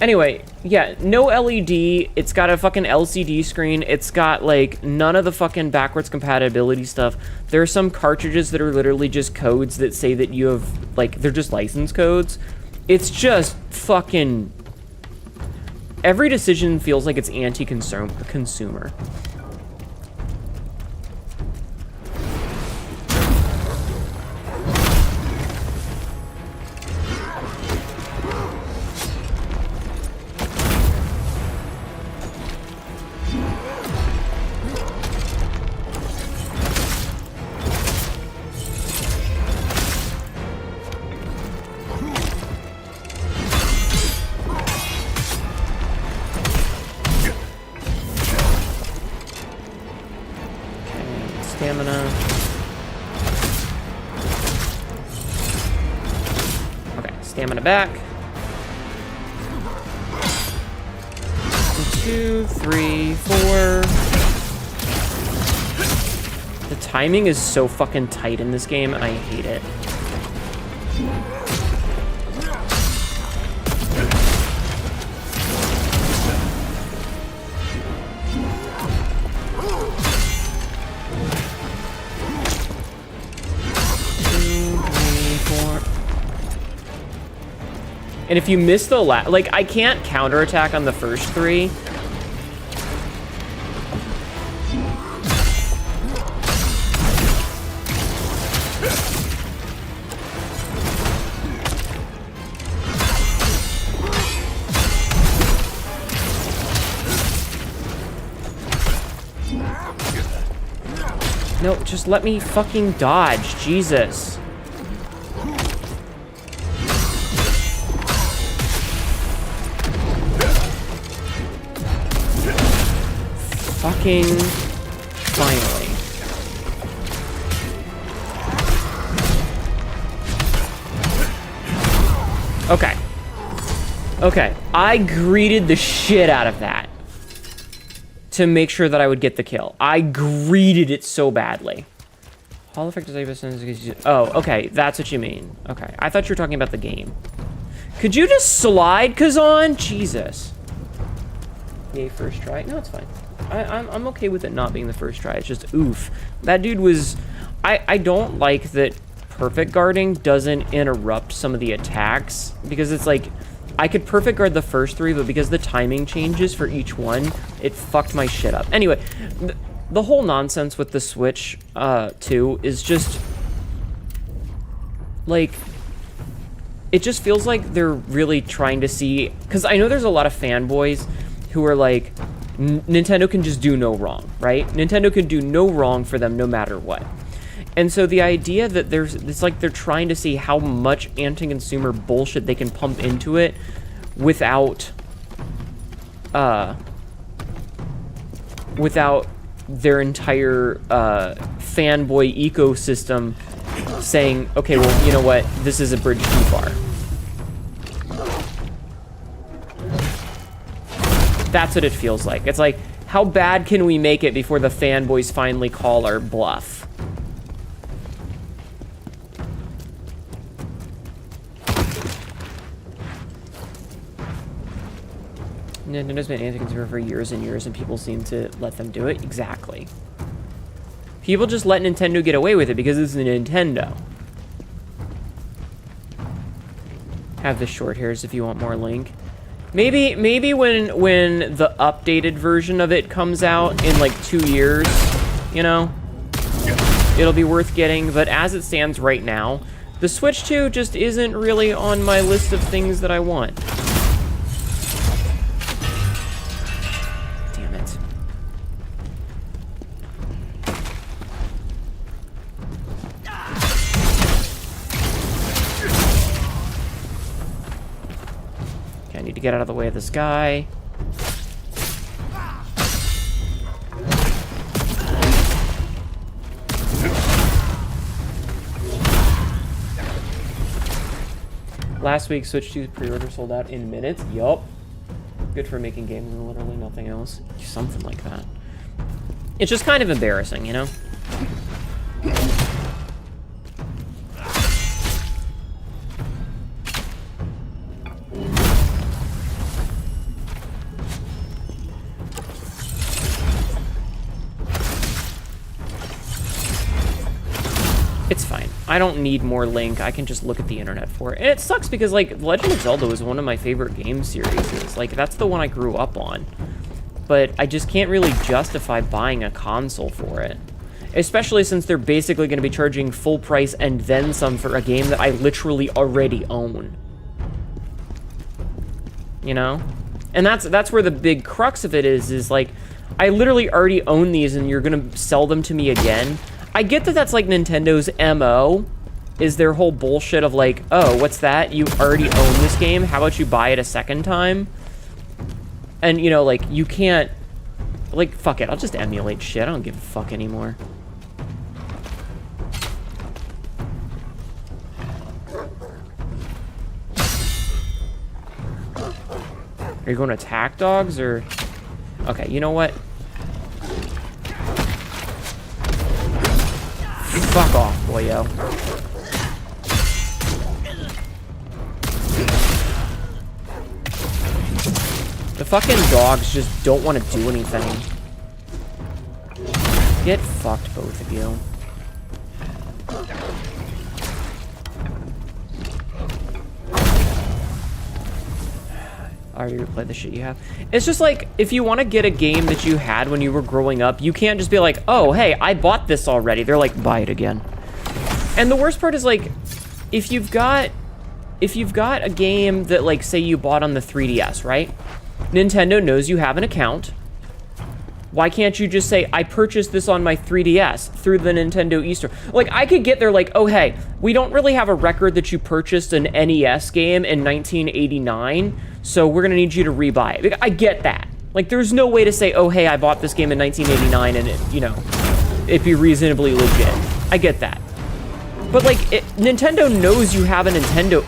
Anyway, yeah, no LED. It's got a fucking LCD screen. It's got, like, none of the fucking backwards compatibility stuff. There are some cartridges that are literally just codes that say that you have, like, they're just license codes. It's just fucking... Every decision feels like it's anti-consumer. Stamina. Okay, stamina back. 1, 2, 3, 4. The timing is so fucking tight in this game, and I hate it. And if you miss the like, I can't counterattack on the first 3. No, just let me fucking dodge, Jesus. Fucking finally. Okay. Okay. I greeted the shit out of that to make sure that I would get the kill. I greeted it so badly. Hall effect is oh, okay. That's what you mean. Okay. I thought you were talking about the game. Could you just slide, Khazan? Jesus. Yay, first try. No, it's fine. I'm okay with it not being the first try. It's just, oof. That dude was... I don't like that perfect guarding doesn't interrupt some of the attacks, because it's like, I could perfect guard the first 3, but because the timing changes for each one, it fucked my shit up. Anyway, the whole nonsense with the Switch 2 is just, like, it just feels like they're really trying to see, because I know there's a lot of fanboys who are like, Nintendo can just do no wrong, right? Nintendo can do no wrong for them no matter what. And so the idea that it's like they're trying to see how much anti-consumer bullshit they can pump into it without their entire fanboy ecosystem saying, okay, well, you know what, this is a bridge too far. That's what it feels like. It's like, how bad can we make it before the fanboys finally call our bluff? Nintendo's been anti-consumer for years and years, and people seem to let them do it. Exactly. People just let Nintendo get away with it because it's a Nintendo. Have the short hairs if you want more Link. Maybe when the updated version of it comes out in like 2 years, you know, it'll be worth getting. But as it stands right now, the Switch 2 just isn't really on my list of things that I want. Damn it. Okay, I need to get out of the way of this guy. Last week, Switch 2 pre-order sold out in minutes. Yup. Good for making games and literally nothing else. Something like that. It's just kind of embarrassing, you know? It's fine. I don't need more Link. I can just look at the internet for it. And it sucks because, like, Legend of Zelda was one of my favorite game series. Like, that's the one I grew up on. But I just can't really justify buying a console for it. Especially since they're basically going to be charging full price and then some for a game that I literally already own. You know? And that's where the big crux of it is like, I literally already own these and you're going to sell them to me again? I get that that's like Nintendo's MO, is their whole bullshit of like, oh, what's that? You already own this game, how about you buy it a second time? And, you know, like, you can't, like, fuck it, I'll just emulate shit, I don't give a fuck anymore. Are you going to attack dogs, or? Okay, you know what? Fuck off, boyo. The fucking dogs just don't want to do anything. Get fucked, both of you. I already replayed the shit you have. It's just like, if you want to get a game that you had when you were growing up, you can't just be like, oh, hey, I bought this already. They're like, buy it again. And the worst part is, like, if you've got a game that, like, say you bought on the 3DS, right? Nintendo knows you have an account. Why can't you just say, I purchased this on my 3DS through the Nintendo eStore? Like, I could get there like, oh, hey, we don't really have a record that you purchased an NES game in 1989, so we're gonna need you to rebuy it. I get that. Like, there's no way to say, oh, hey, I bought this game in 1989 and, it, you know, it'd be reasonably legit. I get that. But, like, Nintendo knows you have a Nintendo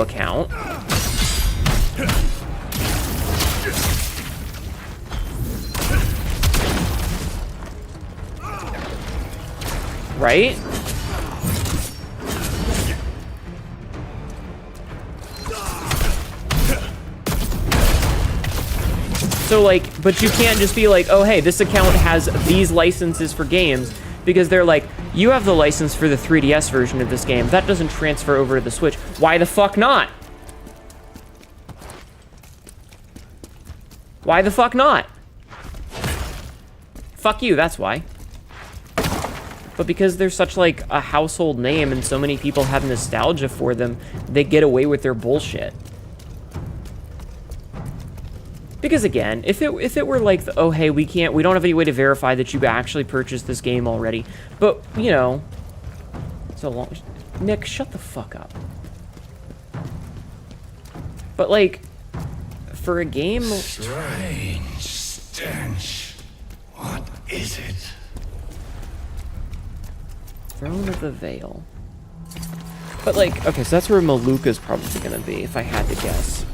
account. Right? So, like, but you can't just be like, oh, hey, this account has these licenses for games. because they're like, you have the license for the 3DS version of this game. That doesn't transfer over to the Switch. Why the fuck not? Why the fuck not? Fuck you, that's why. But because they're such like a household name and so many people have nostalgia for them, they get away with their bullshit. Because again, if it were like, oh hey, we don't have any way to verify that you actually purchased this game already. But, you know, so long. Nick, shut the fuck up. But like, for a game. Strange stench. What is it? Throne of the Veil. But like, okay, so that's where Maluka's probably gonna be, if I had to guess.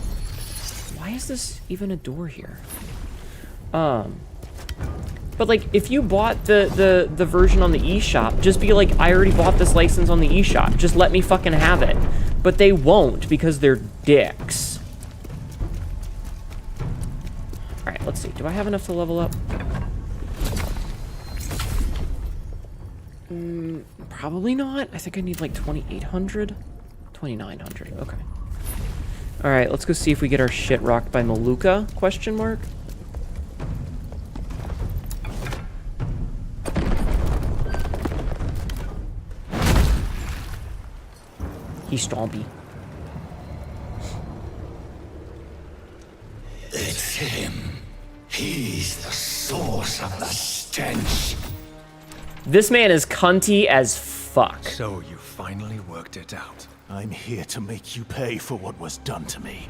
Why is this even a door here? But like, if you bought the version on the eShop, just be like, I already bought this license on the eShop. Just let me fucking have it. But they won't, because they're dicks. Alright, let's see. Do I have enough to level up? Probably not. I think I need like 2,800. 2,900. Okay. Alright, let's go see if we get our shit rocked by Maluka? Question mark. He's stompy. It's him. He's the source of the stench. This man is cunty as fuck. So you finally worked it out. I'm here to make you pay for what was done to me.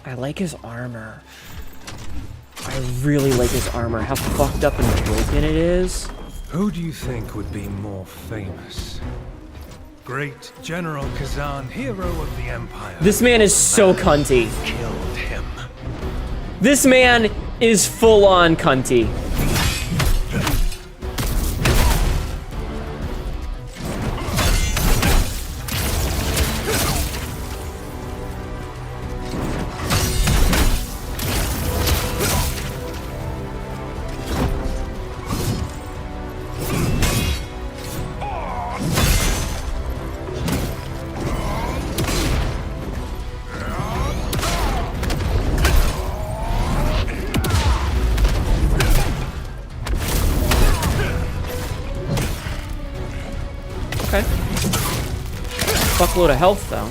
I like his armor. I really like his armor. How fucked up and broken it is. Who do you think would be more famous? Great General Khazan, hero of the Empire. This man is so cunty. Killed him. This man is full-on cunty. Okay. Fuckload of health, though.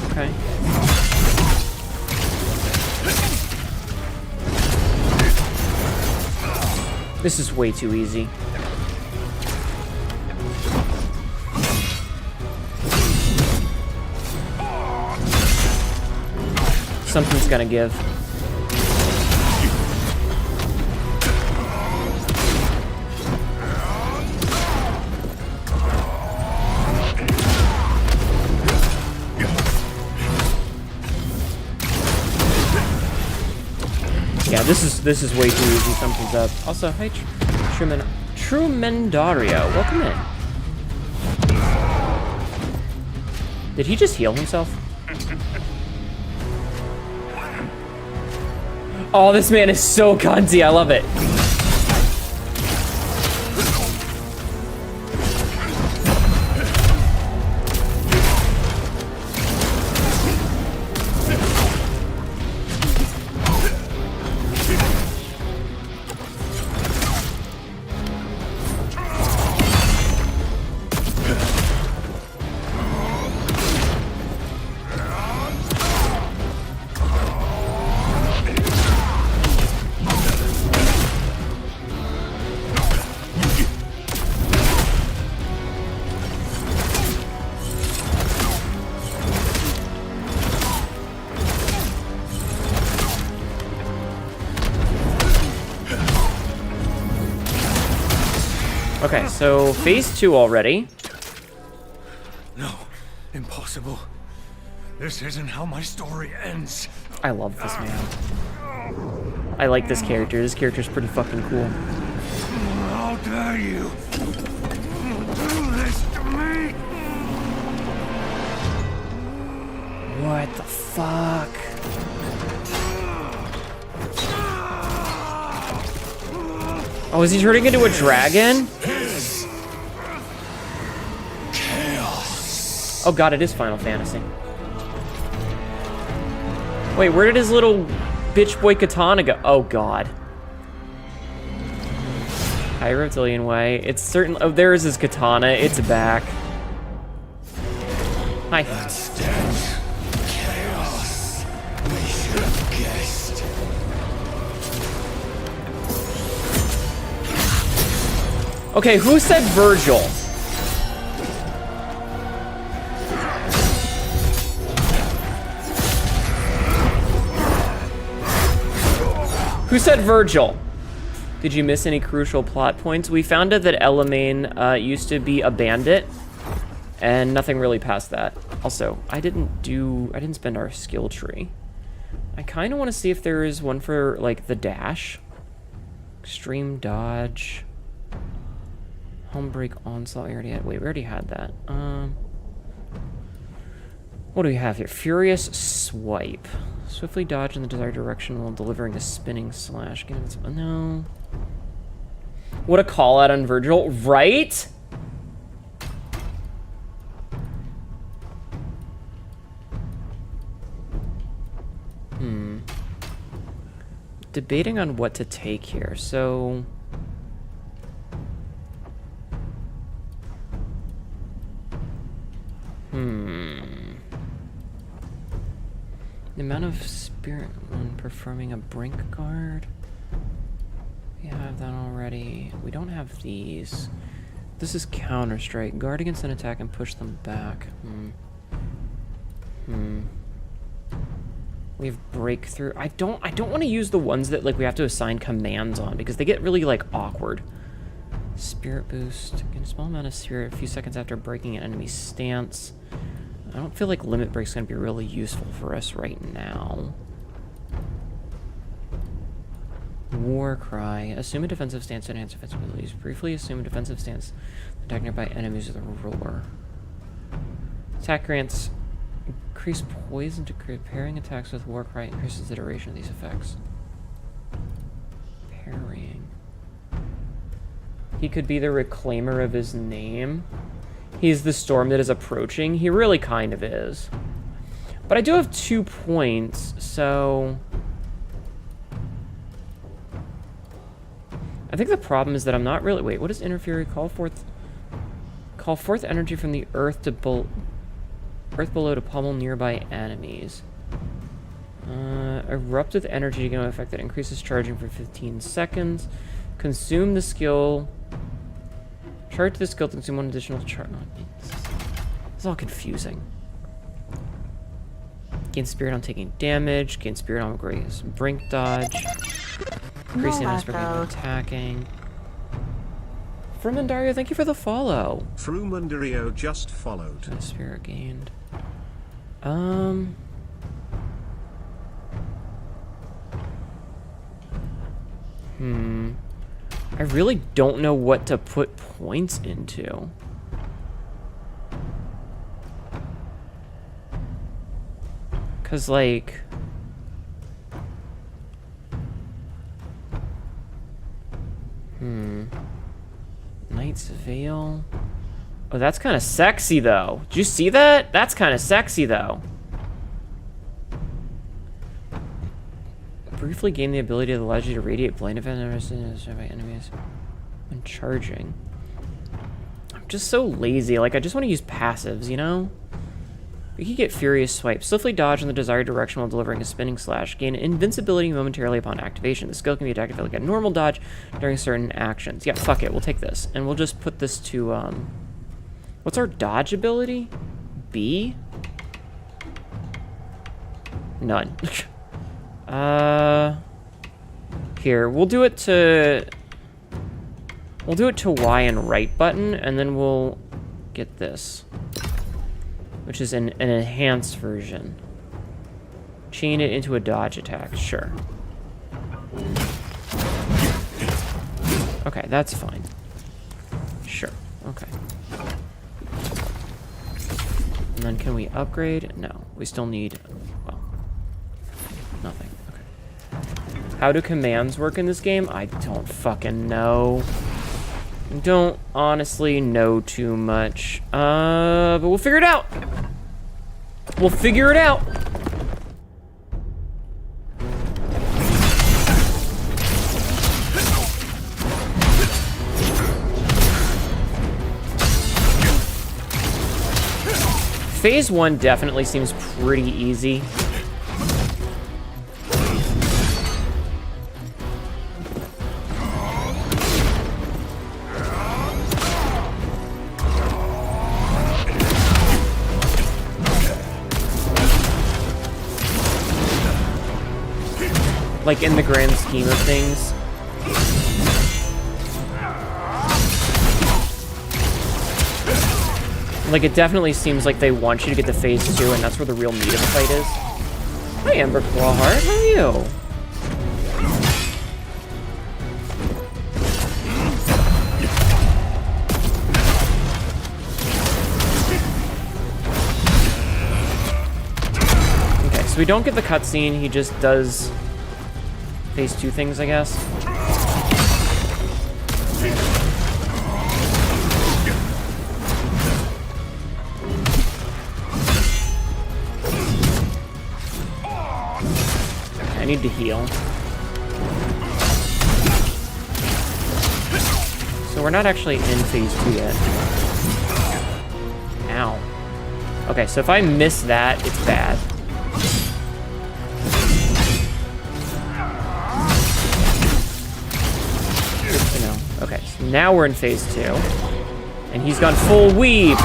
Okay. This is way too easy. Something's gonna give. Yeah, this is way too easy. Something's up. Also, hi, Trumendario. Welcome in. Did he just heal himself? Oh, this man is so cunty. I love it. Okay, so phase 2 already. No, impossible. This isn't how my story ends. I love this man. I like this character. This character's pretty fucking cool. How dare you? fuck. Oh, is he turning into a dragon? Oh god, it is Final Fantasy. Wait, where did his little bitch boy katana go? Oh god. High Reptilian Way. It's certain. Oh, there's his katana. It's back. Hi. Chaos. We should have guessed. Okay, who said Virgil? Who said Virgil? Did you miss any crucial plot points? We found out that Elamane used to be a bandit, and nothing really past that. Also, I didn't spend our skill tree. I kind of want to see if there is one for, like, the dash. Extreme dodge. Homebreak onslaught, we already had. Wait, we already had that. What do we have here? Furious swipe. Swiftly dodge in the desired direction while delivering a spinning slash. No. What a call out on Virgil, right? Debating on what to take here, so... The amount of spirit when performing a brink guard. We have that already. We don't have these. This is counter strike. Guard against an attack and push them back. We have breakthrough. I don't want to use the ones that like we have to assign commands on because they get really like awkward. Spirit boost. Get a small amount of spirit a few seconds after breaking an enemy's stance. I don't feel like limit break's gonna be really useful for us right now. War cry. Assume a defensive stance to enhance defensive abilities. Briefly assume a defensive stance attacked nearby enemies with a roar. Attack grants increase poison to pairing attacks with war cry increases the duration of these effects. Parrying. He could be the reclaimer of his name. He's the storm that is approaching. He really kind of is. But I do have 2 points, so... I think the problem is that I'm not really... Wait, what does Interfury call forth? Call forth energy from the earth to earth below to pummel nearby enemies. Erupt with energy to get an effect that increases charging for 15 seconds. Consume the skill... Charge the skill to consume 1 additional charge. It's all confusing. Gain spirit on taking damage. Gain spirit on grace. Brink dodge. Increase the for attacking. Frumendario, thank you for the follow. Frumendario just followed. Spirit gained. I really don't know what to put points into. Cause like... Knight's Veil. Oh, that's kind of sexy though. Did you see that? That's kind of sexy though. Briefly gain the ability that allows you to radiate blind event by enemies when charging. I'm just so lazy. Like, I just want to use passives, you know? We can get Furious Swipe. Swiftly dodge in the desired direction while delivering a spinning slash. Gain invincibility momentarily upon activation. The skill can be activated like a normal dodge during certain actions. Yeah, fuck it. We'll take this. And we'll just put this to, what's our dodge ability? B? None. Here, we'll do it to Y and right button, and then we'll get this, which is an enhanced version. Chain it into a dodge attack, sure. Okay, that's fine. Sure, okay. And then can we upgrade? No, we still need, well, How do commands work in this game? I don't fucking know. Don't honestly know too much. But we'll figure it out. We'll figure it out. Phase 1 definitely seems pretty easy. Like, in the grand scheme of things. Like, it definitely seems like they want you to get to phase 2, and that's where the real meat of the fight is. Hi, Ember Clawheart. How are you? Okay, so we don't get the cutscene. He just does phase 2 things, I guess. I need to heal. So we're not actually in phase 2 yet. Ow. Okay, so if I miss that, it's bad. Good to know. Okay, so now we're in phase 2. And he's gone full weeb.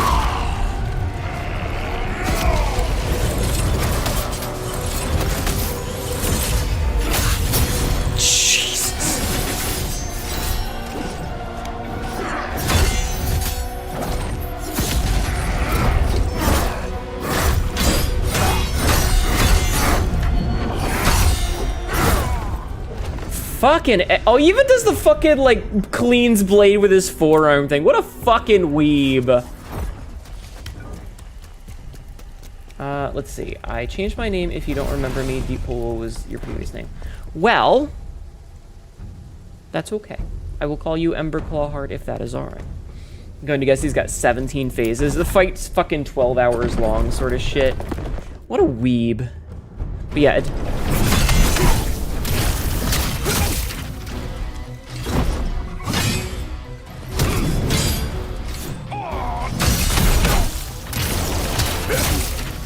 Fucking, oh, he even does the fucking, like, cleans blade with his forearm thing. What a fucking weeb. Let's see. I changed my name. If you don't remember me, Deep Pool was your previous name. Well, that's okay. I will call you Ember Clawheart if that is alright. I'm going to guess he's got 17 phases. The fight's fucking 12 hours long, sort of shit. What a weeb. But yeah,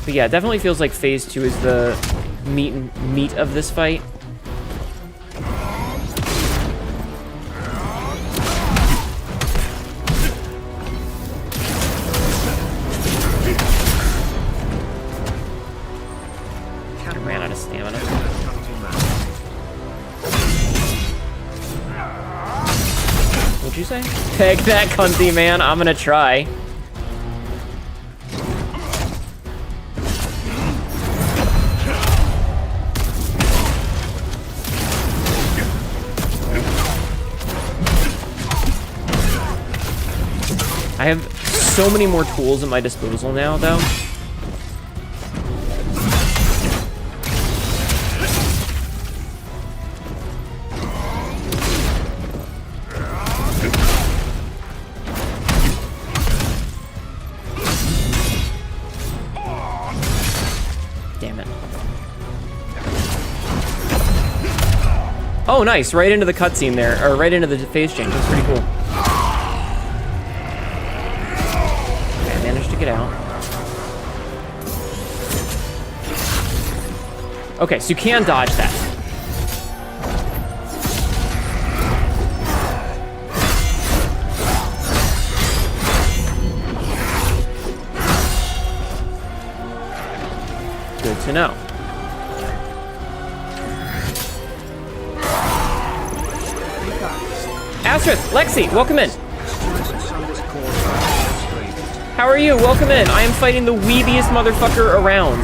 But yeah, it definitely feels like phase 2 is the meat of this fight. I ran out of stamina. What'd you say? Peg that cunty, man. I'm gonna try. I have so many more tools at my disposal now, though. Damn it. Oh, nice. Right into the cutscene there, or right into the phase change. That's pretty cool. Get out. Okay, so you can dodge that. Good to know. Astrith, Lexi, welcome in. How are you? Welcome in. I am fighting the weebiest motherfucker around.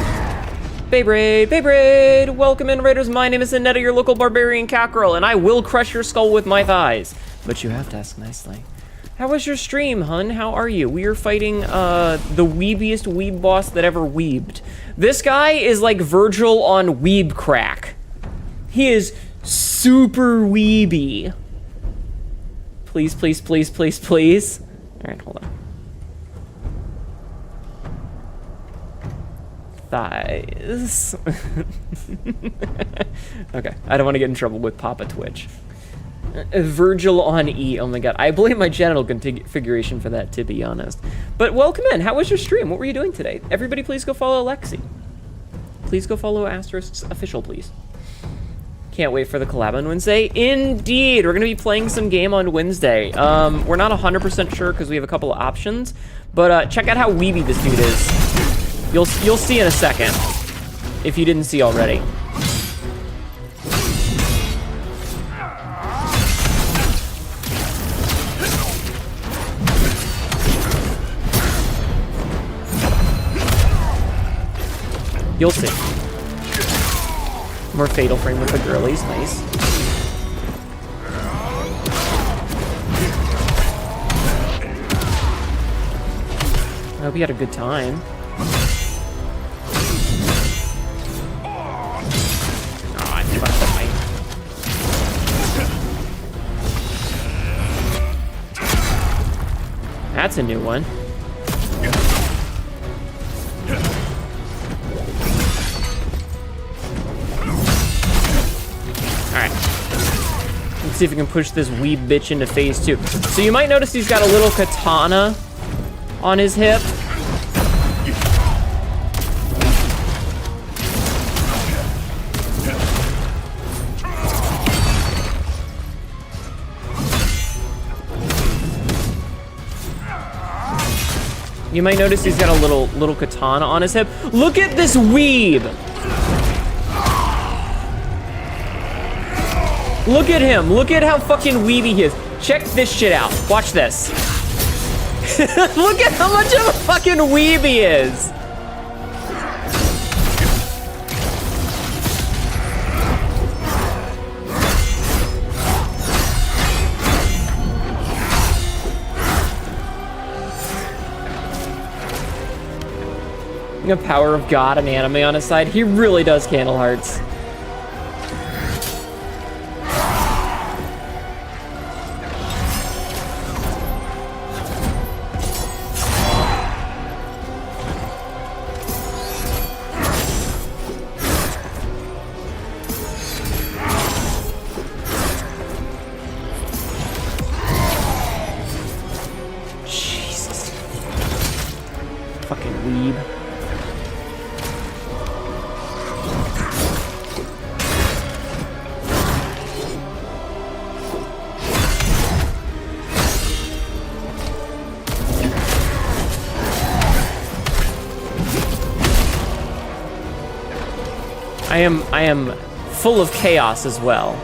Beybraid, welcome in, Raiders. My name is Annetta, your local barbarian Catgirl, and I will crush your skull with my thighs. But you have to ask nicely. How was your stream, hun? How are you? We are fighting the weebiest weeb boss that ever weebed. This guy is like Virgil on weeb crack. He is super weeby. Please, please, please, please, please. All right, hold on. Thighs. Okay, I don't want to get in trouble with Papa Twitch. Virgil on E. Oh my god, I blame my genital configuration for that, to be honest. But welcome in. How was your stream? What were you doing today? Everybody, please go follow Alexi. Please go follow Asterisk's official, please. Can't wait for the collab on Wednesday. Indeed, we're gonna be playing some game on Wednesday. We're not 100% sure because we have a couple of options, but check out how weeby this dude is. You'll see in a second if you didn't see already. You'll see. More fatal frame with the girlies, nice. I hope you had a good time. Oh, I fucked up my... That's a new one. Alright. Let's see if we can push this weeb bitch into phase 2. So you might notice he's got a little katana on his hip. You might notice he's got a little katana on his hip. Look at this weeb! Look at him. Look at how fucking weeby he is. Check this shit out. Watch this. Look at how much of a fucking weeb he is. The power of God and anime on his side. He really does candle hearts. Jesus. Fucking weeb. I am full of chaos as well.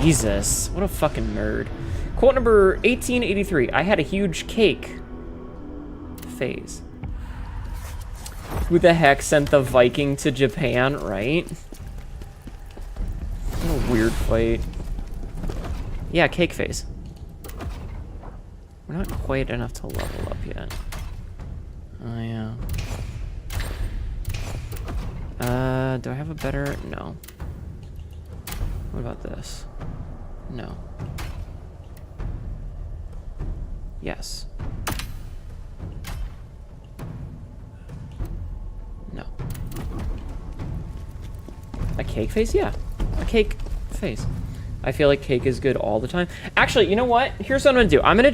Jesus, what a fucking nerd. Quote number 1883. I had a huge cake phase. Who the heck sent the Viking to Japan, right? What a weird fight. Yeah, cake phase. We're not quite enough to level up yet. Oh, yeah. Do I have a better... No. What about this? No. Yes. No. A cake face? Yeah. A cake face. I feel like cake is good all the time. Actually, you know what? Here's what I'm gonna do. I'm gonna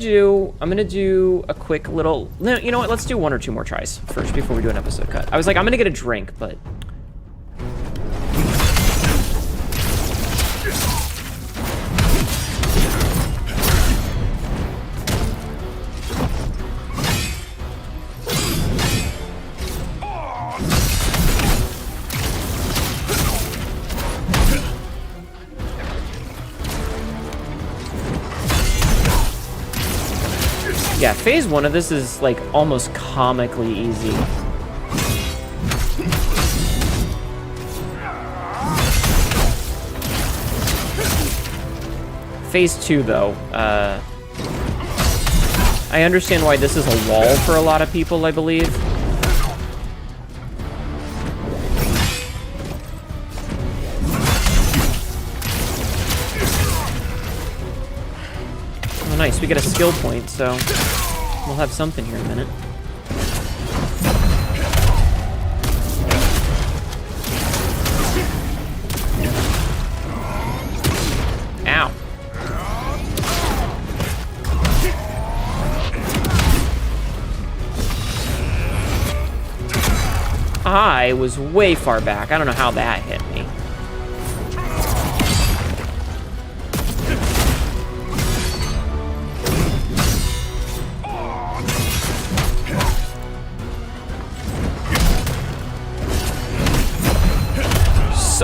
do a quick little... No, you know what? Let's do 1 or 2 more tries first before we do an episode cut. I was like, I'm gonna get a drink, but... Yeah, phase 1 of this is like almost comically easy. Phase 2 though, I I understand why this is a wall for a lot of people, I believe. Oh, nice. We get a skill point, so we'll have something here in a minute. Ow. I was way far back. I don't know how that hit me.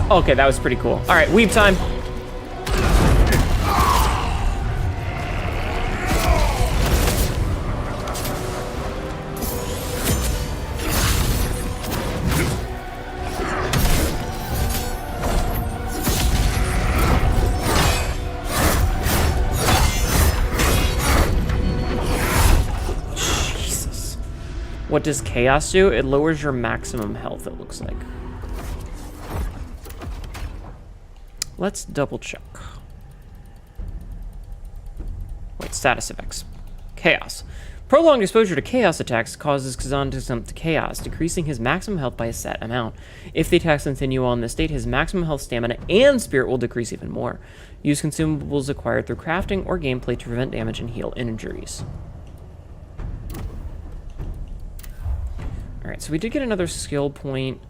Okay, that was pretty cool. All right, weave time. Jesus. What does chaos do? It lowers your maximum health, it looks like. Let's double check. Wait, status effects. Chaos. Prolonged exposure to chaos attacks causes Khazan to jump to chaos, decreasing his maximum health by a set amount. If the attacks continue on this state, his maximum health, stamina, and spirit will decrease even more. Use consumables acquired through crafting or gameplay to prevent damage and heal injuries. Alright, so we did get another skill point.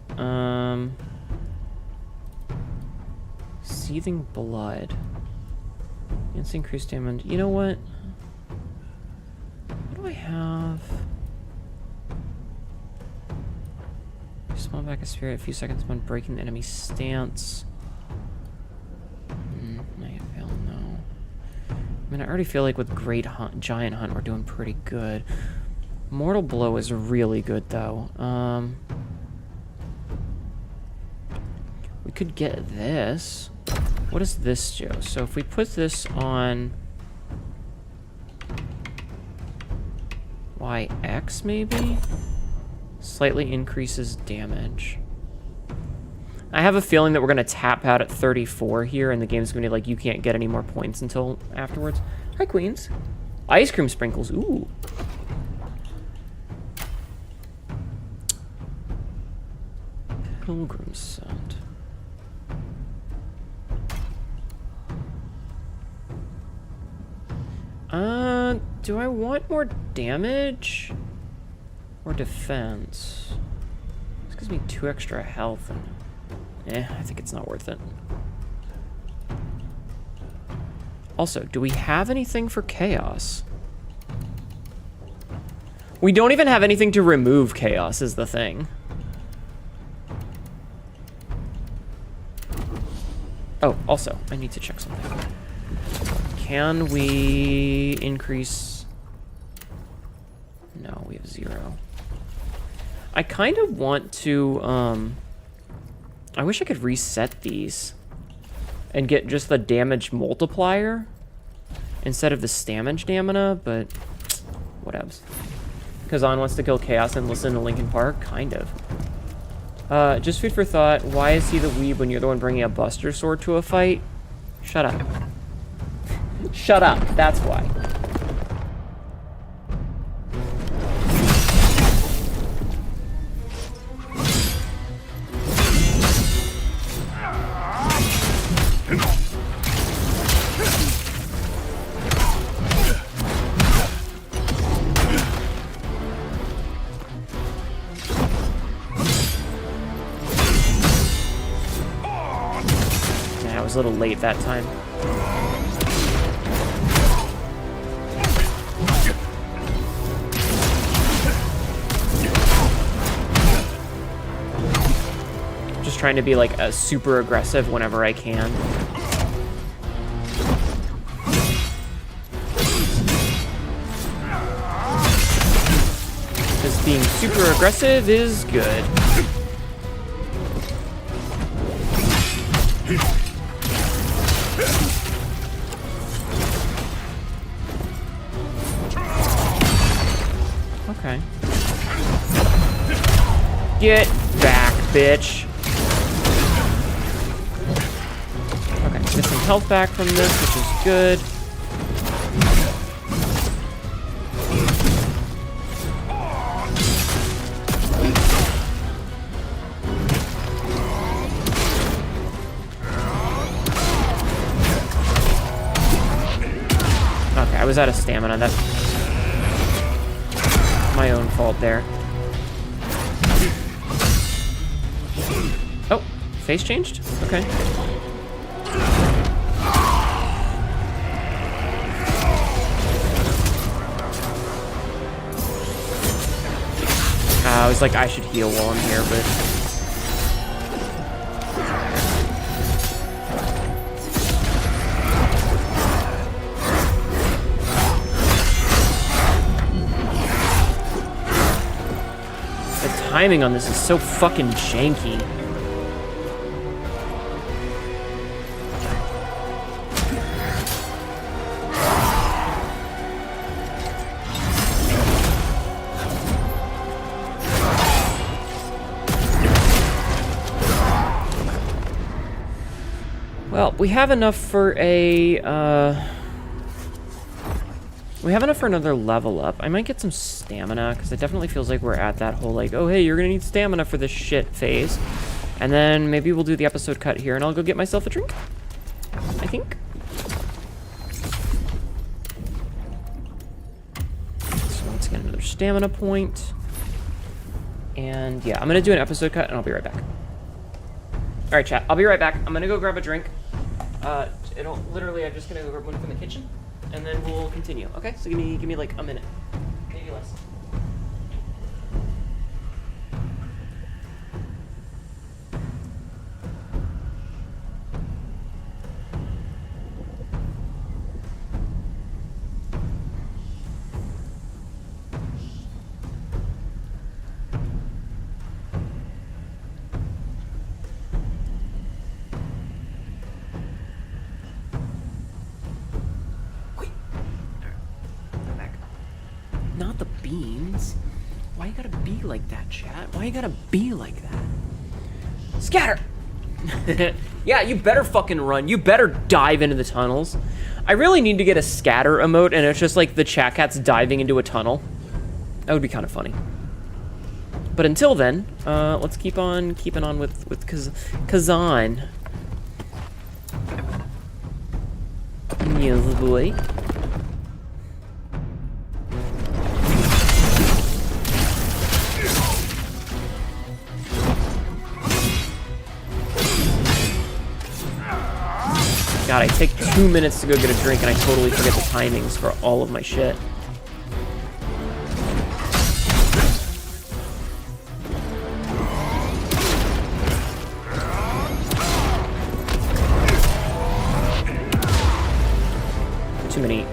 Seething blood. It's increased damage. You know what? What do I have? Spawn back a spirit a few seconds when breaking the enemy's stance. Night Veil, no. I mean, I already feel like with Great Hunt, Giant Hunt, we're doing pretty good. Mortal Blow is really good, though. We could get this. What does this do? So if we put this on YX, maybe? Slightly increases damage. I have a feeling that we're going to tap out at 34 here, and the game's going to be like, you can't get any more points until afterwards. Hi, Queens. Ice cream sprinkles. Ooh. Pilgrim scent. Do I want more damage or defense? This gives me 2 extra health, and I think it's not worth it. Also, do we have anything for chaos? We don't even have anything to remove chaos, is the thing. Oh, also, I need to check something. Can we increase? No, we have 0. I kind of want to, I wish I could reset these and get just the damage multiplier instead of the stamage stamina, but whatevs. Khazan wants to kill chaos and listen to Linkin Park? Kind of. Just food for thought, why is he the weeb when you're the one bringing a Buster Sword to a fight? Shut up. Shut up, that's why. Yeah, I was a little late that time. Trying to be like a super aggressive whenever I can. Because being super aggressive is good. Get back, bitch. Okay, get some health back from this, which is good. Okay, I was out of stamina. That's my own fault there. Oh, face changed? Okay. I was like, I should heal while I'm here, but... The timing on this is so fucking janky. Well, we have enough for a, we have enough for another level up. I might get some stamina, because it definitely feels like we're at that whole, like, oh, hey, you're gonna need stamina for this shit phase. And then maybe we'll do the episode cut here, and I'll go get myself a drink, I think. So let's get another stamina point. And yeah, I'm gonna do an episode cut, and I'll be right back. All right, chat, I'll be right back. I'm gonna go grab a drink. Literally, I'm just gonna go grab one from the kitchen, and then we'll continue. Okay, so give me like a minute, maybe less. Not the beans. Why you gotta be like that, chat? Why you gotta be like that? Scatter! Yeah, you better fucking run. You better dive into the tunnels. I really need to get a scatter emote, and it's just like the chat cat's diving into a tunnel. That would be kind of funny. But until then, let's keep on keeping on with Khazan. Yes, boy. God, I take 2 minutes to go get a drink and I totally forget the timings for all of my shit.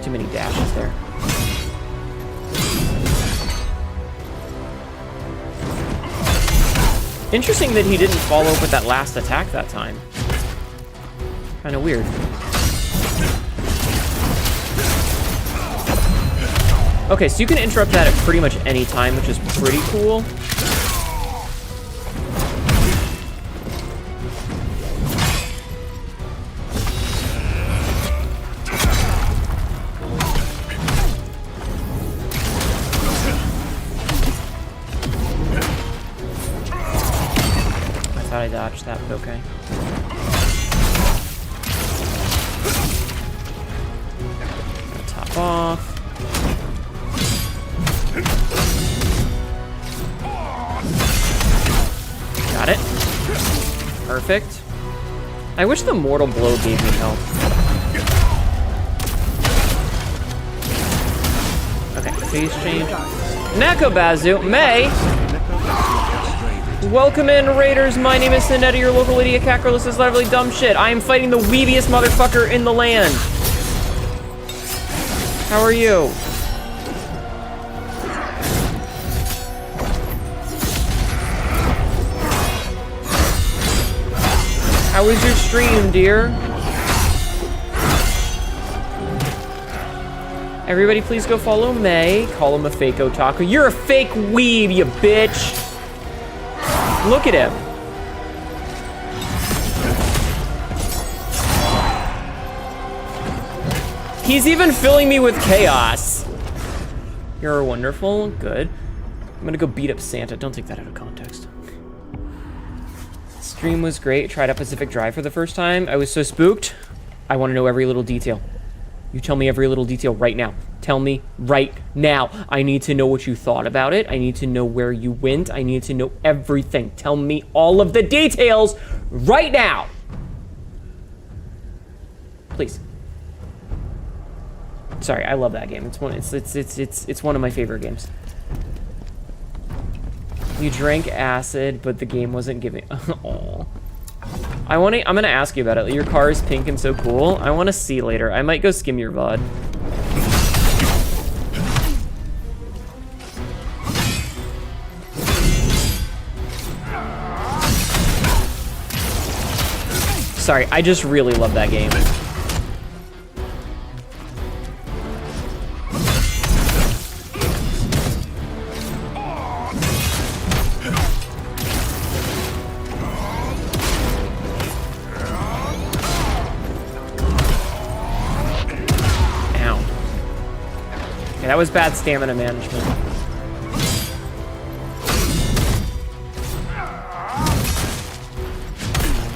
Too many dashes there. Interesting that he didn't follow up with that last attack that time. Kind of weird. Okay, so you can interrupt that at pretty much any time, which is pretty cool. I thought I dodged that, but okay. Top off. Got it. Perfect. I wish the Mortal Blow gave me help. Okay, phase change. Nekobazu, May! Welcome in, Raiders. My name is Sinetta, your local idiot Catgirl. This is literally dumb shit. I am fighting the weebiest motherfucker in the land. How are you? How was your stream, dear? Everybody please go follow May. Call him a fake otaku. You're a fake weeb, you bitch! Look at him. He's even filling me with chaos. You're wonderful. Good. I'm gonna go beat up Santa. Don't take that out of context. Stream was great. Tried out Pacific Drive for the first time. I was so spooked. I want to know every little detail. You tell me every little detail right now. Tell me right now. I need to know what you thought about it. I need to know where you went. I need to know everything. Tell me all of the details right now. Please. Sorry, I love that game. It's one of my favorite games. You drank acid, but the game wasn't giving. Aw. I'm gonna ask you about it. Your car is pink and so cool. I want to see later. I might go skim your VOD. Sorry, I just really love that game. That was bad stamina management.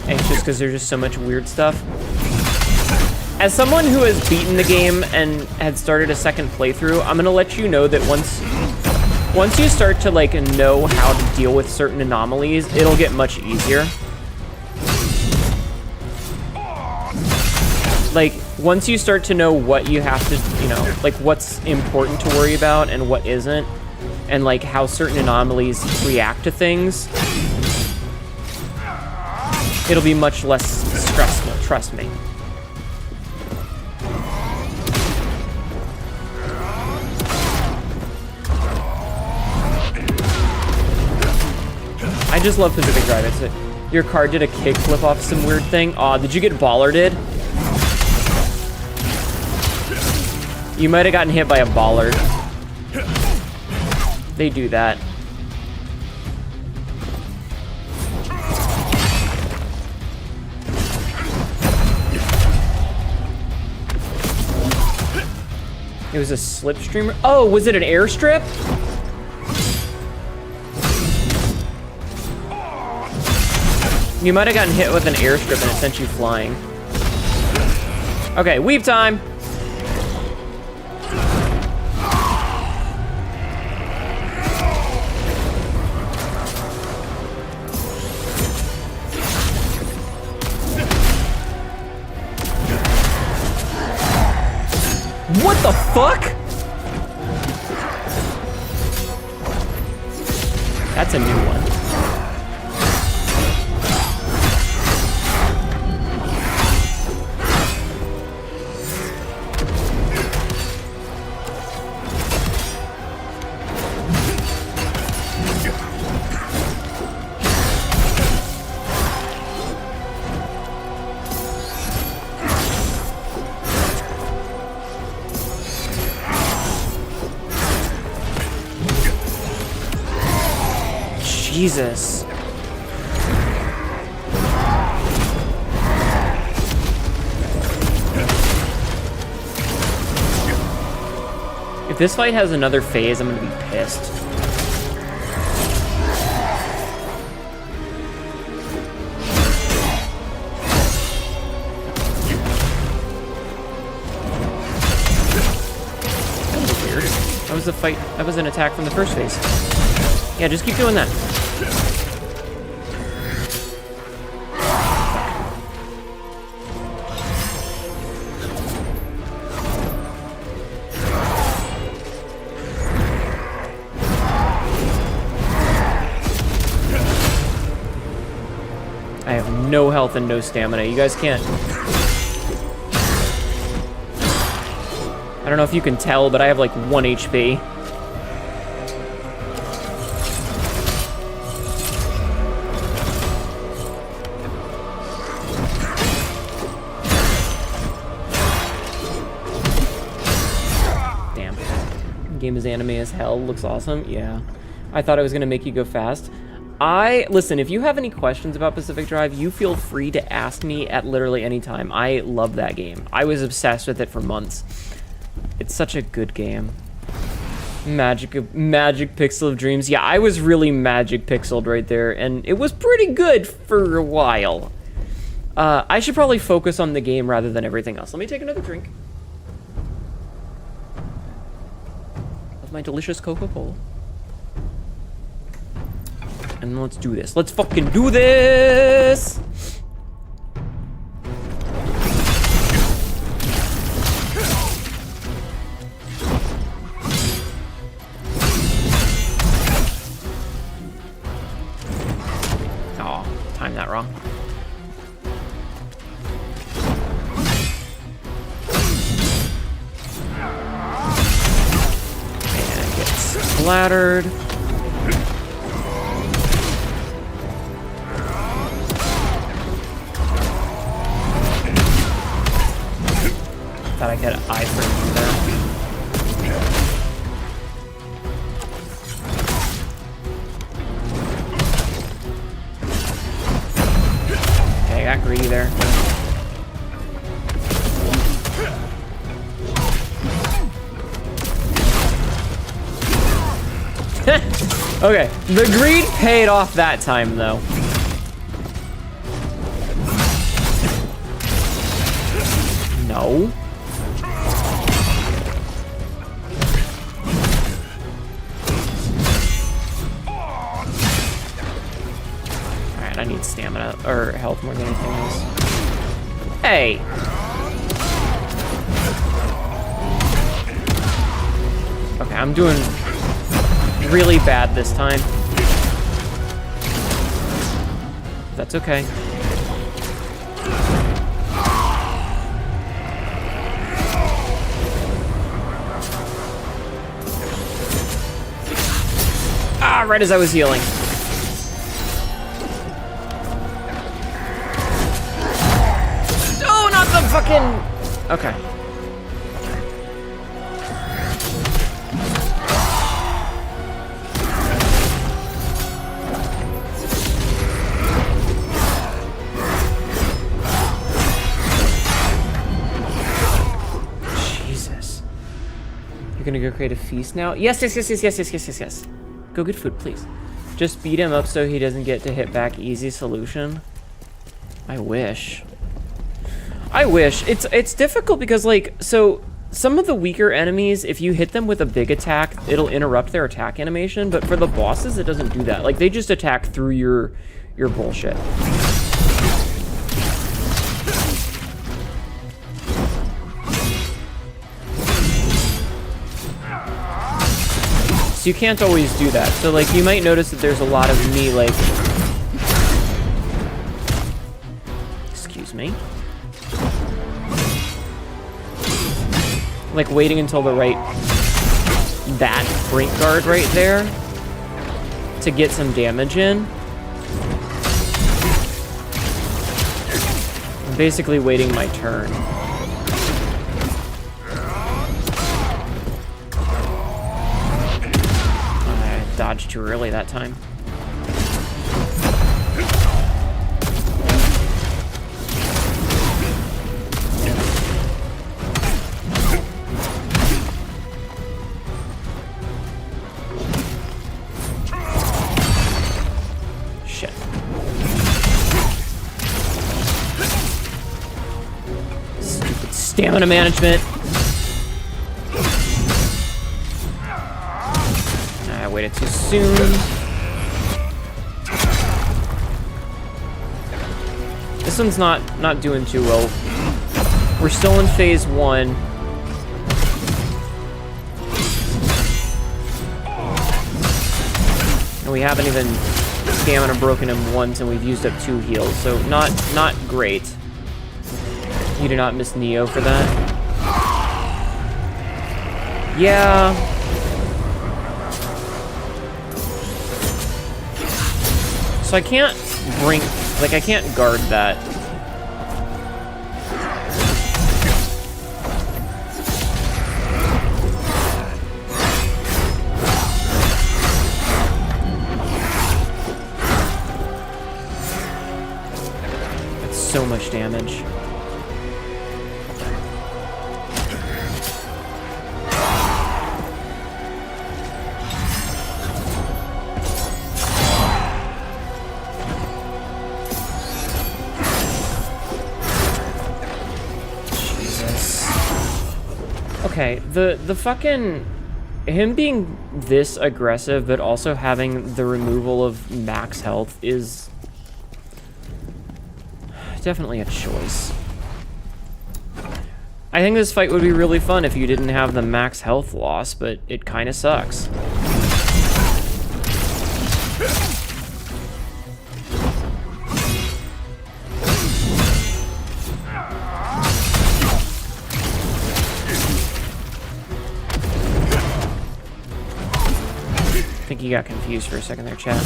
Anxious because there's just so much weird stuff. As someone who has beaten the game and had started a second playthrough, I'm gonna let you know that once you start to like know how to deal with certain anomalies, it'll get much easier. Like, once you start to know what you have to, you know, like what's important to worry about and what isn't, and like how certain anomalies react to things, it'll be much less stressful, trust me. I just love Pacific Drive. Your car did a kickflip off some weird thing. Aw, did you get bollarded? You might have gotten hit by a bollard. They do that. It was a slipstream. Oh, was it an airstrip? You might have gotten hit with an airstrip and it sent you flying. Okay, weave time. What the fuck? That's a new one. Jesus. If this fight has another phase, I'm gonna be pissed. That was weird. That was the fight. That was an attack from the first phase. Yeah, just keep doing that. I have no health and no stamina. You guys can't. I don't know if you can tell, but I have like 1 HP. Game is anime as hell. Looks awesome. Yeah. I thought it was gonna make you go fast. Listen, if you have any questions about Pacific Drive, you feel free to ask me at literally any time. I love that game. I was obsessed with it for months. It's such a good game. Magic Pixel of Dreams. Yeah, I was really Magic Pixeled right there, and it was pretty good for a while. I should probably focus on the game rather than everything else. Let me take another drink of my delicious Coca-Cola. And let's do this. Let's fucking do this! Oh, timed that wrong. And get splattered. Thought I could iframe from there. Okay, I got greedy there. Okay, the greed paid off that time though. No. I need stamina or health more than anything else. Hey! Okay, I'm doing really bad this time. That's okay. Ah, right as I was healing. Fucking... Okay. Jesus. You're gonna go create a feast now? Yes. Go get food, please. Just beat him up so he doesn't get to hit back. Easy solution. I wish. It's difficult because, like, so some of the weaker enemies, if you hit them with a big attack, it'll interrupt their attack animation, but for the bosses, it doesn't do that. Like, they just attack through your bullshit. So you can't always do that. So, like, you might notice that there's a lot of me, like... Excuse me. Like waiting until the that brink guard right there to get some damage in. I'm basically waiting my turn. I dodged too early that time. Stamina management. I waited too soon. This one's not doing too well. We're still in phase 1. And we haven't even stamina broken him once, and we've used up 2 heals, so not great. You do not miss Neo for that. Yeah. So I can't I can't guard that. damage. Okay, the fucking... him being this aggressive, but also having the removal of max health is... definitely a choice. I think this fight would be really fun if you didn't have the max health loss, but it kinda sucks. I think you got confused for a second there, chat.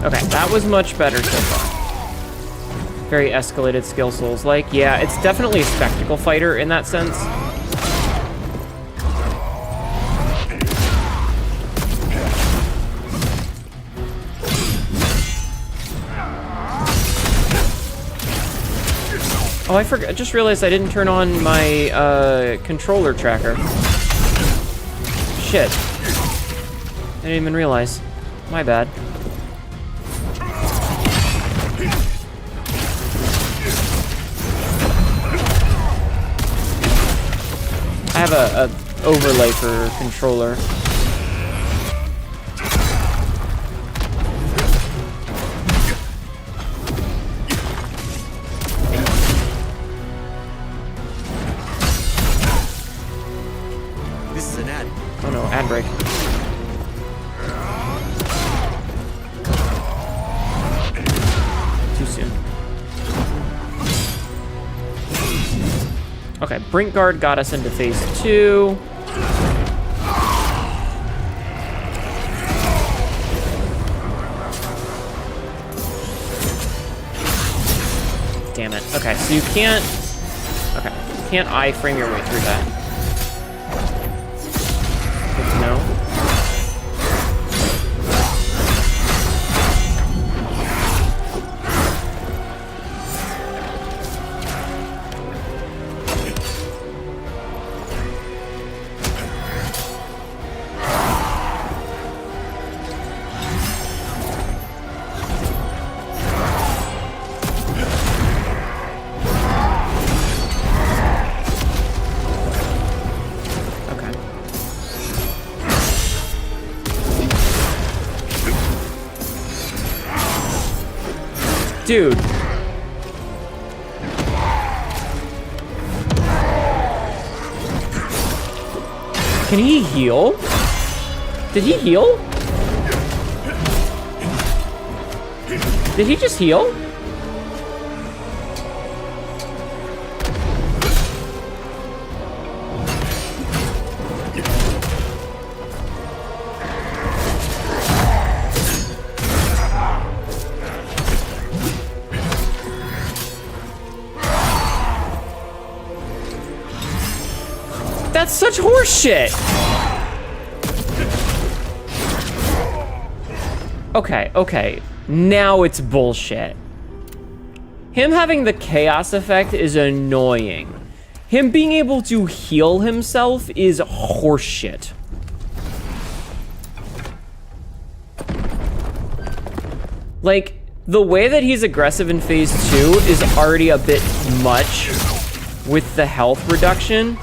Okay, that was much better so far. Very escalated skill souls. Like, yeah, it's definitely a spectacle fighter in that sense. Oh, I forgot. I just realized I didn't turn on my controller tracker. Shit. I didn't even realize. My bad. I have a overlay for controller. Oh no, ad break. Too soon. Okay, Brink Guard got us into phase 2. Damn it. Okay, so you can't... okay, you can't I-frame your way through that. Good to know. Dude. Can he heal? Did he heal? Did he just heal? That's such horseshit. Okay. Now it's bullshit. Him having the chaos effect is annoying. Him being able to heal himself is horseshit. Like, the way that he's aggressive in phase 2 is already a bit much with the health reduction.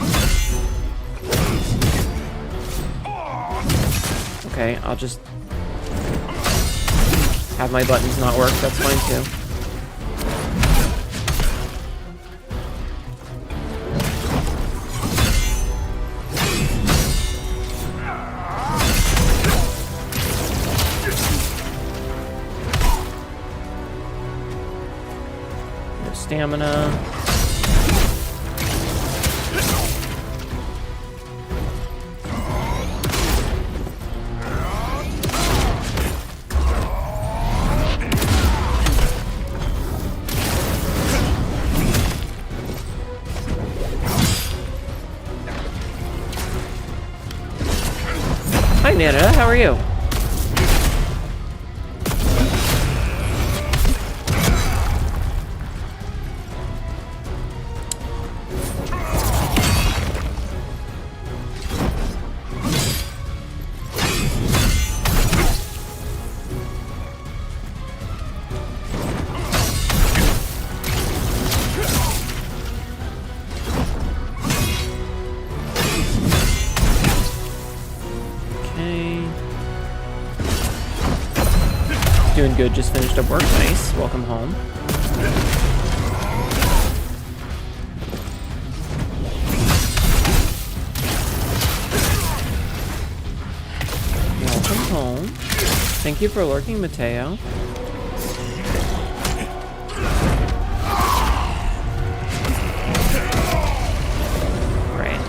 Okay, I'll just have my buttons not work. That's fine too. No stamina. How are you? Doing good, just finished up work. Nice. Welcome home. Welcome home. Thank you for lurking, Mateo. Great.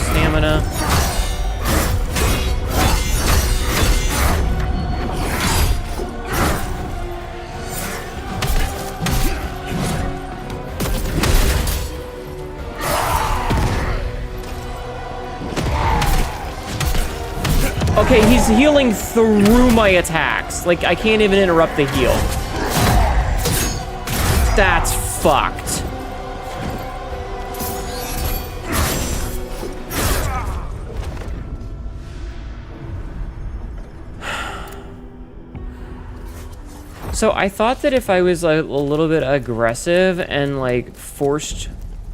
Stamina. Okay, he's healing through my attacks. Like, I can't even interrupt the heal. That's fucked. So I thought that if I was a little bit aggressive and like forced,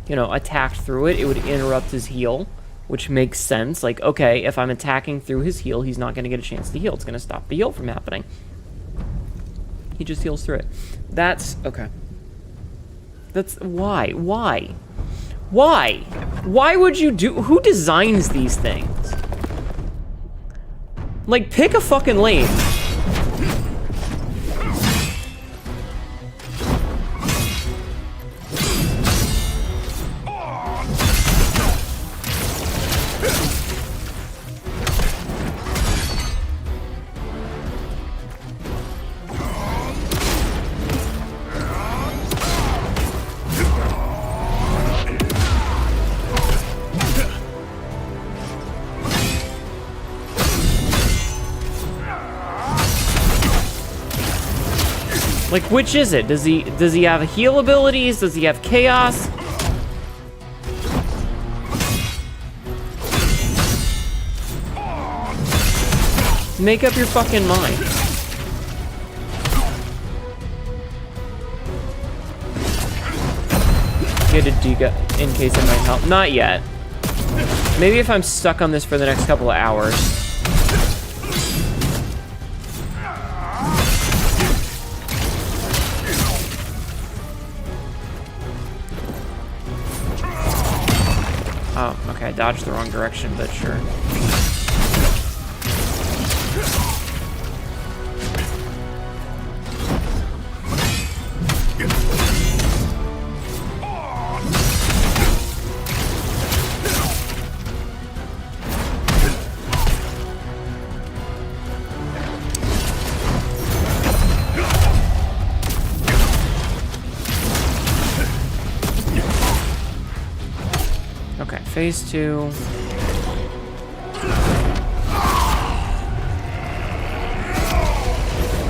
you know, attacked through it, it would interrupt his heal, which makes sense. Like, okay, if I'm attacking through his heal, he's not going to get a chance to heal. It's going to stop the heal from happening. He just heals through it. That's okay. That's why? Why would you do? Who designs these things? Like, pick a fucking lane. Like, which is it? Does he have heal abilities? Does he have chaos? Make up your fucking mind. Get a Diga in case it might help. Not yet. Maybe if I'm stuck on this for the next couple of hours. Oh, okay, I dodged the wrong direction, but sure. Phase 2.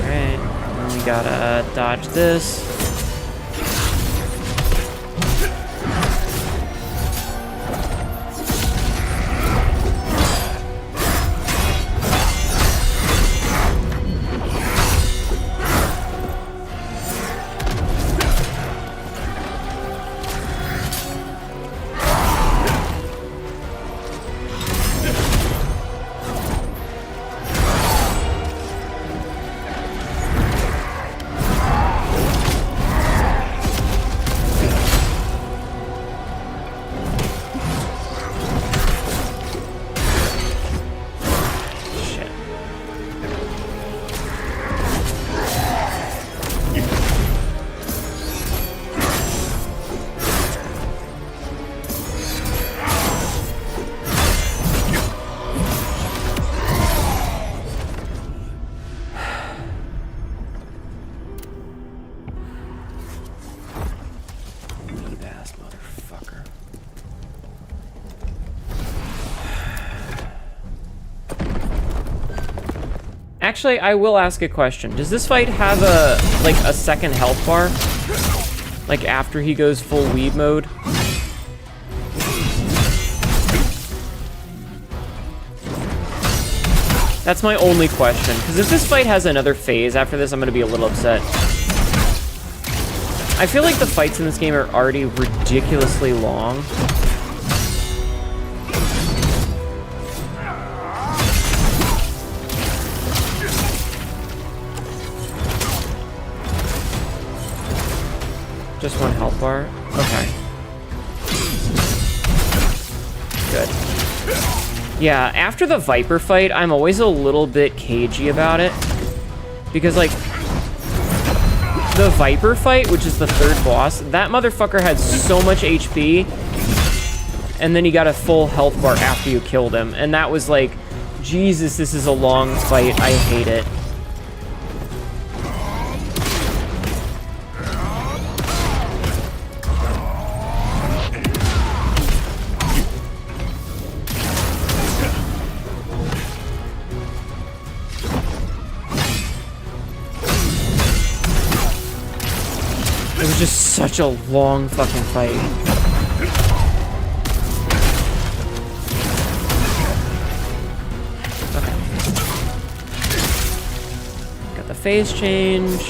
Alright, and we gotta dodge this. Actually, I will ask a question. Does this fight have a second health bar? Like after he goes full weed mode? That's my only question. Because if this fight has another phase after this, I'm going to be a little upset. I feel like the fights in this game are already ridiculously long. Just one health bar? Okay. Good. Yeah, after the Viper fight, I'm always a little bit cagey about it. Because, like, the Viper fight, which is the third boss, that motherfucker had so much HP, and then he got a full health bar after you killed him. And that was like, Jesus, this is a long fight. I hate it. It was just such a long fucking fight. Okay. Got the phase change.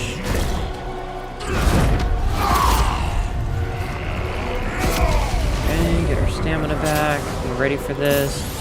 Okay, get our stamina back. We're ready for this.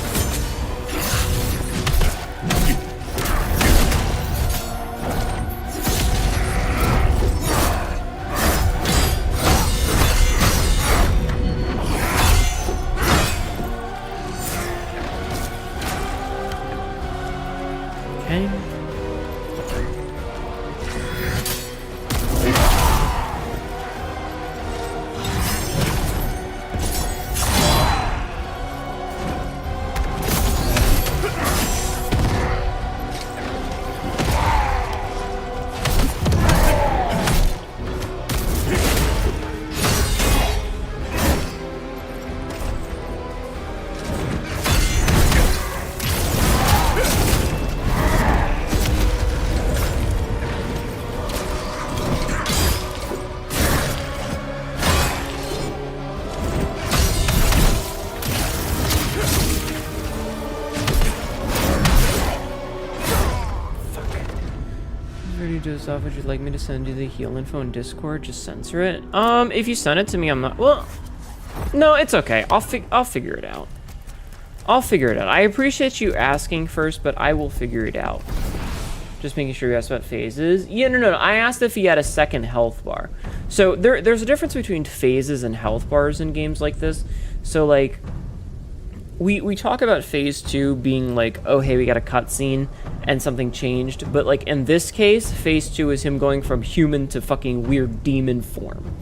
Off, would you like me to send you the heal info in Discord? Just censor it. If you send it to me, I'm not. Well, no, it's okay. I'll figure it out. I'll figure it out. I appreciate you asking first, but I will figure it out. Just making sure you asked about phases. Yeah, no. I asked if he had a second health bar. So there's a difference between phases and health bars in games like this. So like, we talk about phase 2 being like, oh hey, we got a cutscene and something changed, but like in this case, phase 2 is him going from human to fucking weird demon form.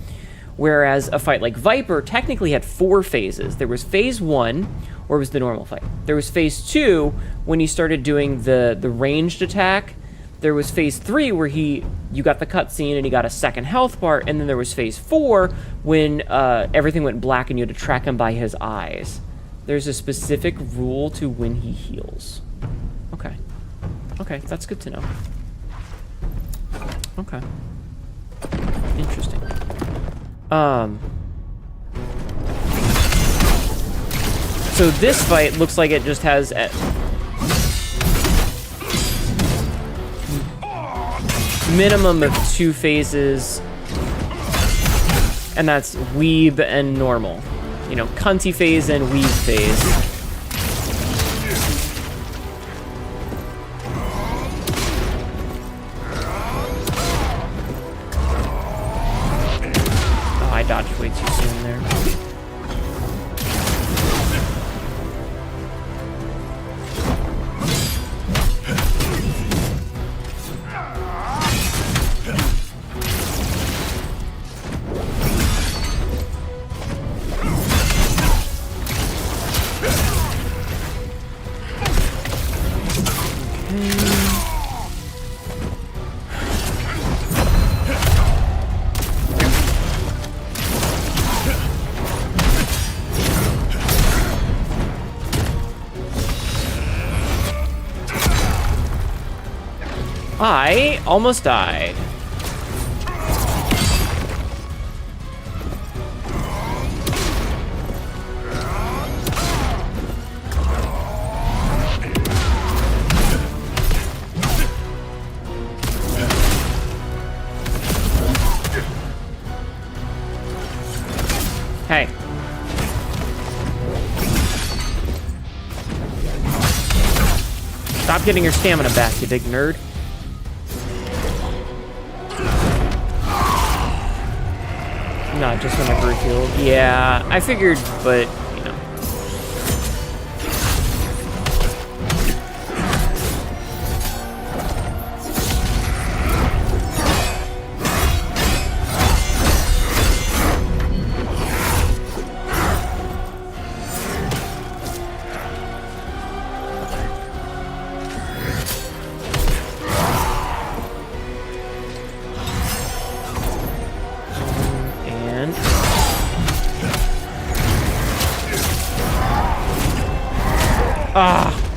Whereas a fight like Viper technically had 4 phases. There was phase 1, where it was the normal fight. There was phase 2 when he started doing the ranged attack. There was phase 3 where you got the cutscene and he got a second health bar, and then there was phase 4 when everything went black and you had to track him by his eyes. There's a specific rule to when he heals. Okay. Okay, that's good to know. Okay. Interesting. So this fight looks like it just has a minimum of 2 phases, and that's weeb and normal. You know, cunty phase and weeb phase. Oh, I dodged way too soon there. I almost died. Hey. Stop getting your stamina back, you big nerd. Not just whenever healed. Yeah, I figured, but, you know.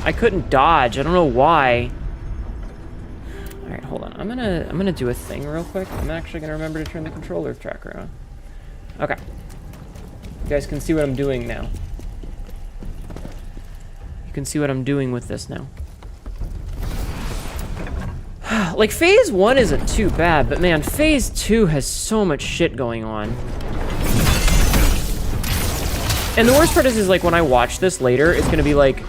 I couldn't dodge. I don't know why. All right, hold on. I'm gonna do a thing real quick. I'm actually gonna remember to turn the controller tracker on. Okay. You guys can see what I'm doing now. You can see what I'm doing with this now. Like, Phase 1 isn't too bad, but man, Phase 2 has so much shit going on. And the worst part is like, when I watch this later, it's gonna be like,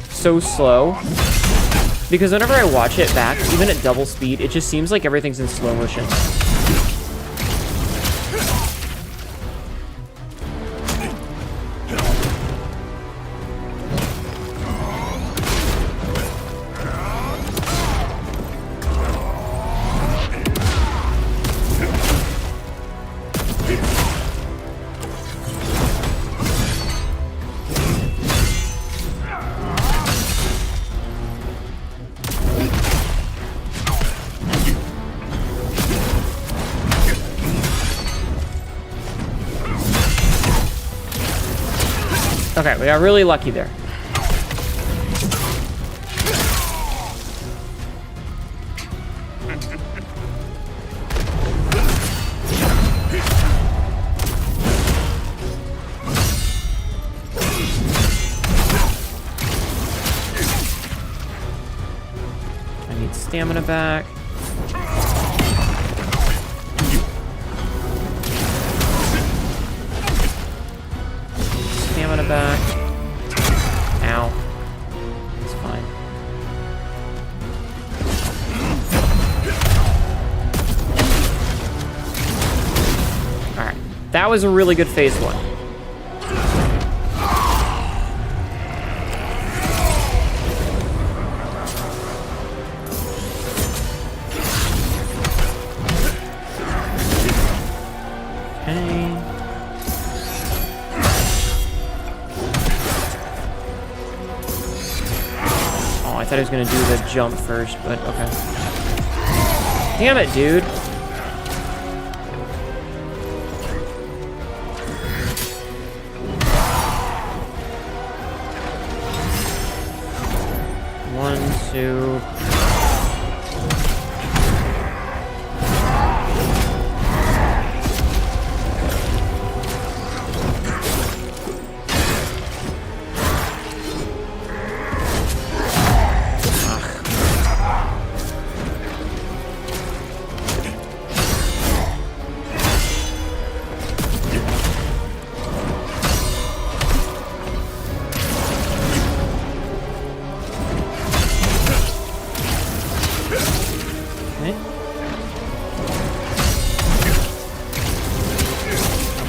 so slow. Because whenever I watch it back, even at double speed, it just seems like everything's in slow motion. Okay, we got really lucky there. I need stamina back. Stamina back. Ow. It's fine. Alright. That was a really good phase 1. I thought I was gonna do the jump first, but okay. Damn it, dude. One, two.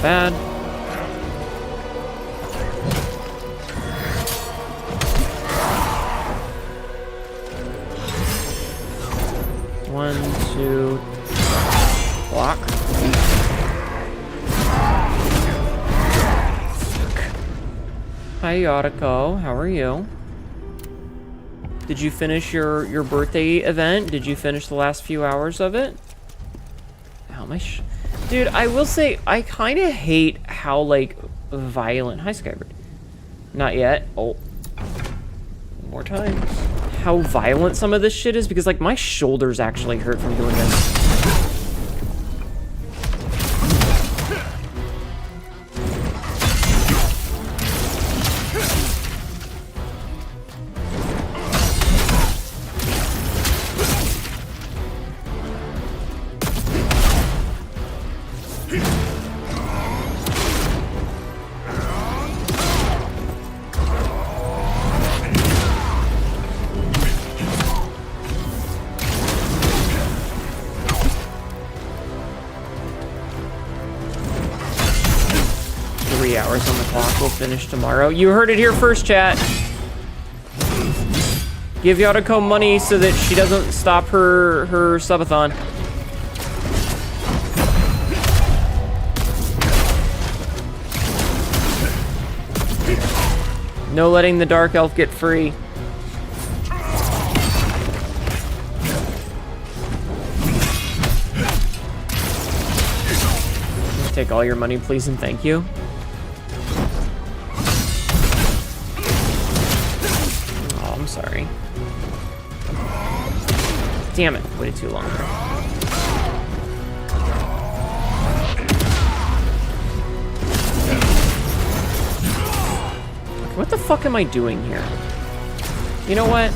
Bad. One, two, block. Hi, Yotako. How are you? Did you finish your birthday event? Did you finish the last few hours of it? How much? Dude, I will say, I kind of hate how, like, violent... Hi, Skybird. Not yet. Oh. One more time. how violent some of this shit is, because like my shoulders actually hurt from doing this. 3 hours on the clock. We'll finish tomorrow. You heard it here first, chat. Give Yotoko money so that she doesn't stop her subathon. No letting the Dark Elf get free. Take all your money, please, and thank you. Oh, I'm sorry. Damn it, waited too long there. What the fuck am I doing here? You know what?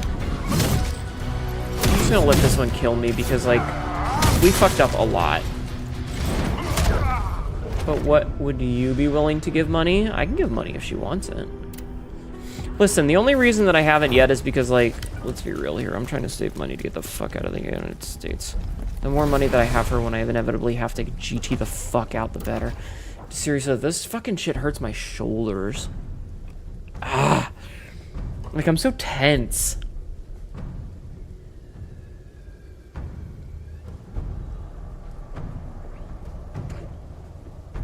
I'm just gonna let this one kill me because, like, we fucked up a lot. But what would you be willing to give money? I can give money if she wants it. Listen, the only reason that I haven't yet is because, like, let's be real here. I'm trying to save money to get the fuck out of the United States. The more money that I have for when I inevitably have to GT the fuck out, the better. Seriously, this fucking shit hurts my shoulders. Ah, like I'm so tense.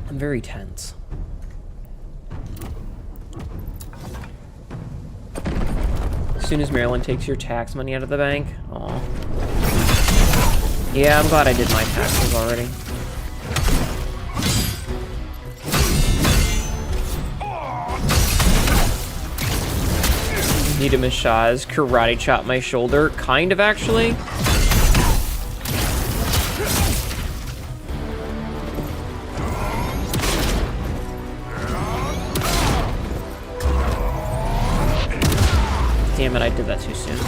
I'm very tense. As soon as Maryland takes your tax money out of the bank. Aw. Yeah, I'm glad I did my taxes already. Need a massage, karate chop my shoulder. Kind of, actually. Damn it, I did that too soon.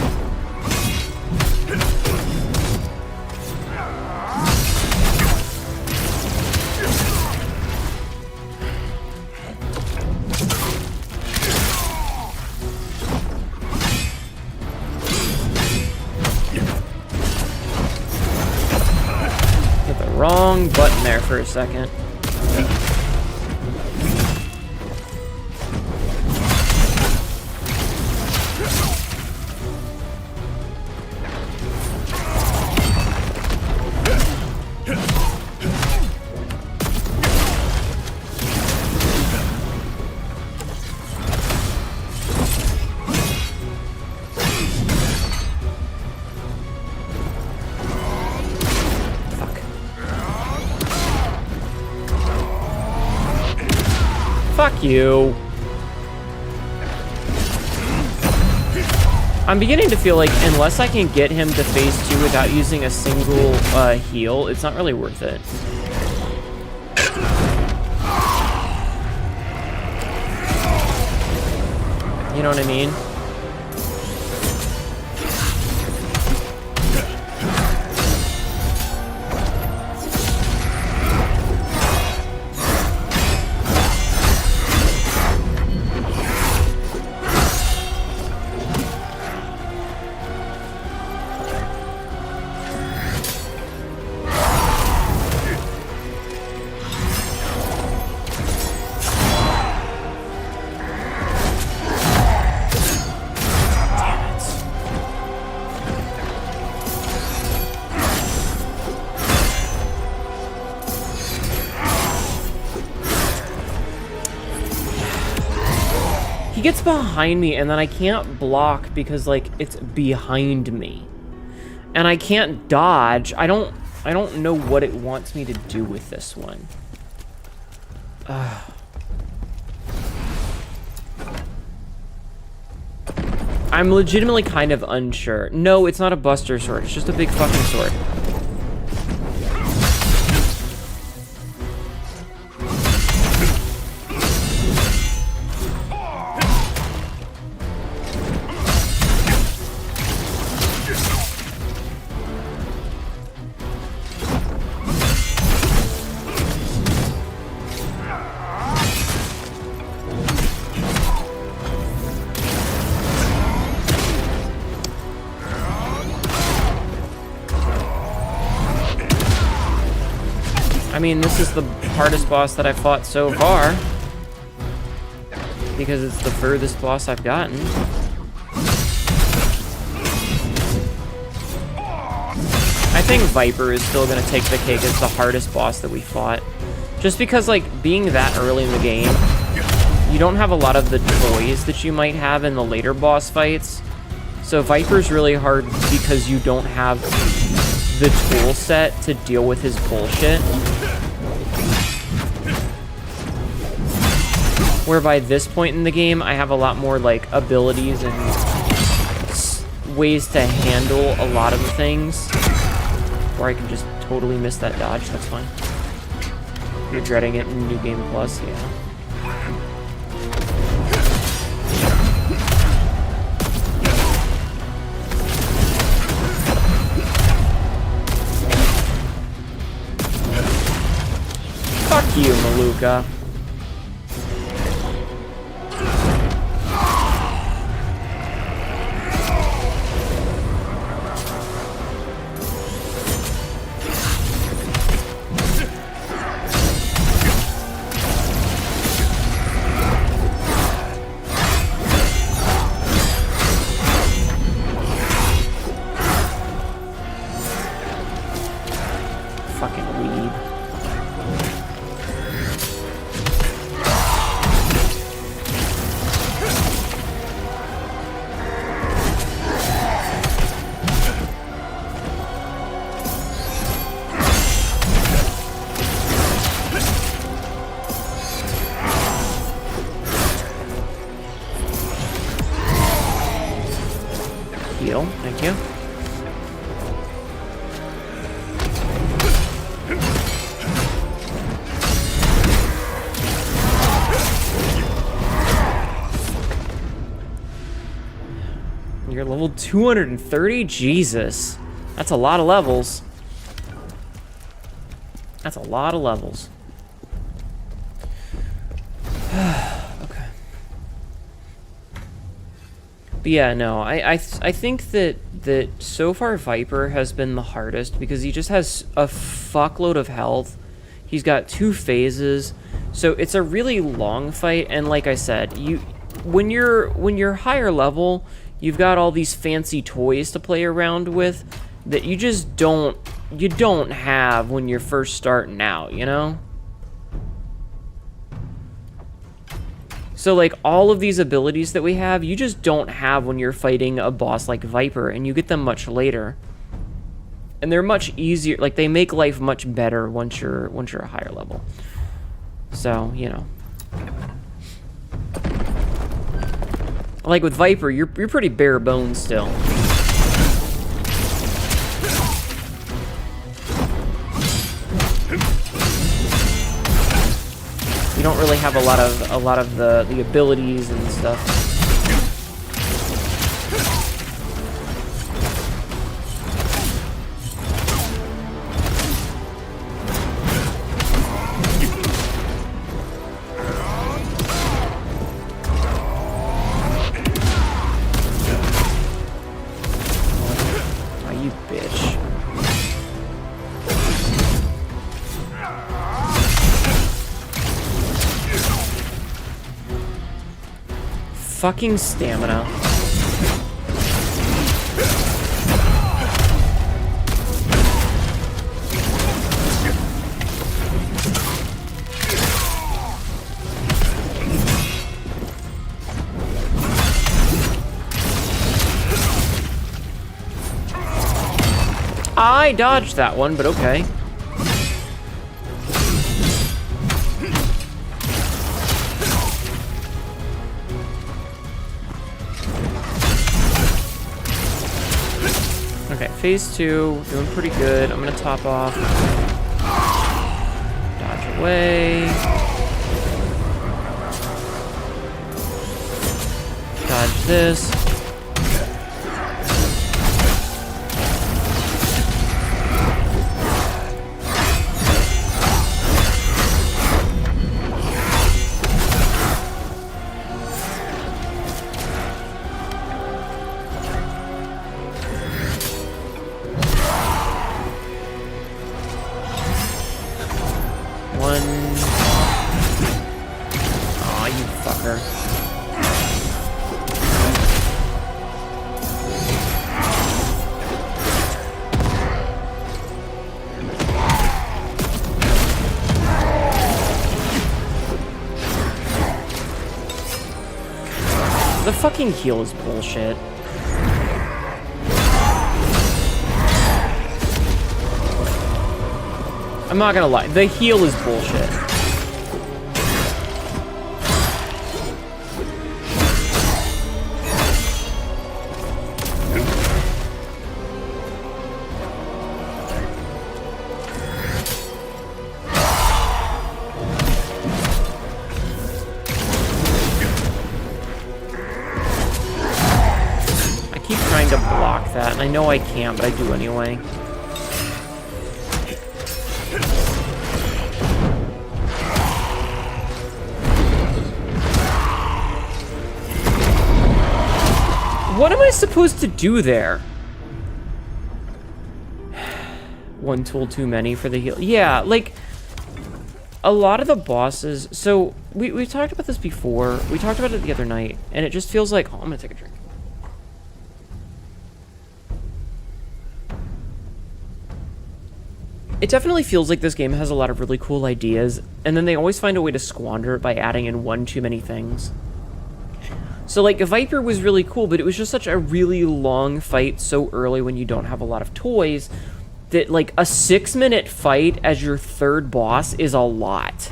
Wrong button there for a second. Fuck you. I'm beginning to feel like unless I can get him to phase 2 without using a single heal, it's not really worth it. You know what I mean? He gets behind me and then I can't block because, like, it's behind me. And I can't dodge. I don't know what it wants me to do with this one. I'm legitimately kind of unsure. No, it's not a buster sword. It's just a big fucking sword. I mean, this is the hardest boss that I've fought so far. Because it's the furthest boss I've gotten. I think Viper is still going to take the cake as the hardest boss that we fought. Just because, like, being that early in the game, you don't have a lot of the toys that you might have in the later boss fights. So Viper's really hard because you don't have the tool set to deal with his bullshit. Where by this point in the game, I have a lot more, like, abilities and ways to handle a lot of the things. Or I can just totally miss that dodge, that's fine. You're dreading it in New Game Plus, yeah. Fuck you, Maluka. Thank you. You're level 230? Jesus. That's a lot of levels. That's a lot of levels. Okay. But yeah, no, I think that so far Viper has been the hardest because he just has a fuckload of health. He's got 2 phases, so it's a really long fight. And like I said, when you're higher level, you've got all these fancy toys to play around with that you just don't have when you're first starting out, you know? So, like, all of these abilities that we have, you just don't have when you're fighting a boss like Viper, and you get them much later. And they're much easier, like, they make life much better once you're a higher level. So, you know. Like, with Viper, you're pretty bare bones still. You don't really have a lot of the abilities and stuff. Oh, you bitch. Fucking stamina. I dodged that one, but okay. phase 2, doing pretty good. I'm gonna top off. Dodge away. Dodge this. Aw, you fucker. The fucking heal is bullshit. I'm not gonna lie, the heal is bullshit. I keep trying to block that, and I know I can't, but I do anyway. What am I supposed to do there? One tool too many for the heal. Yeah, like, a lot of the bosses... So, we've talked about this before. We talked about it the other night, and it just feels like... Oh, I'm gonna take a drink. It definitely feels like this game has a lot of really cool ideas, and then they always find a way to squander it by adding in one too many things. So, like, Viper was really cool, but it was just such a really long fight so early when you don't have a lot of toys that, like, a 6-minute fight as your third boss is a lot.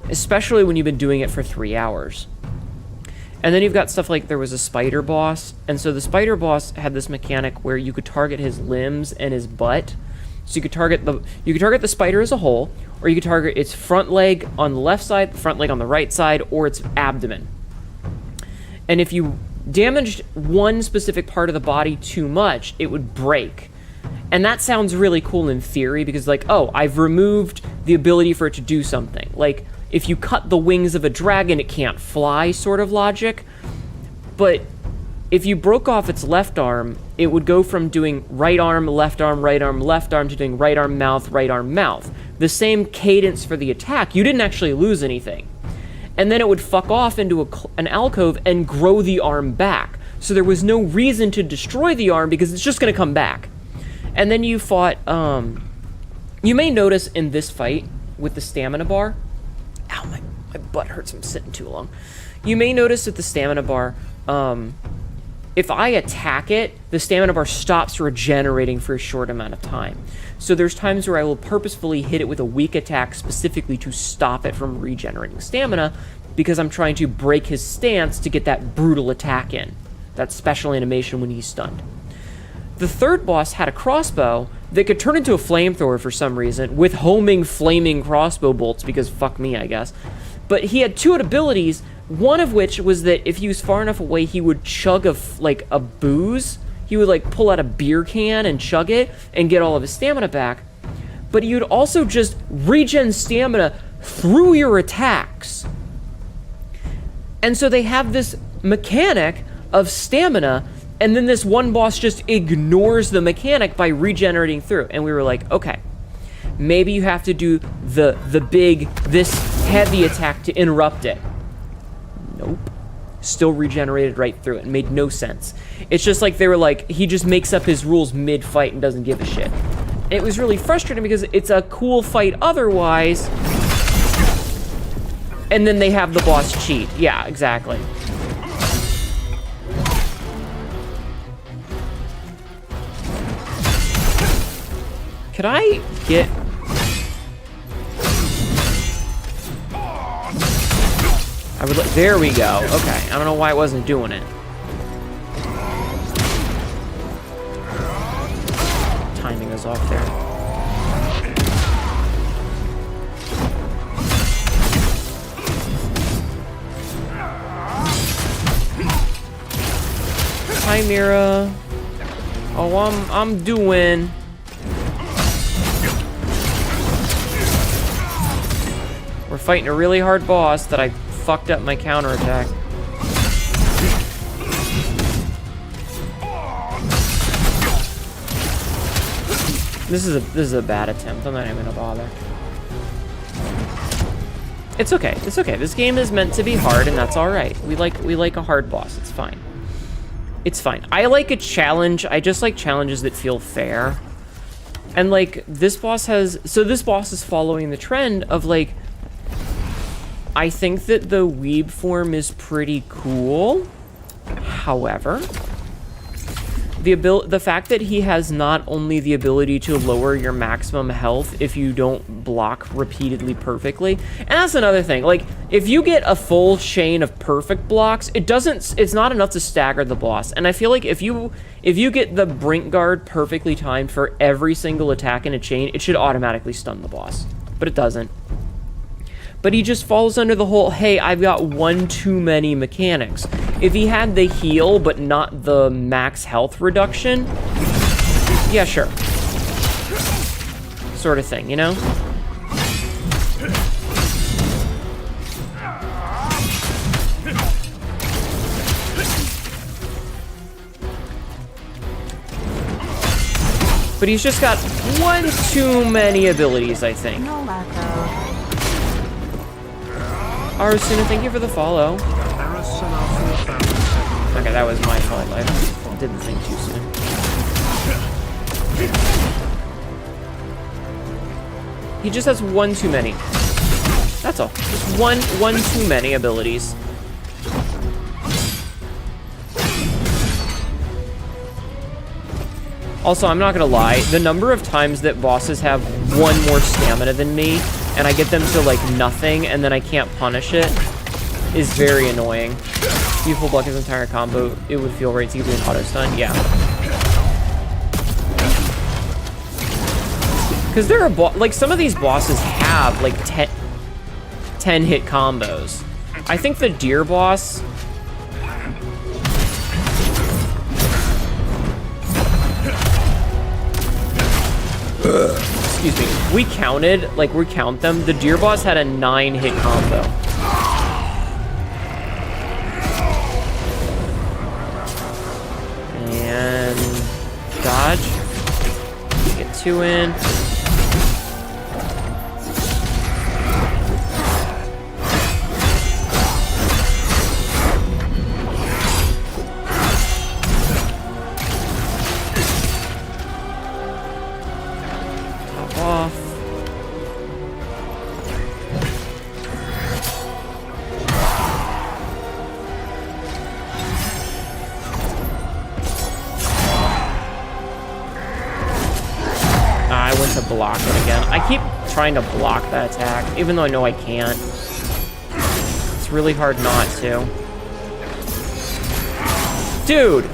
Especially when you've been doing it for 3 hours. And then you've got stuff like there was a spider boss, and so the spider boss had this mechanic where you could target his limbs and his butt. So you could target the spider as a whole, or you could target its front leg on the left side, front leg on the right side, or its abdomen. And if you damaged one specific part of the body too much, it would break. And that sounds really cool in theory, because like, oh, I've removed the ability for it to do something. Like, if you cut the wings of a dragon, it can't fly sort of logic. But if you broke off its left arm, it would go from doing right arm, left arm, right arm, left arm, to doing right arm, mouth. The same cadence for the attack. You didn't actually lose anything. And then it would fuck off into an alcove and grow the arm back. So there was no reason to destroy the arm because it's just going to come back. And then you fought, you may notice in this fight with the stamina bar, ow, my butt hurts, I'm sitting too long. You may notice that the stamina bar, if I attack it, the stamina bar stops regenerating for a short amount of time. So there's times where I will purposefully hit it with a weak attack specifically to stop it from regenerating stamina, because I'm trying to break his stance to get that brutal attack in. That special animation when he's stunned. The third boss had a crossbow that could turn into a flamethrower for some reason, with homing flaming crossbow bolts, because fuck me, I guess. But he had two abilities, one of which was that if he was far enough away, he would chug a booze. He would like pull out a beer can and chug it and get all of his stamina back. But he would also just regen stamina through your attacks. And so they have this mechanic of stamina, and then this one boss just ignores the mechanic by regenerating through. And we were like, okay, maybe you have to do this heavy attack to interrupt it. Nope. Still regenerated right through it. It made no sense. It's just like they were like, he just makes up his rules mid-fight and doesn't give a shit. And it was really frustrating because it's a cool fight otherwise, and then they have the boss cheat. Yeah, exactly. Could I get... there we go. Okay, I don't know why I wasn't doing it. is off there. Hi, Mira. Oh, I'm doing. We're fighting a really hard boss that I fucked up my counterattack. This is a bad attempt. I'm not even gonna bother. It's okay. It's okay. This game is meant to be hard, and that's all right. We like a hard boss. It's fine. It's fine. I like a challenge. I just like challenges that feel fair. And like this boss has, so this boss is following the trend of like, I think that the weeb form is pretty cool. However, the fact that he has not only the ability to lower your maximum health if you don't block repeatedly perfectly, and that's another thing, like if you get a full chain of perfect blocks, it's not enough to stagger the boss. And I feel like if you get the brink guard perfectly timed for every single attack in a chain, it should automatically stun the boss, but it doesn't. But he just falls under the whole, hey, I've got one too many mechanics. If he had the heal, but not the max health reduction, yeah, sure. Sort of thing, you know? But he's just got one too many abilities, I think. No lato. Arsuna, thank you for the follow. Okay, that was my fault. I did the thing too soon. He just has one too many. That's all. Just one too many abilities. Also, I'm not gonna lie, the number of times that bosses have one more stamina than me, and I get them to like nothing, and then I can't punish it, is very annoying. If you full block his entire combo, it would feel right to give you an auto stun. Yeah. Because there are like some of these bosses have like 10 hit combos. I think the deer boss. Excuse me. We count them. The deer boss had a 9 hit combo. And dodge. Get 2 in. Top off. I went to block it again. I keep trying to block that attack, even though I know I can't. It's really hard not to. Dude!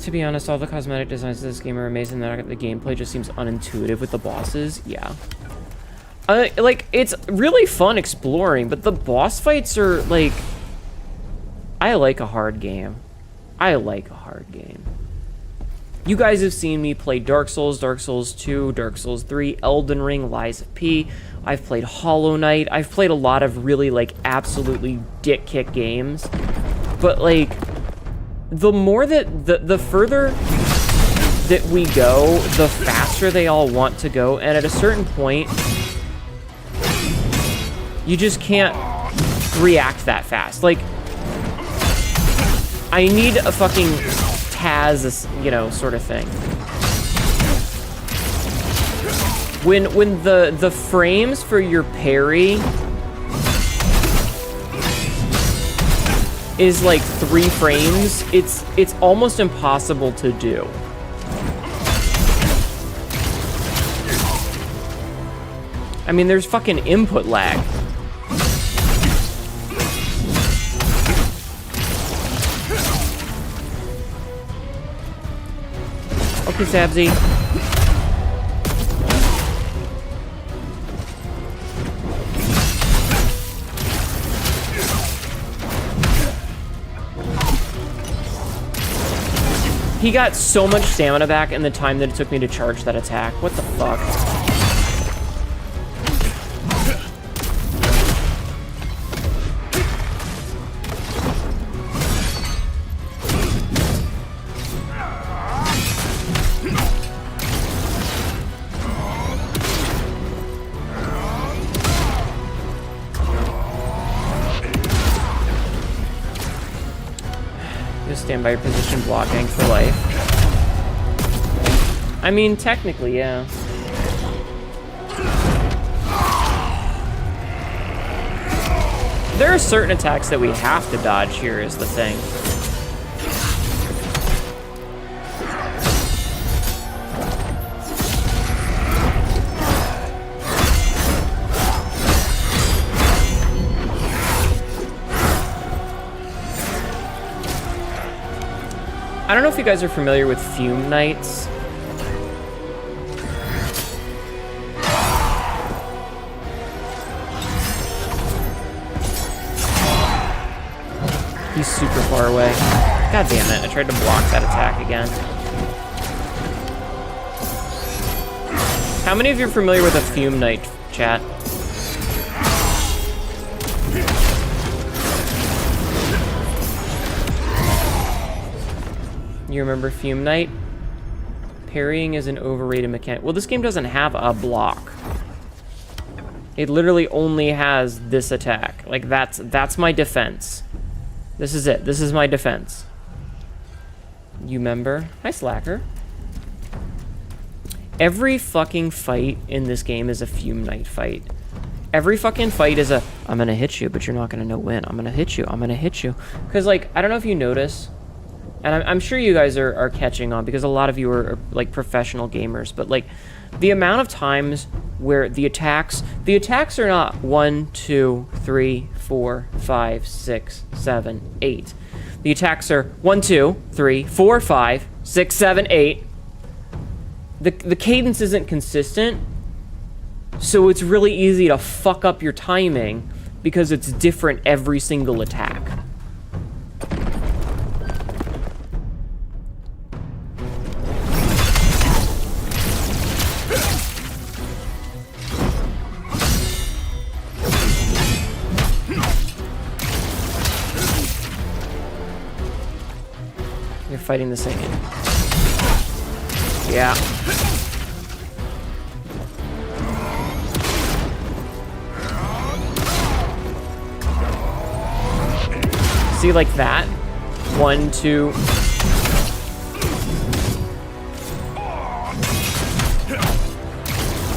To be honest, all the cosmetic designs of this game are amazing. The gameplay just seems unintuitive with the bosses. Yeah. Like, it's really fun exploring, but the boss fights are, like... I like a hard game. I like a hard game. You guys have seen me play Dark Souls, Dark Souls 2, Dark Souls 3, Elden Ring, Lies of P. I've played Hollow Knight. I've played a lot of really, like, absolutely dick-kick games. But, like... the more that the further that we go, the faster they all want to go, and at a certain point you just can't react that fast. Like, I need a fucking Taz, you know, sort of thing. When the frames for your parry is like 3 frames, it's almost impossible to do. I mean, there's fucking input lag. Okay, Sabzi. He got so much stamina back in the time that it took me to charge that attack. What the fuck? Stand by your position, blocking for life. I mean, technically, yeah. There are certain attacks that we have to dodge here, is the thing. I don't know if you guys are familiar with Fume Knights. He's super far away. God damn it, I tried to block that attack again. How many of you are familiar with a Fume Knight, chat? You remember Fume Knight? Parrying is an overrated mechanic. Well, this game doesn't have a block. It literally only has this attack. Like, that's my defense. This is it. This is my defense. You remember? Hi, Slacker. Every fucking fight in this game is a Fume Knight fight. Every fucking fight is a, I'm gonna hit you, but you're not gonna know when. I'm gonna hit you. I'm gonna hit you. Because, like, I don't know if you notice, and I'm sure you guys are catching on because a lot of you are like professional gamers, but like the amount of times where the attacks are not 1, 2, 3, 4, 5, 6, 7, 8. The attacks are 1, 2, 3, 4, 5, 6, 7, 8. The cadence isn't consistent, so it's really easy to fuck up your timing because it's different every single attack. You're fighting the same. Yeah. See, like that? 1, 2.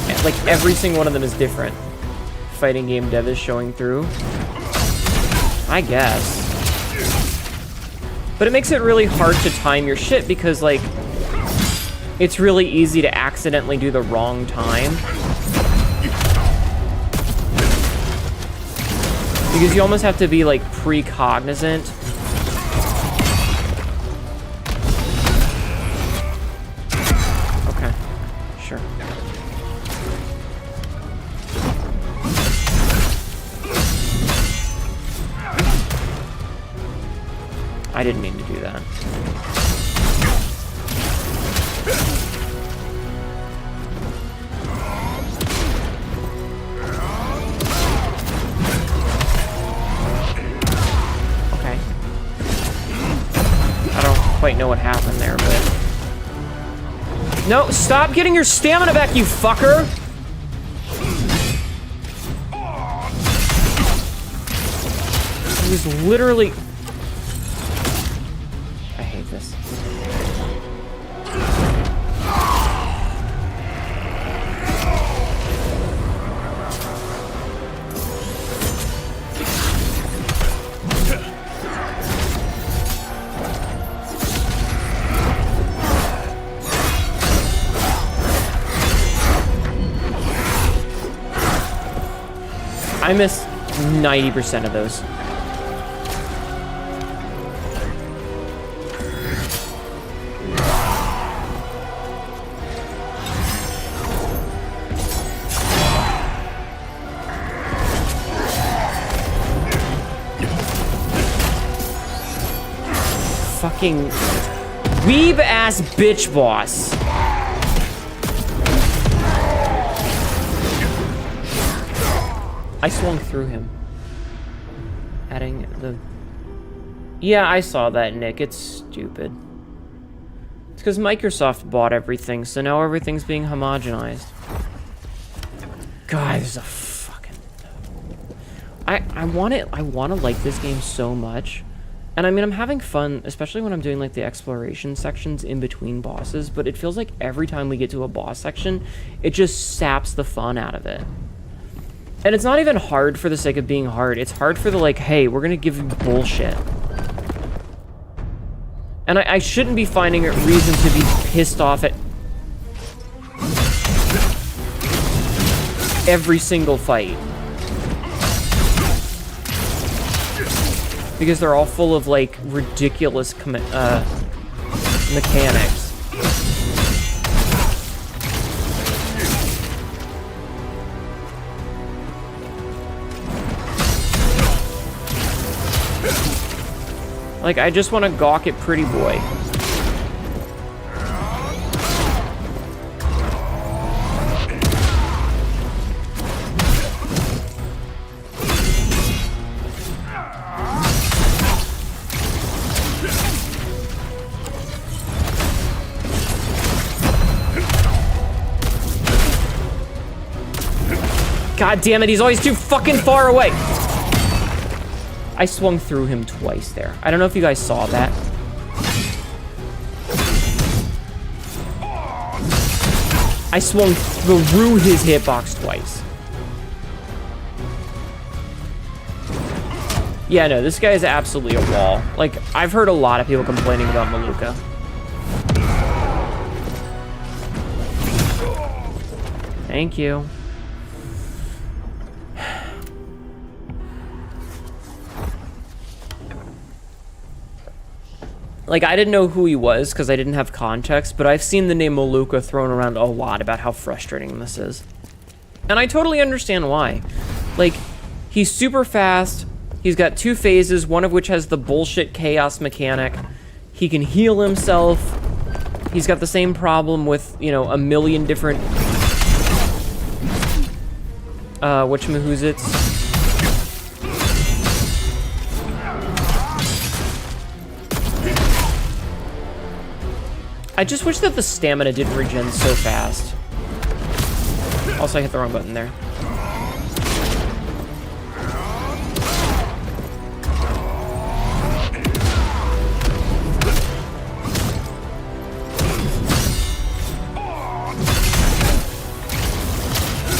Yeah, like every single one of them is different. Fighting game dev is showing through. I guess. But it makes it really hard to time your shit because, like, it's really easy to accidentally do the wrong time. Because you almost have to be, like, precognizant. Okay, sure. I didn't mean to do that. Okay. I don't quite know what happened there, but... No, stop getting your stamina back, you fucker! He was literally... this. I missed 90% of those. Fucking weeb ass bitch boss. I swung through him. Adding the... Yeah, I saw that, Nick. It's stupid. It's because Microsoft bought everything, so now everything's being homogenized. God, there's a fucking... I want to like this game so much. And I mean, I'm having fun, especially when I'm doing like the exploration sections in between bosses, but it feels like every time we get to a boss section, it just saps the fun out of it. And it's not even hard for the sake of being hard. It's hard for the like, hey, we're gonna give you bullshit. And I shouldn't be finding a reason to be pissed off at every single fight. Because they're all full of, like, ridiculous mechanics. Like, I just want to gawk at Pretty Boy. God damn it, he's always too fucking far away. I swung through him twice there. I don't know if you guys saw that. I swung through his hitbox twice. Yeah, no, this guy is absolutely a wall. Like, I've heard a lot of people complaining about Maluka. Thank you. Like, I didn't know who he was because I didn't have context, but I've seen the name Maluka thrown around a lot about how frustrating this is. And I totally understand why. Like, he's super fast, he's got 2 phases, one of which has the bullshit chaos mechanic. He can heal himself. He's got the same problem with, you know, a million different... whatchamahoots. I just wish that the stamina didn't regen so fast. Also, I hit the wrong button there.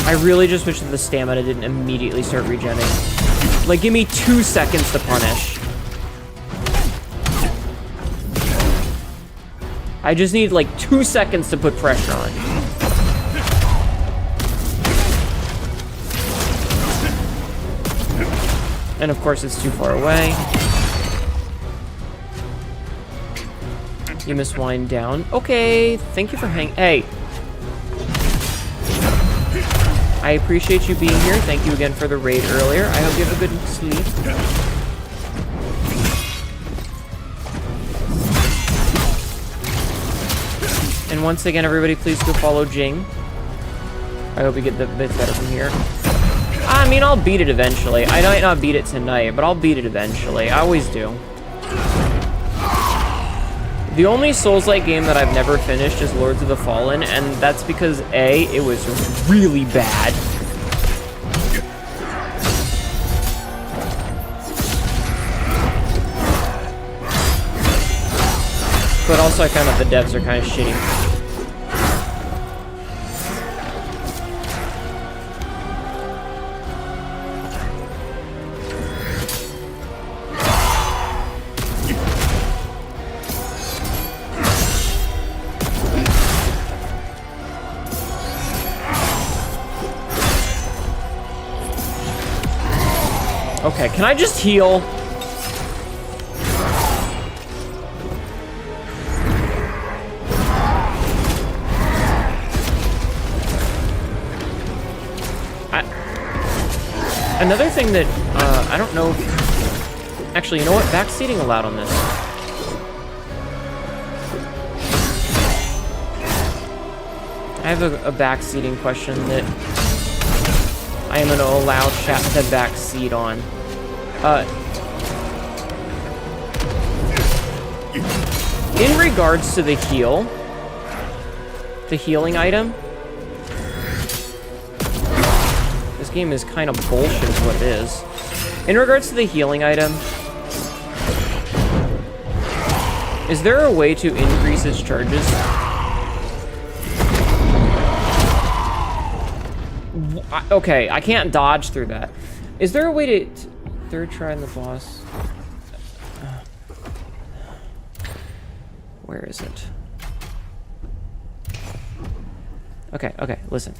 I really just wish that the stamina didn't immediately start regenning. Like, give me 2 seconds to punish. I just need like 2 seconds to put pressure on. And of course it's too far away. You must wind down. Okay, thank you for Hey. I appreciate you being here. Thank you again for the raid earlier. I hope you have a good sleep. And once again, everybody, please go follow Jing. I hope we get the bit better from here. I mean, I'll beat it eventually. I might not beat it tonight, but I'll beat it eventually. I always do. The only Souls-like game that I've never finished is Lords of the Fallen, and that's because, A, it was really bad. But also I found out the devs are kind of shitty. Okay, can I just heal? Another thing that, I don't know if... Actually, you know what? Backseating allowed on this. I have a backseating question that I am going to allow chat to backseat on. In regards to the healing item, this game is kind of bullshit is what it is. In regards to the healing item, is there a way to increase its charges? Okay, I can't dodge through that. Is there a way to... Third try in the boss. Where is it? Okay, listen.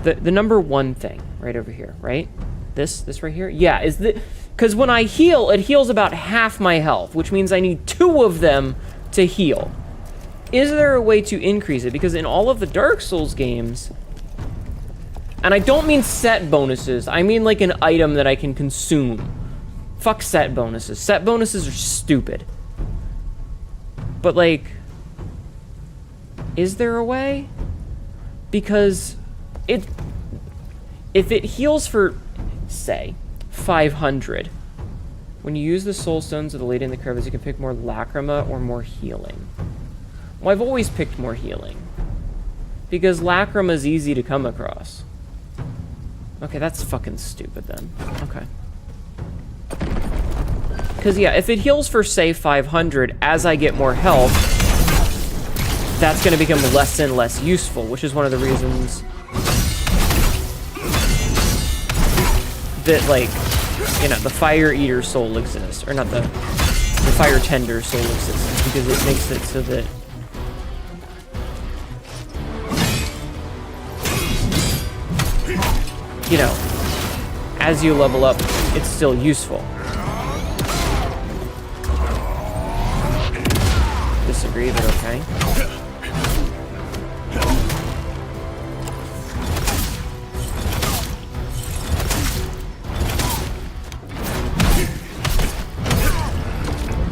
The number one thing right over here, right? This right here? Yeah, is the... Because when I heal, it heals about half my health, which means I need 2 of them to heal. Is there a way to increase it? Because in all of the Dark Souls games, and I don't mean set bonuses, I mean like an item that I can consume. Fuck set bonuses. Set bonuses are stupid. But like, is there a way? Because if it heals for, say, 500, when you use the soul stones of the Lady in the Crevice, you can pick more Lacrima or more healing. Well, I've always picked more healing. Because Lacrima is easy to come across. Okay, that's fucking stupid then. Okay. Because, yeah, if it heals for, say, 500, as I get more health, that's going to become less and less useful, which is one of the reasons that, like, you know, the Fire Eater soul exists. Or not the Fire Tender soul exists. Because it makes it so that... you know, as you level up, it's still useful. Disagree, but okay.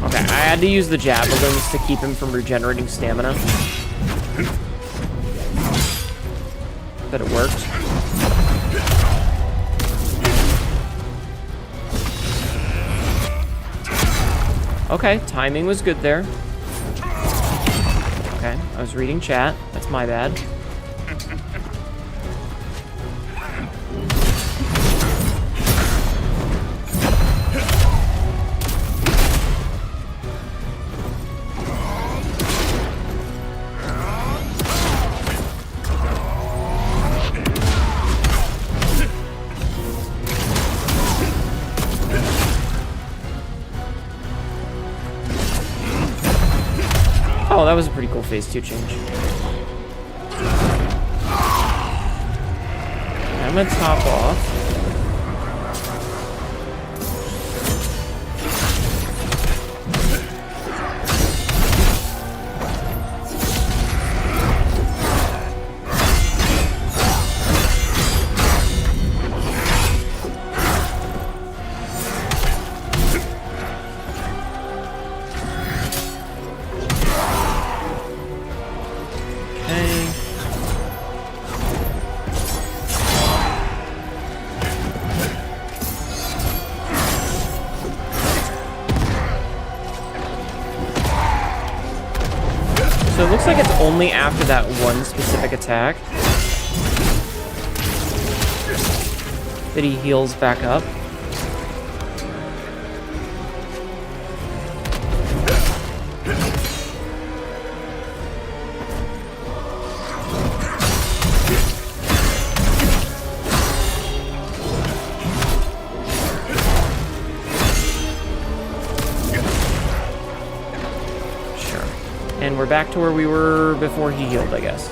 Okay, I had to use the javelins to keep him from regenerating stamina. But it worked. Okay, timing was good there. Okay, I was reading chat. That's my bad. Oh, that was a pretty cool phase 2 change. I'm gonna top off. So it looks like it's only after that one specific attack that he heals back up. And we're back to where we were before he healed, I guess.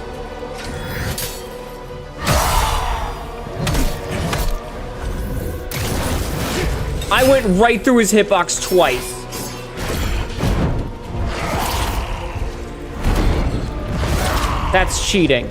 I went right through his hitbox twice. That's cheating.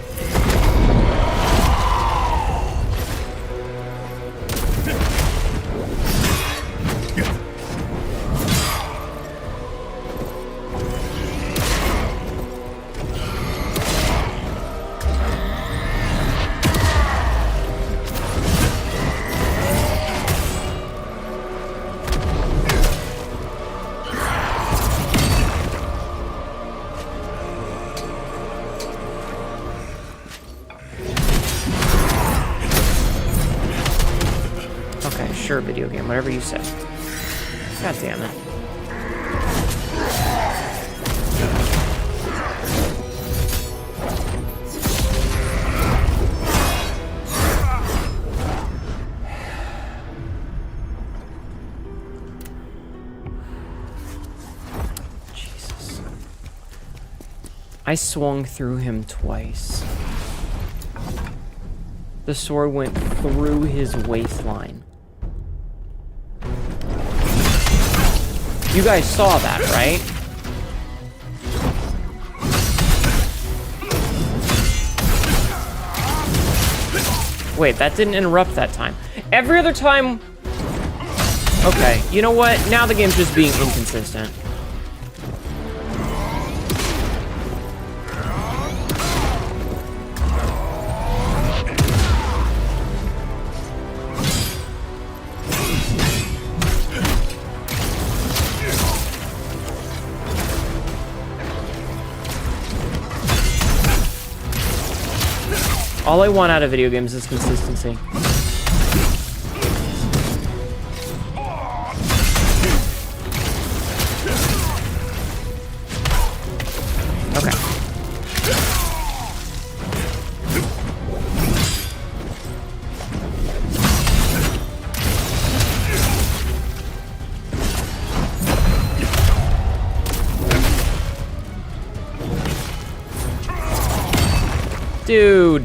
Sure, video game, whatever you say. God damn it. Jesus. I swung through him twice. The sword went through his waistline. You guys saw that, right? Wait, that didn't interrupt that time. Every other time... Okay, you know what? Now the game's just being inconsistent. All I want out of video games is consistency. Okay. Dude.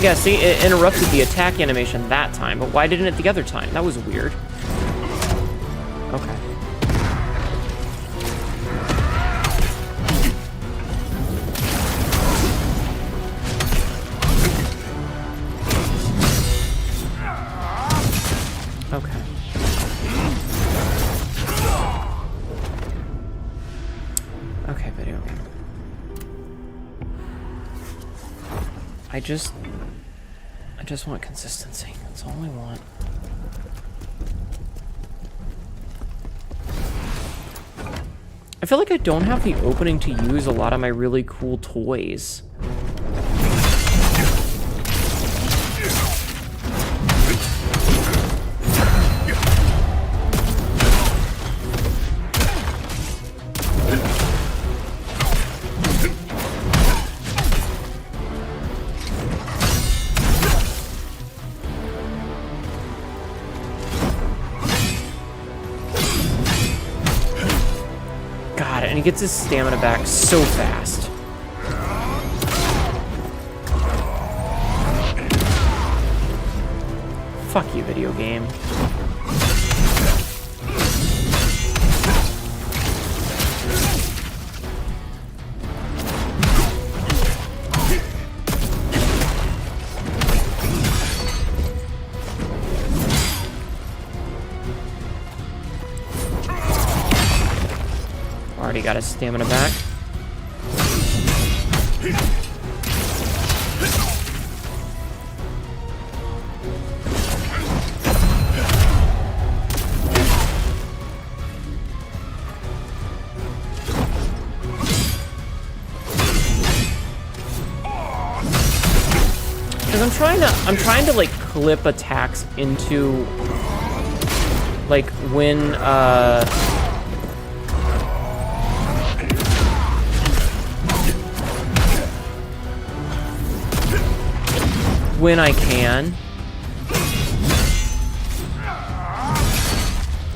Yeah, see, it interrupted the attack animation that time, but why didn't it the other time? That was weird. Okay. Okay. Okay, video game. I just want consistency. That's all I want. I feel like I don't have the opening to use a lot of my really cool toys. And he gets his stamina back so fast. Fuck you, video game. Already got his stamina back. Because I'm trying to like clip attacks into like when I can.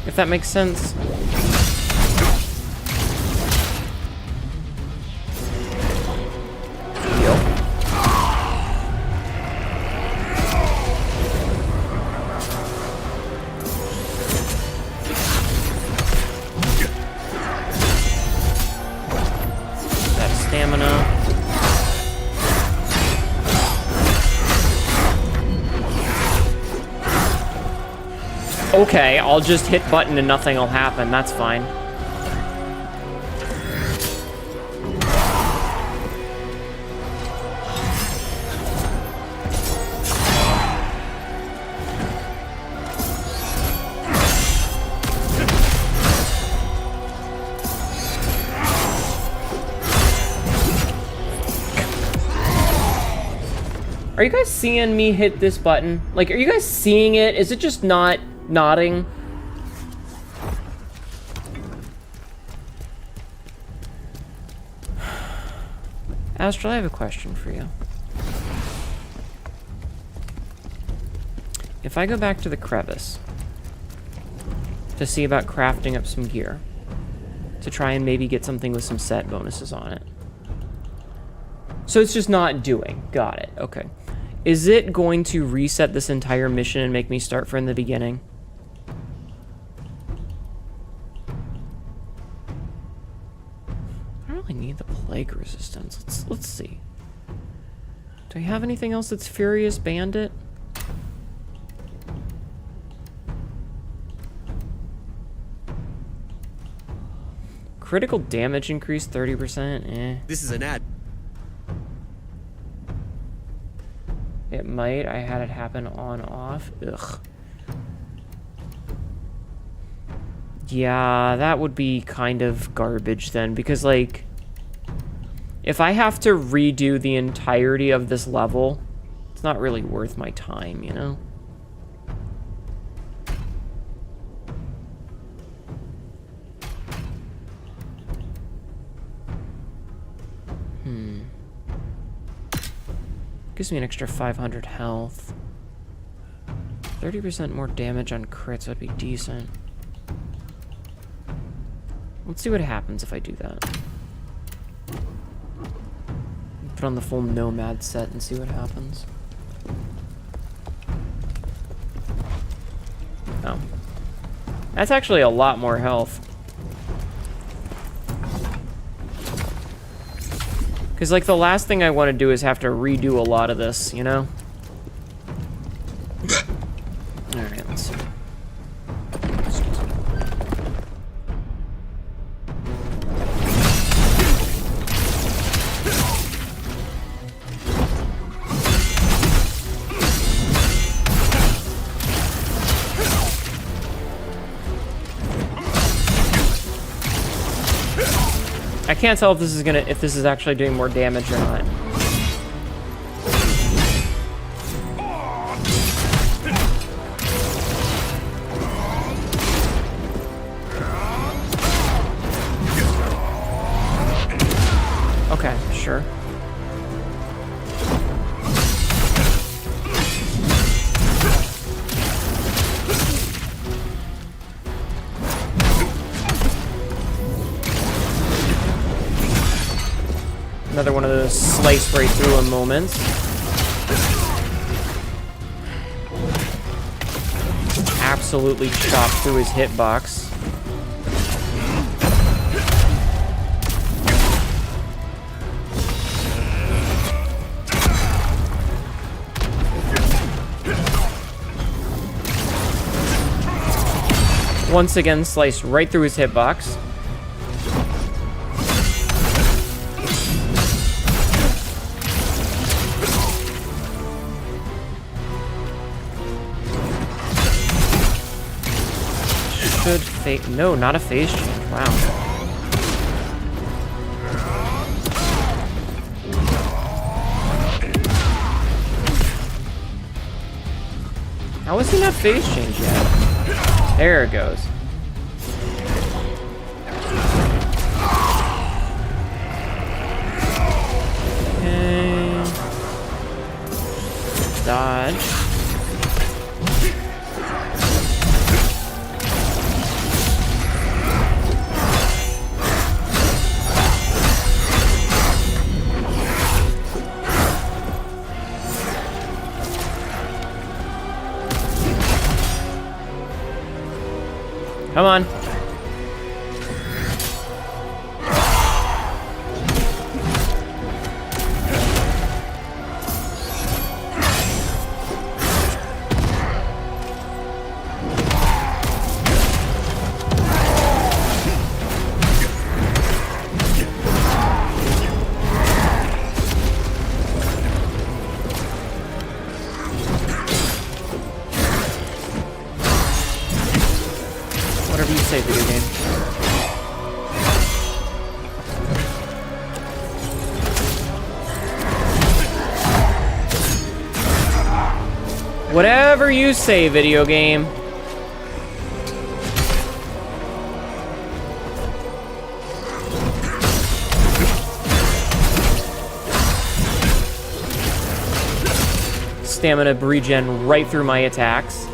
If that makes sense. Okay, I'll just hit button and nothing will happen. That's fine. Are you guys seeing me hit this button? Like, are you guys seeing it? Is it just not nodding? Astral, I have a question for you. If I go back to the crevice to see about crafting up some gear, to try and maybe get something with some set bonuses on it. So it's just not doing. Got it. Okay. Is it going to reset this entire mission and make me start from the beginning? I don't really need the plague resistance. Let's see. Do I have anything else that's Furious Bandit? Critical damage increase 30%. This is an ad. It might. I had it happen on off. Ugh. Yeah, that would be kind of garbage then, because like if I have to redo the entirety of this level, it's not really worth my time, you know? Gives me an extra 500 health. 30% more damage on crits would be decent. Let's see what happens if I do that. Put on the full Nomad set and see what happens. Oh. That's actually a lot more health. Because, like, the last thing I want to do is have to redo a lot of this, you know? Alright, let's see. I can't tell if this is actually doing more damage or not. Okay, sure. Another one of those slice right through him moments. Absolutely chopped through his hitbox. Once again, sliced right through his hitbox. No, not a phase change. Wow. How is he not phase change yet? There it goes. Okay. Dodge. Come on. Whatever you say, video game. Stamina regen right through my attacks.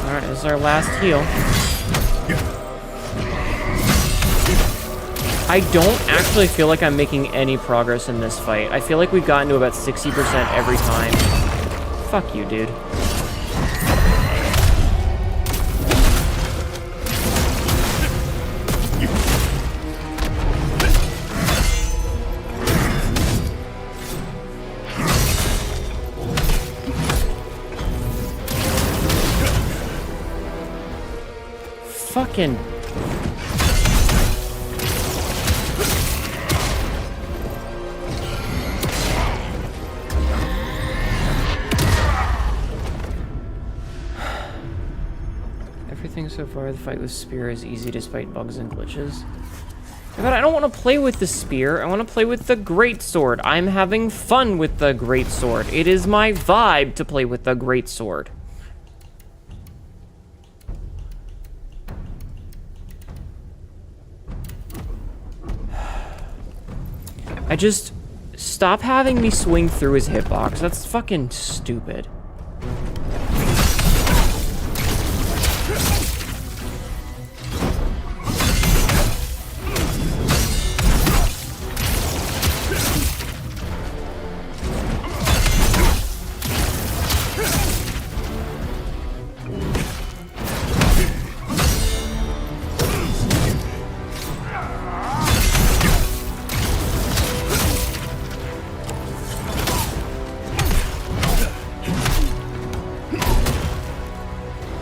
Alright, this is our last heal. I don't actually feel like I'm making any progress in this fight. I feel like we've gotten to about 60% every time. Fuck you, dude. Fucking... So far, the fight with Spear is easy despite bugs and glitches. But I don't want to play with the Spear. I want to play with the Greatsword. I'm having fun with the Greatsword. It is my vibe to play with the Greatsword. I just... Stop having me swing through his hitbox. That's fucking stupid.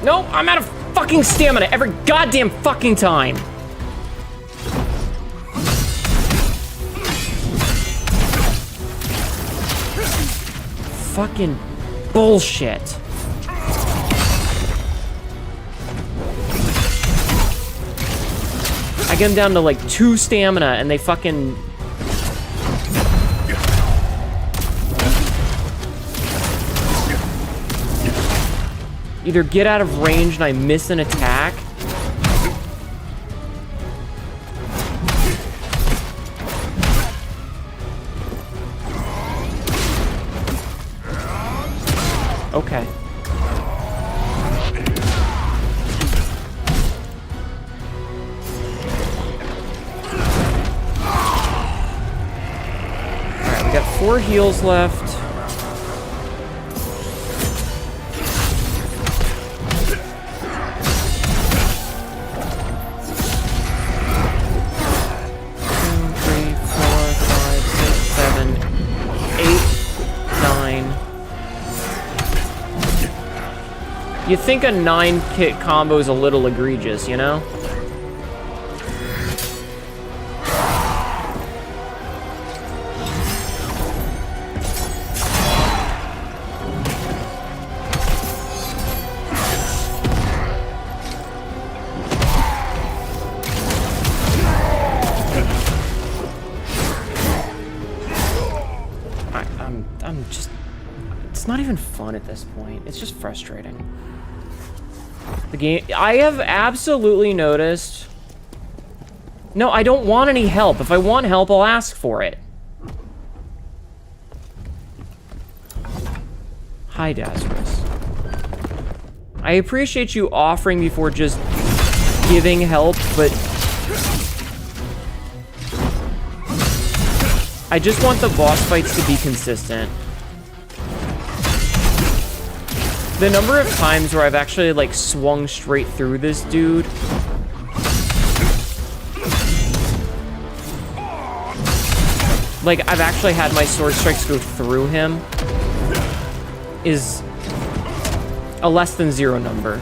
No, I'm out of fucking stamina every goddamn fucking time. Fucking bullshit. I get them down to like 2 stamina and they fucking... either get out of range and I miss an attack. Okay. Alright, we got 4 heals left. You think a 9-kit combo is a little egregious, you know? I'm just... It's not even fun at this point. It's just frustrating. The game... I have absolutely noticed... No, I don't want any help. If I want help, I'll ask for it. Hi, Dasrus. I appreciate you offering before just giving help, but... I just want the boss fights to be consistent. The number of times where I've actually, like, swung straight through this dude... Like, I've actually had my sword strikes go through him... is a less than 0 number.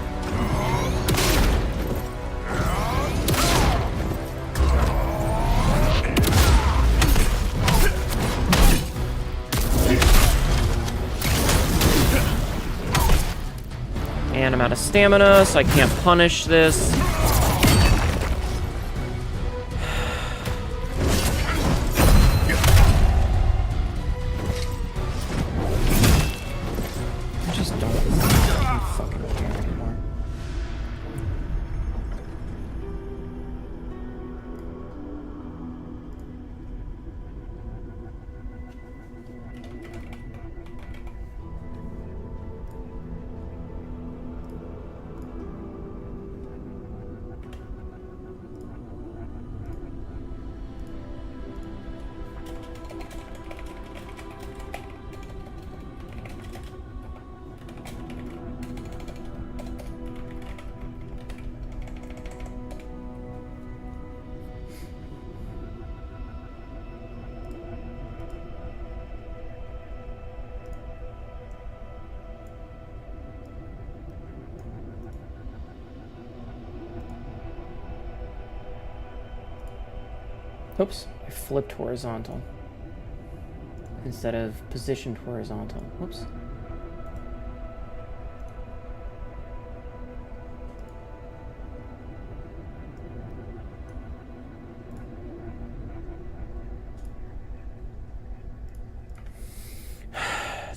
I'm out of stamina, so I can't punish this. I just don't fucking care anymore. Oops, I flipped horizontal instead of positioned horizontal. Whoops.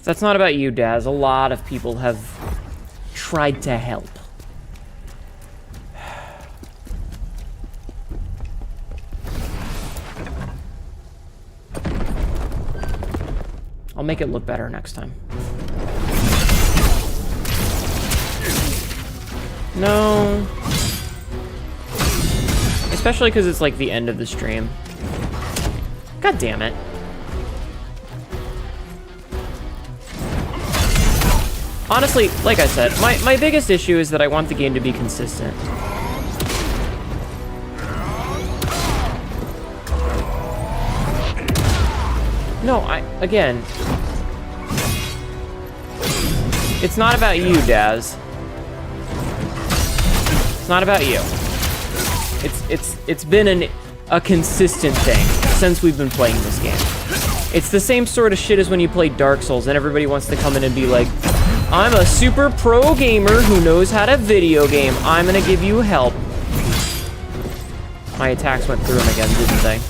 That's not about you, Daz. A lot of people have tried to help. I'll make it look better next time. No. Especially because it's like the end of the stream. God damn it. Honestly, like I said, my biggest issue is that I want the game to be consistent. No, again, it's not about you, Daz. It's not about you. It's been a consistent thing since we've been playing this game. It's the same sort of shit as when you play Dark Souls and everybody wants to come in and be like, I'm a super pro gamer who knows how to video game. I'm gonna give you help. My attacks went through him again, didn't they?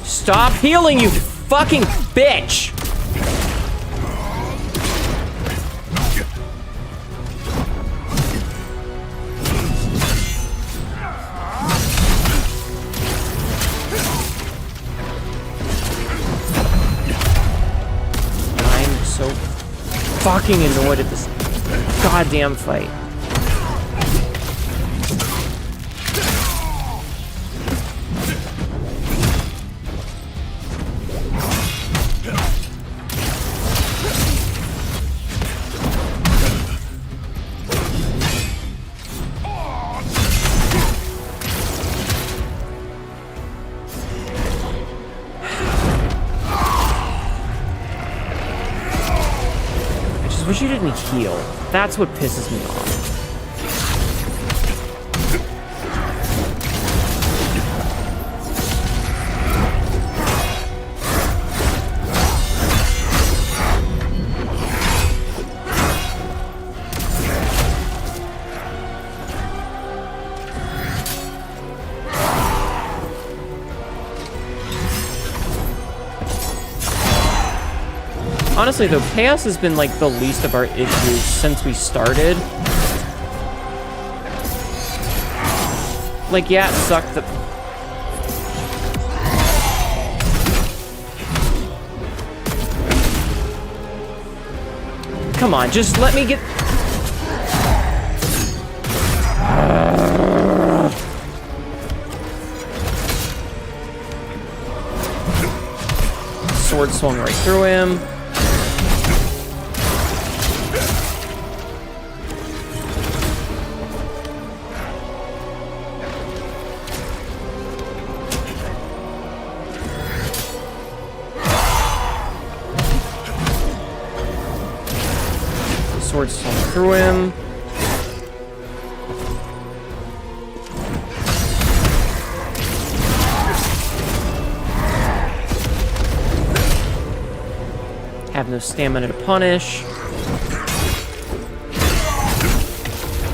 Stop healing, you fucking bitch! I'm so fucking annoyed at this goddamn fight. I wish you didn't heal. That's what pisses me off. Honestly, though, chaos has been, like, the least of our issues since we started. Like, yeah, it sucked that... Come on, just let me get... Sword swung right through him. Sword swung through him. have no stamina to punish.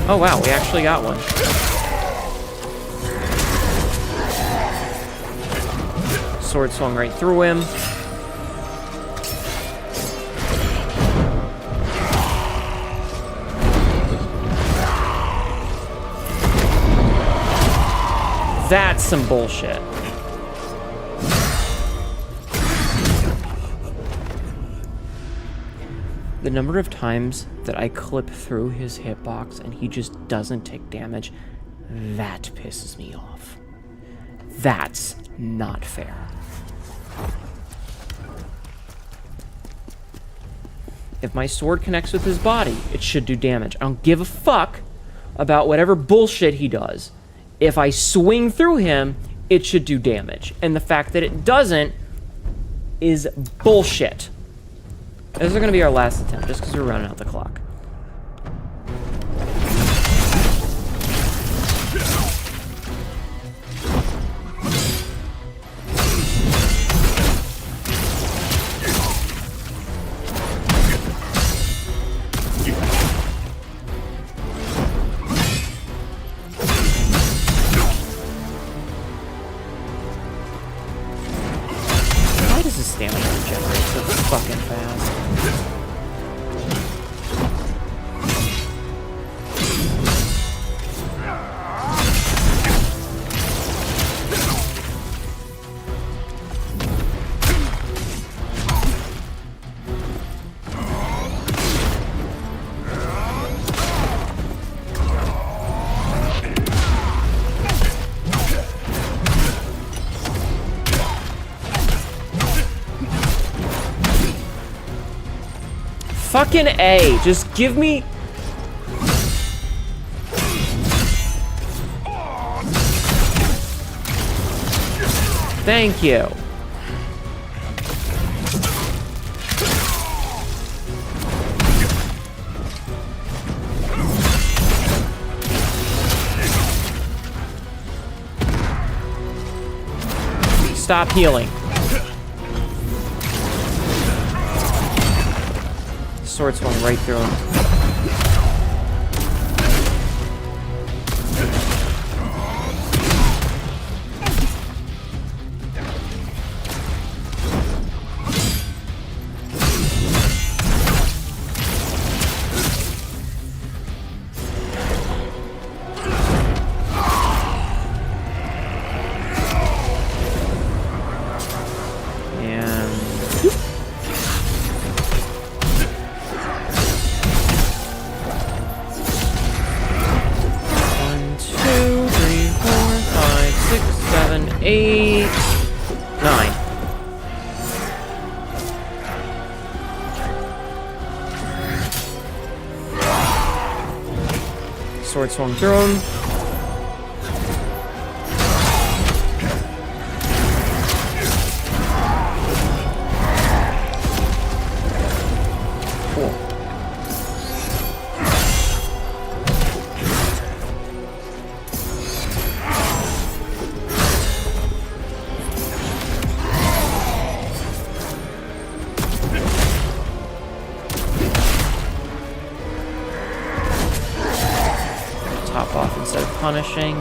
Oh wow, we actually got one. Sword swung right through him. That's some bullshit. The number of times that I clip through his hitbox and he just doesn't take damage, that pisses me off. That's not fair. If my sword connects with his body, it should do damage. I don't give a fuck about whatever bullshit he does. If I swing through him, it should do damage. And the fact that it doesn't is bullshit. This is going to be our last attempt, just because we're running out the clock. Why does his stamina regenerate so fucking fast? Fucking A, just give me... Thank you. Stop healing. Sword swung right through him. Sword swung through him. Cool. Top off instead of punishing.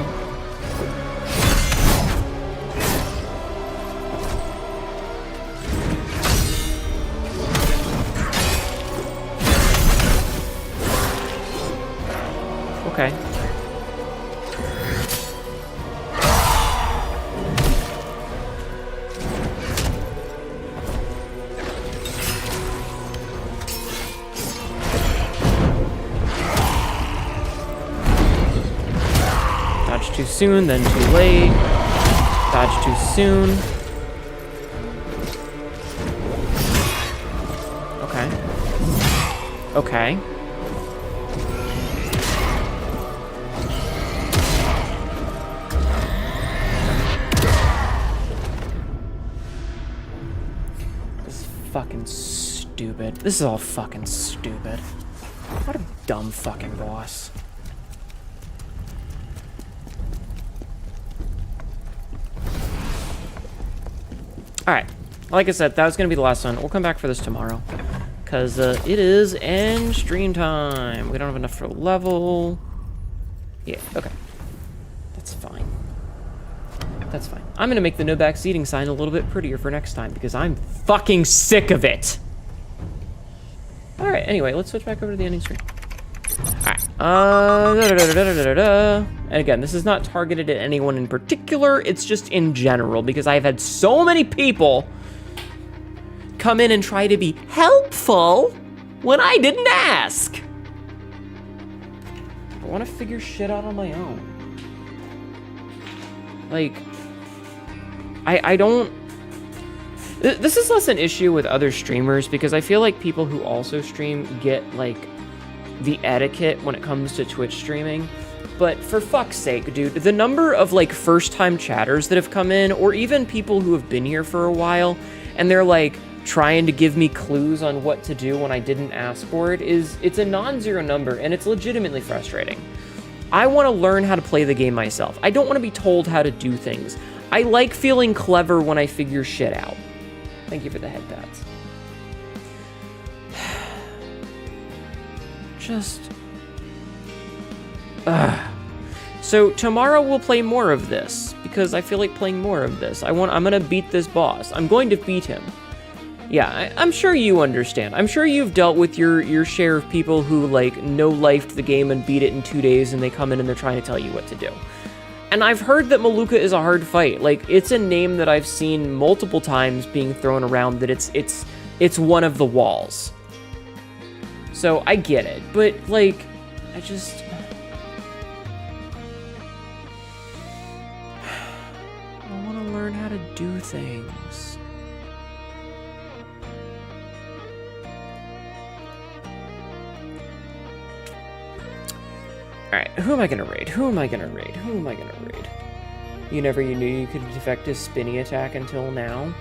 Okay. Dodge too soon, then too late. Dodge too soon. Okay. Okay. This is fucking stupid. This is all fucking stupid. What a dumb fucking boss. Alright, like I said, that was going to be the last one. We'll come back for this tomorrow. Because it is end stream time. We don't have enough for level. Yeah, okay. That's fine. That's fine. I'm going to make the no back seating sign a little bit prettier for next time because I'm fucking sick of it. All right, anyway, let's switch back over to the ending screen. All right. And again, this is not targeted at anyone in particular. It's just in general because I've had so many people come in and try to be helpful when I didn't ask. I want to figure shit out on my own. Like, I don't... This is less an issue with other streamers because I feel like people who also stream get, like, the etiquette when it comes to Twitch streaming. But for fuck's sake, dude, the number of, like, first-time chatters that have come in, or even people who have been here for a while, and they're, like, trying to give me clues on what to do when I didn't ask for it, it's a non-zero number, and it's legitimately frustrating. I want to learn how to play the game myself. I don't want to be told how to do things. I like feeling clever when I figure shit out. Thank you for the head pats. Just... So tomorrow we'll play more of this, because I feel like playing more of this. I'm gonna beat this boss. I'm going to beat him. Yeah, I'm sure you understand. I'm sure you've dealt with your share of people who, like, no-lifed the game and beat it in 2 days, and they come in and they're trying to tell you what to do. And I've heard that Maluka is a hard fight. Like, it's a name that I've seen multiple times being thrown around, that it's one of the walls. So, I get it. But, like, I just... I want to learn how to do things. Alright, who am I gonna raid? Who am I gonna raid? Who am I gonna raid? You never knew you could defect a spinny attack until now?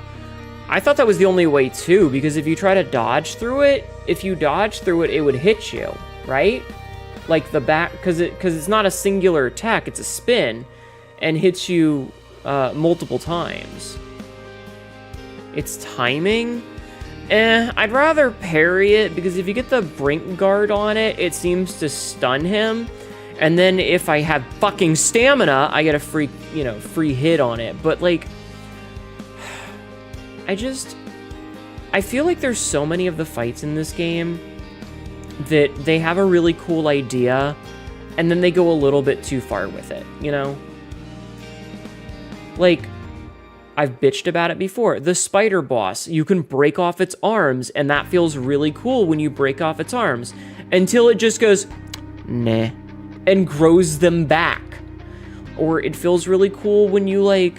I thought that was the only way too, because if you try to dodge through it, it would hit you, right? Like the back, because it's not a singular attack, it's a spin, and hits you multiple times. It's timing? I'd rather parry it, because if you get the brink guard on it, it seems to stun him. And then if I have fucking stamina, I get a free hit on it. But, like, I feel like there's so many of the fights in this game that they have a really cool idea, and then they go a little bit too far with it, you know? Like, I've bitched about it before. The spider boss, you can break off its arms, and that feels really cool when you break off its arms. Until it just goes, nah, and grows them back. Or it feels really cool when you, like...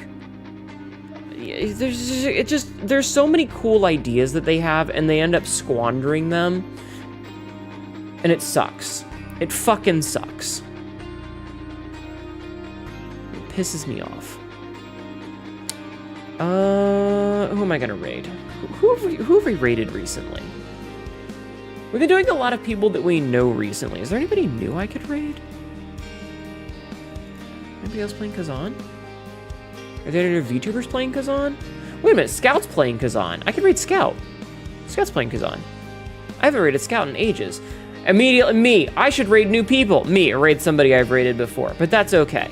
There's so many cool ideas that they have, and they end up squandering them. And it sucks. It fucking sucks. It pisses me off. Who am I gonna raid? Who have we raided recently? We've been doing a lot of people that we know recently. Is there anybody new I could raid? Anybody else playing Khazan? Are there any VTubers playing Khazan? Wait a minute, Scout's playing Khazan. I could raid Scout. Scout's playing Khazan. I haven't raided Scout in ages. Immediately, me. I should raid new people. Me, raid somebody I've raided before. But that's okay.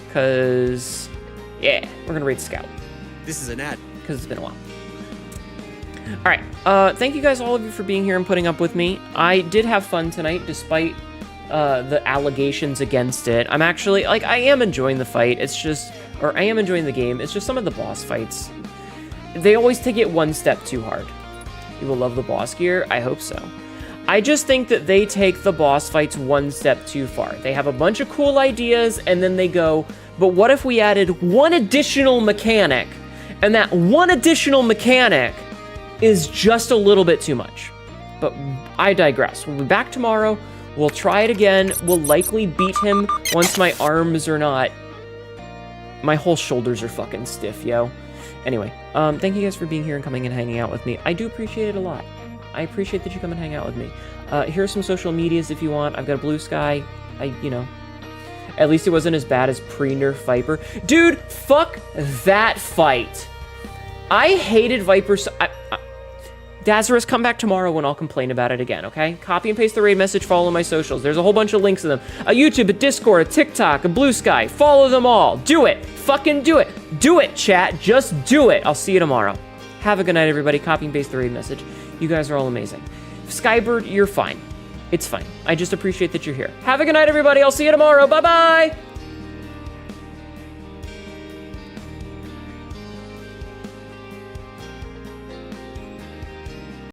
Because... yeah, we're gonna raid Scout. This is an ad. Because it's been a while. Alright, thank you guys, all of you, for being here and putting up with me. I did have fun tonight, despite the allegations against it. I'm actually, like, I am enjoying the fight. It's just, or I am enjoying the game. It's just some of the boss fights. They always take it one step too hard. You will love the boss gear? I hope so. I just think that they take the boss fights one step too far. They have a bunch of cool ideas, and then they go, but what if we added one additional mechanic? And that one additional mechanic is just a little bit too much. But I digress. We'll be back tomorrow. We'll try it again. We'll likely beat him once my arms are not... my whole shoulders are fucking stiff, yo. Anyway, thank you guys for being here and coming and hanging out with me. I do appreciate it a lot. I appreciate that you come and hang out with me. Here's some social medias if you want. I've got a Blue Sky. At least it wasn't as bad as pre-nerf Viper. Dude, fuck that fight. I hated Viper so... Dazarus, come back tomorrow when I'll complain about it again, okay? Copy and paste the raid message, follow my socials. There's a whole bunch of links to them. A YouTube, a Discord, a TikTok, a Blue Sky. Follow them all. Do it. Fucking do it. Do it, chat. Just do it. I'll see you tomorrow. Have a good night, everybody. Copy and paste the raid message. You guys are all amazing. Skybird, you're fine. It's fine. I just appreciate that you're here. Have a good night, everybody. I'll see you tomorrow. Bye-bye.